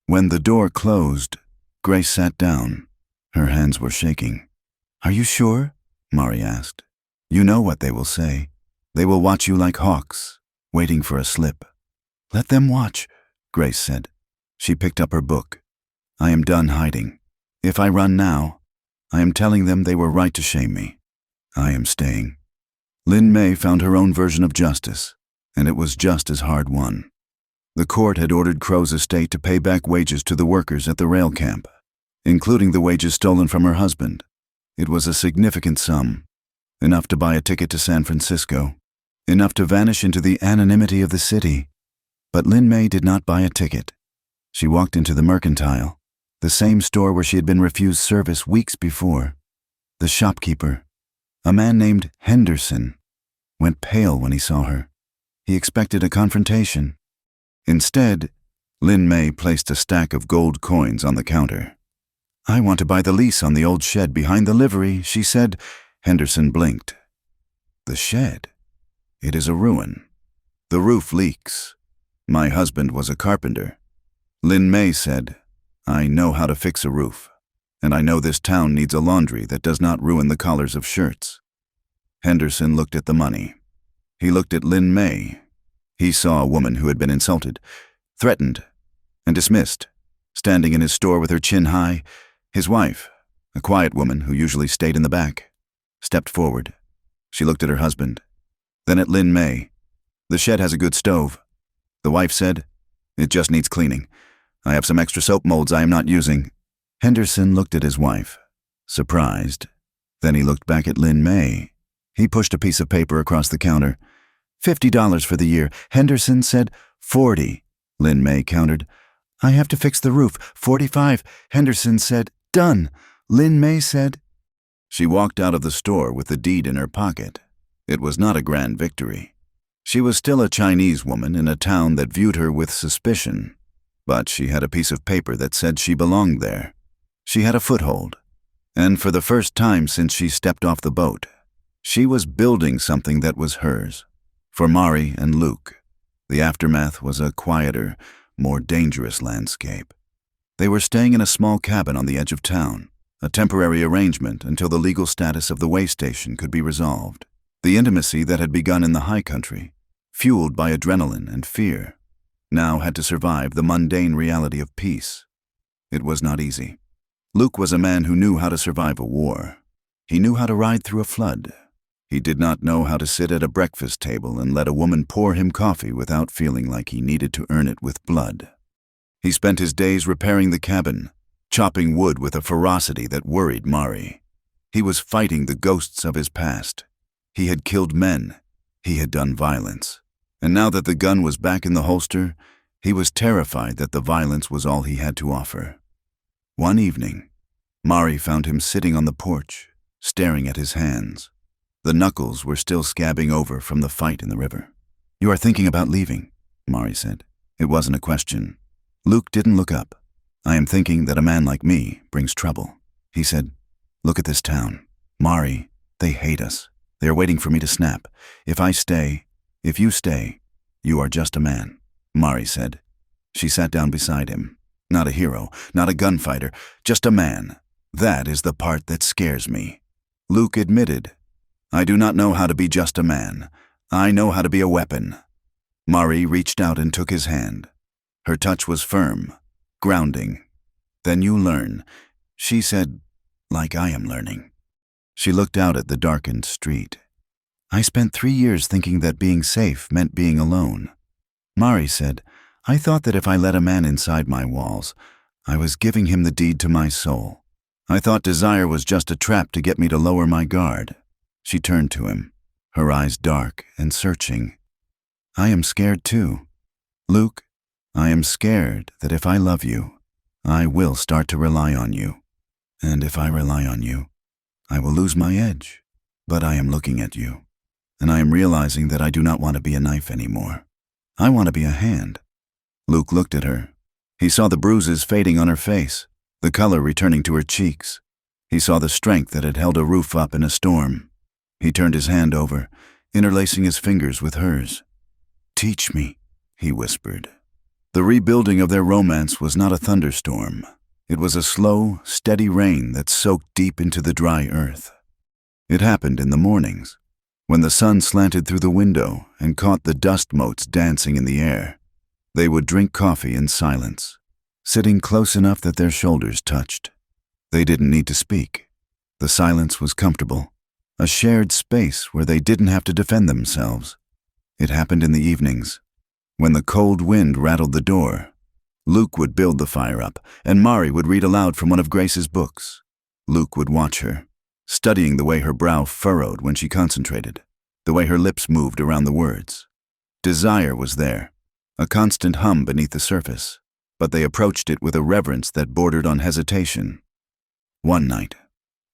When the door closed, Grace sat down. Her hands were shaking. "Are you sure?" Mari asked. "You know what they will say. They will watch you like hawks, waiting for a slip." "Let them watch," Grace said. She picked up her book. "I am done hiding. If I run now, I am telling them they were right to shame me. I am staying." Lynn May found her own version of justice, and it was just as hard won. The court had ordered Crow's estate to pay back wages to the workers at the rail camp, including the wages stolen from her husband. It was a significant sum, enough to buy a ticket to San Francisco, enough to vanish into the anonymity of the city. But Lynn May did not buy a ticket. She walked into the Mercantile, the same store where she had been refused service weeks before. The shopkeeper, a man named Henderson, went pale when he saw her. He expected a confrontation. Instead, Lynn May placed a stack of gold coins on the counter. "I want to buy the lease on the old shed behind the livery," she said. Henderson blinked. "The shed? It is a ruin. The roof leaks. My husband was a carpenter." Lynn May said, "I know how to fix a roof, and I know this town needs a laundry that does not ruin the collars of shirts." Henderson looked at the money. He looked at Lynn May. He saw a woman who had been insulted, threatened, and dismissed, standing in his store with her chin high. His wife, a quiet woman who usually stayed in the back, stepped forward. She looked at her husband, then at Lynn May. "The shed has a good stove," the wife said. "It just needs cleaning. I have some extra soap molds I am not using." Henderson looked at his wife, surprised. Then he looked back at Lynn May. He pushed a piece of paper across the counter. $50 for the year. Henderson said. 40. Lin May countered. I have to fix the roof. 45. Henderson said. Done. Lin May said. She walked out of the store with the deed in her pocket. It was not a grand victory. She was still a Chinese woman in a town that viewed her with suspicion, but she had a piece of paper that said she belonged there. She had a foothold, and for the first time since she stepped off the boat, she was building something that was hers. For Mari and Luke, the aftermath was a quieter, more dangerous landscape. They were staying in a small cabin on the edge of town, a temporary arrangement until the legal status of the way station could be resolved. The intimacy that had begun in the high country, fueled by adrenaline and fear, now had to survive the mundane reality of peace. It was not easy. Luke was a man who knew how to survive a war. He knew how to ride through a flood. He did not know how to sit at a breakfast table and let a woman pour him coffee without feeling like he needed to earn it with blood. He spent his days repairing the cabin, chopping wood with a ferocity that worried Mari. He was fighting the ghosts of his past. He had killed men. He had done violence. And now that the gun was back in the holster, he was terrified that the violence was all he had to offer. One evening, Mari found him sitting on the porch, staring at his hands. The knuckles were still scabbing over from the fight in the river. You are thinking about leaving, Mari said. It wasn't a question. Luke didn't look up. I am thinking that a man like me brings trouble. He said, look at this town. Mari, they hate us. They are waiting for me to snap. If you stay, you are just a man, Mari said. She sat down beside him. Not a hero, not a gunfighter, just a man. That is the part that scares me. Luke admitted, I do not know how to be just a man. I know how to be a weapon. Mari reached out and took his hand. Her touch was firm, grounding. Then you learn, she said, like I am learning. She looked out at the darkened street. I spent 3 years thinking that being safe meant being alone. Mari said, I thought that if I let a man inside my walls, I was giving him the deed to my soul. I thought desire was just a trap to get me to lower my guard. She turned to him, her eyes dark and searching. I am scared too. Luke, I am scared that if I love you, I will start to rely on you. And if I rely on you, I will lose my edge. But I am looking at you, and I am realizing that I do not want to be a knife anymore. I want to be a hand. Luke looked at her. He saw the bruises fading on her face, the color returning to her cheeks. He saw the strength that had held a roof up in a storm. He turned his hand over, interlacing his fingers with hers. Teach me, he whispered. The rebuilding of their romance was not a thunderstorm. It was a slow, steady rain that soaked deep into the dry earth. It happened in the mornings, when the sun slanted through the window and caught the dust motes dancing in the air. They would drink coffee in silence, sitting close enough that their shoulders touched. They didn't need to speak. The silence was comfortable, a shared space where they didn't have to defend themselves. It happened in the evenings, when the cold wind rattled the door. Luke would build the fire up, and Mari would read aloud from one of Grace's books. Luke would watch her, studying the way her brow furrowed when she concentrated, the way her lips moved around the words. Desire was there, a constant hum beneath the surface, but they approached it with a reverence that bordered on hesitation. One night,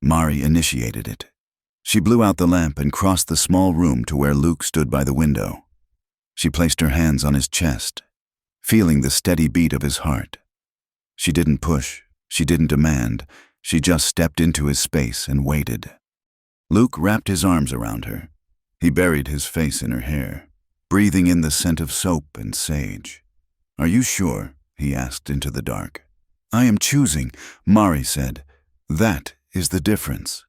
Mari initiated it. She blew out the lamp and crossed the small room to where Luke stood by the window. She placed her hands on his chest, feeling the steady beat of his heart. She didn't push, she didn't demand, she just stepped into his space and waited. Luke wrapped his arms around her. He buried his face in her hair, breathing in the scent of soap and sage. Are you sure? He asked into the dark. I am choosing, Mari said. That is the difference.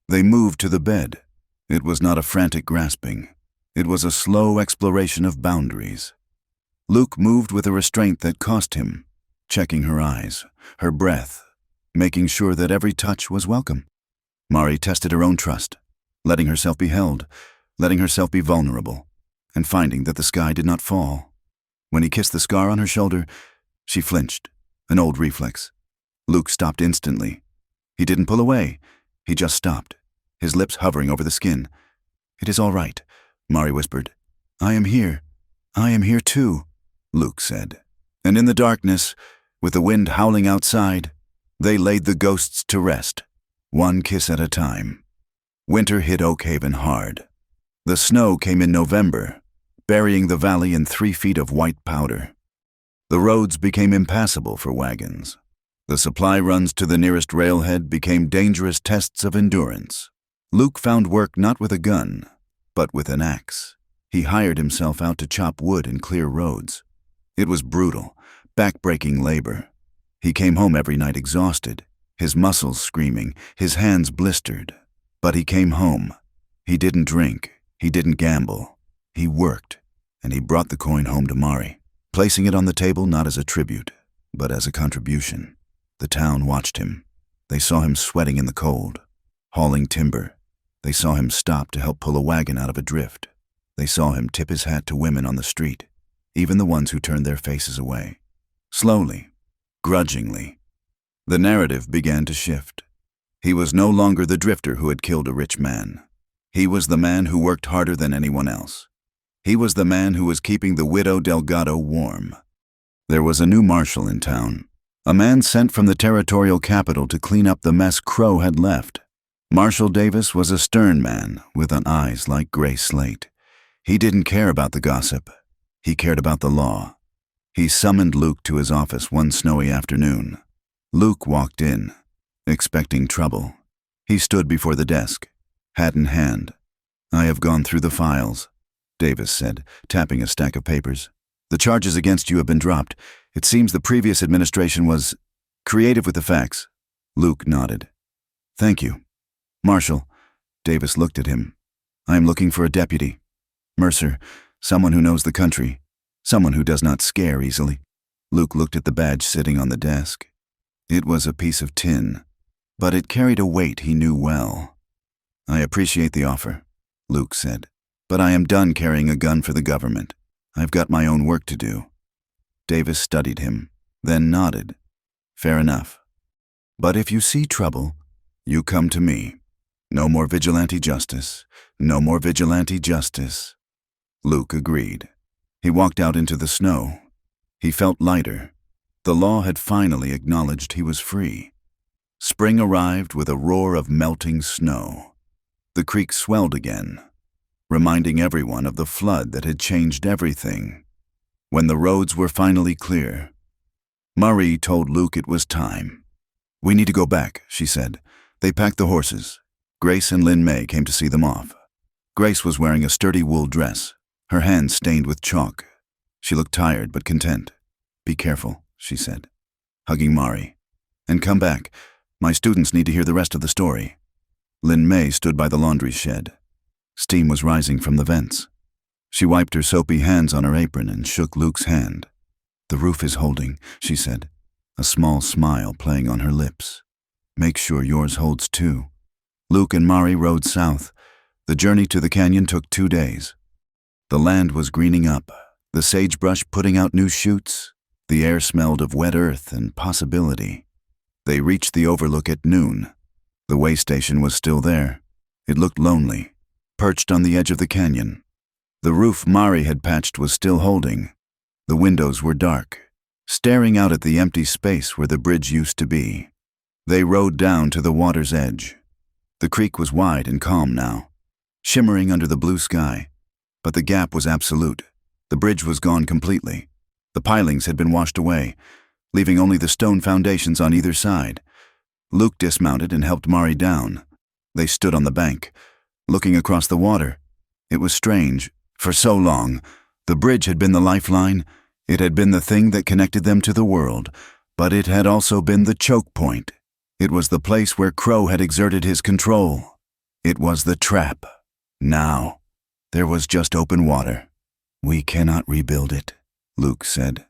They moved to the bed. It was not a frantic grasping. It was a slow exploration of boundaries. Luke moved with a restraint that cost him, checking her eyes, her breath, making sure that every touch was welcome. Mari tested her own trust, letting herself be held, letting herself be vulnerable, and finding that the sky did not fall. When he kissed the scar on her shoulder, she flinched, an old reflex. Luke stopped instantly. He didn't pull away. He just stopped, his lips hovering over the skin. It is all right, Mari whispered. I am here. I am here too, Luke said. And in the darkness, with the wind howling outside, they laid the ghosts to rest, one kiss at a time. Winter hit Oak Haven hard. The snow came in November, burying the valley in 3 feet of white powder. The roads became impassable for wagons. The supply runs to the nearest railhead became dangerous tests of endurance. Luke found work not with a gun, but with an axe. He hired himself out to chop wood and clear roads. It was brutal, back-breaking labor. He came home every night exhausted, his muscles screaming, his hands blistered. But he came home. He didn't drink. He didn't gamble. He worked, and he brought the coin home to Mari, placing it on the table not as a tribute, but as a contribution. The town watched him. They saw him sweating in the cold, hauling timber. They saw him stop to help pull a wagon out of a drift. They saw him tip his hat to women on the street, even the ones who turned their faces away. Slowly, grudgingly, the narrative began to shift. He was no longer the drifter who had killed a rich man. He was the man who worked harder than anyone else. He was the man who was keeping the widow Delgado warm. There was a new marshal in town, a man sent from the territorial capital to clean up the mess Crow had left. Marshal Davis was a stern man with eyes like gray slate. He didn't care about the gossip. He cared about the law. He summoned Luke to his office one snowy afternoon. Luke walked in, expecting trouble. He stood before the desk, hat in hand. "I have gone through the files," Davis said, tapping a stack of papers. "The charges against you have been dropped. It seems the previous administration was creative with the facts." Luke nodded. "Thank you. Marshal," Davis looked at him. "I am looking for a deputy. Mercer, someone who knows the country, someone who does not scare easily." Luke looked at the badge sitting on the desk. It was a piece of tin, but it carried a weight he knew well. "I appreciate the offer," Luke said, "but I am done carrying a gun for the government. I've got my own work to do." Davis studied him, then nodded. "Fair enough. But if you see trouble, you come to me. No more vigilante justice. No more vigilante justice." Luke agreed. He walked out into the snow. He felt lighter. The law had finally acknowledged he was free. Spring arrived with a roar of melting snow. The creek swelled again, reminding everyone of the flood that had changed everything. When the roads were finally clear, Marie told Luke it was time. "We need to go back," she said. They packed the horses. Grace and Lynn May came to see them off. Grace was wearing a sturdy wool dress, her hands stained with chalk. She looked tired but content. "Be careful," she said, hugging Mari. "And come back. My students need to hear the rest of the story." Lynn May stood by the laundry shed. Steam was rising from the vents. She wiped her soapy hands on her apron and shook Luke's hand. "The roof is holding," she said, a small smile playing on her lips. "Make sure yours holds too." Luke and Mari rode south. The journey to the canyon took 2 days. The land was greening up, the sagebrush putting out new shoots. The air smelled of wet earth and possibility. They reached the overlook at noon. The way station was still there. It looked lonely, perched on the edge of the canyon. The roof Mari had patched was still holding. The windows were dark, staring out at the empty space where the bridge used to be. They rode down to the water's edge. The creek was wide and calm now, shimmering under the blue sky. But the gap was absolute. The bridge was gone completely. The pilings had been washed away, leaving only the stone foundations on either side. Luke dismounted and helped Mari down. They stood on the bank, looking across the water. It was strange. For so long, the bridge had been the lifeline. It had been the thing that connected them to the world, but it had also been the choke point. It was the place where Crow had exerted his control. It was the trap. Now, there was just open water. "We cannot rebuild it," Luke said.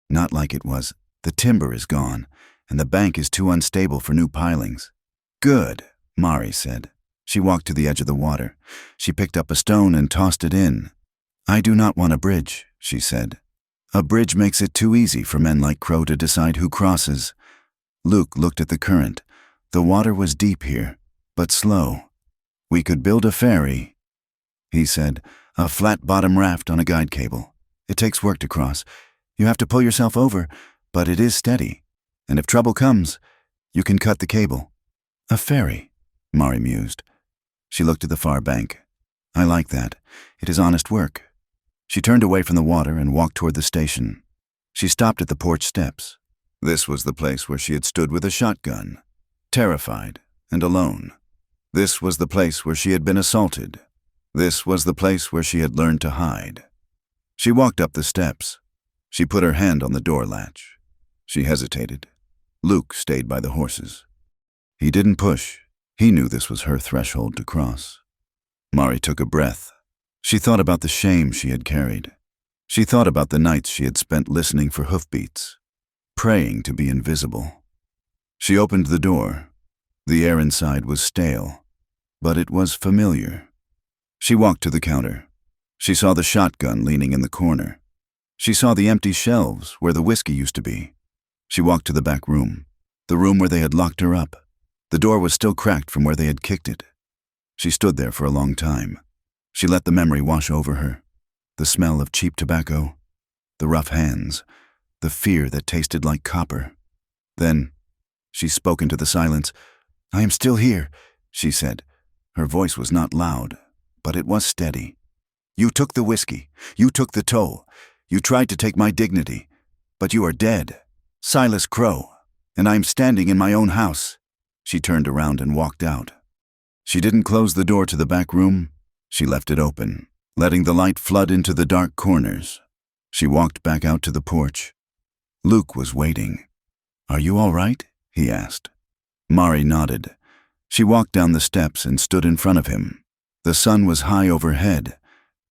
"Not like it was. The timber is gone, and the bank is too unstable for new pilings." "Good," Mari said. She walked to the edge of the water. She picked up a stone and tossed it in. "I do not want a bridge," she said. "A bridge makes it too easy for men like Crow to decide who crosses." Luke looked at the current. The water was deep here, but slow. "We could build a ferry," he said, A flat-bottom raft on a guide cable. It takes work to cross. You have to pull yourself over, but it is steady. And if trouble comes, you can cut the cable. A ferry, Mari mused. She looked at the far bank. I like that. It is honest work. She turned away from the water and walked toward the station. She stopped at the porch steps. This was the place where she had stood with a shotgun, terrified and alone. This was the place where she had been assaulted. This was the place where she had learned to hide. She walked up the steps. She put her hand on the door latch. She hesitated. Luke stayed by the horses. He didn't push. He knew this was her threshold to cross. Mari took a breath. She thought about the shame she had carried. She thought about the nights she had spent listening for hoofbeats, praying to be invisible. She opened the door. The air inside was stale, but it was familiar. She walked to the counter. She saw the shotgun leaning in the corner. She saw the empty shelves where the whiskey used to be. She walked to the back room, the room where they had locked her up. The door was still cracked from where they had kicked it. She stood there for a long time. She let the memory wash over her. The smell of cheap tobacco, the rough hands, the fear that tasted like copper. Then she spoke into the silence. I am still here, she said. Her voice was not loud, but it was steady. You took the whiskey. You took the toll. You tried to take my dignity. But you are dead. Silas Crow. And I am standing in my own house. She turned around and walked out. She didn't close the door to the back room. She left it open, letting the light flood into the dark corners. She walked back out to the porch. Luke was waiting. Are you all right? He asked. Mari nodded. She walked down the steps and stood in front of him. The sun was high overhead,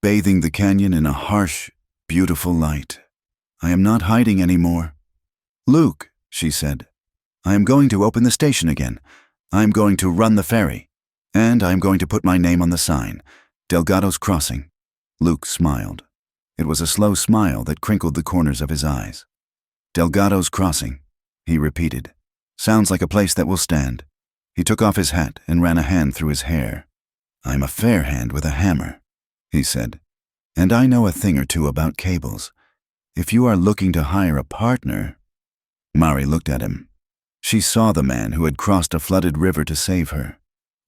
bathing the canyon in a harsh, beautiful light. I am not hiding anymore. Luke, she said, I am going to open the station again. I am going to run the ferry. And I am going to put my name on the sign, Delgado's Crossing. Luke smiled. It was a slow smile that crinkled the corners of his eyes. Delgado's Crossing, he repeated. Sounds like a place that will stand. He took off his hat and ran a hand through his hair. I'm a fair hand with a hammer, he said. And I know a thing or two about cables. If you are looking to hire a partner... Mari looked at him. She saw the man who had crossed a flooded river to save her.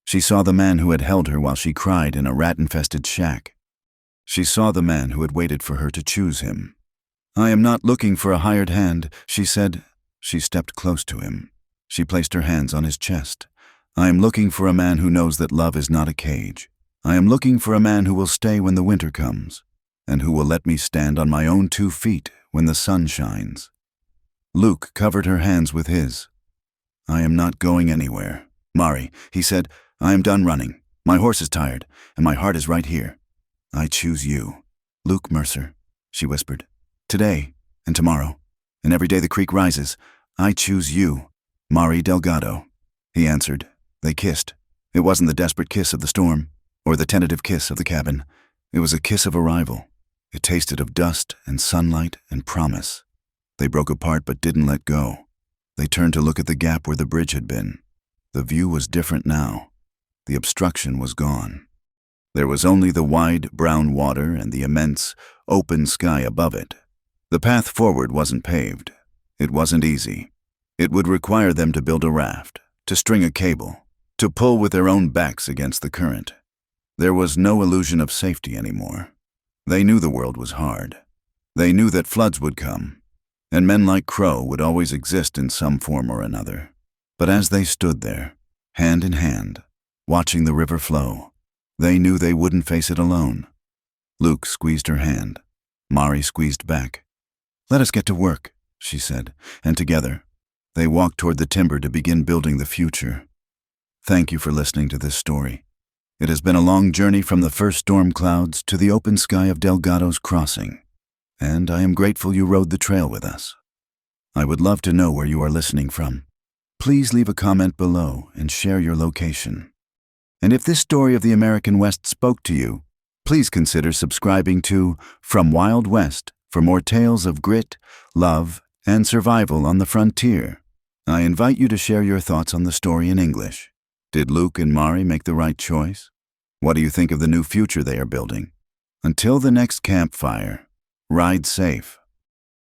She saw the man who had held her while she cried in a rat-infested shack. She saw the man who had waited for her to choose him. I am not looking for a hired hand, she said. She stepped close to him. She placed her hands on his chest. I am looking for a man who knows that love is not a cage. I am looking for a man who will stay when the winter comes, and who will let me stand on my own 2 feet when the sun shines. Luke covered her hands with his. I am not going anywhere. Mari, he said, I am done running. My horse is tired, and my heart is right here. I choose you. Luke Mercer, she whispered. Today, and tomorrow, and every day the creek rises, I choose you, Mari Delgado. He answered. They kissed. It wasn't the desperate kiss of the storm, or the tentative kiss of the cabin. It was a kiss of arrival. It tasted of dust and sunlight and promise. They broke apart but didn't let go. They turned to look at the gap where the bridge had been. The view was different now. The obstruction was gone. There was only the wide, brown water and the immense, open sky above it. The path forward wasn't paved. It wasn't easy. It would require them to build a raft, to string a cable, to pull with their own backs against the current. There was no illusion of safety anymore. They knew the world was hard. They knew that floods would come, and men like Crow would always exist in some form or another. But as they stood there, hand in hand, watching the river flow, they knew they wouldn't face it alone. Luke squeezed her hand. Mari squeezed back. Let us get to work, she said, and together, they walked toward the timber to begin building the future. Thank you for listening to this story. It has been a long journey from the first storm clouds to the open sky of Delgado's Crossing, and I am grateful you rode the trail with us. I would love to know where you are listening from. Please leave a comment below and share your location. And if this story of the American West spoke to you, please consider subscribing to From Wild West for more tales of grit, love, and survival on the frontier. I invite you to share your thoughts on the story in English. Did Luke and Mari make the right choice? What do you think of the new future they are building? Until the next campfire, ride safe.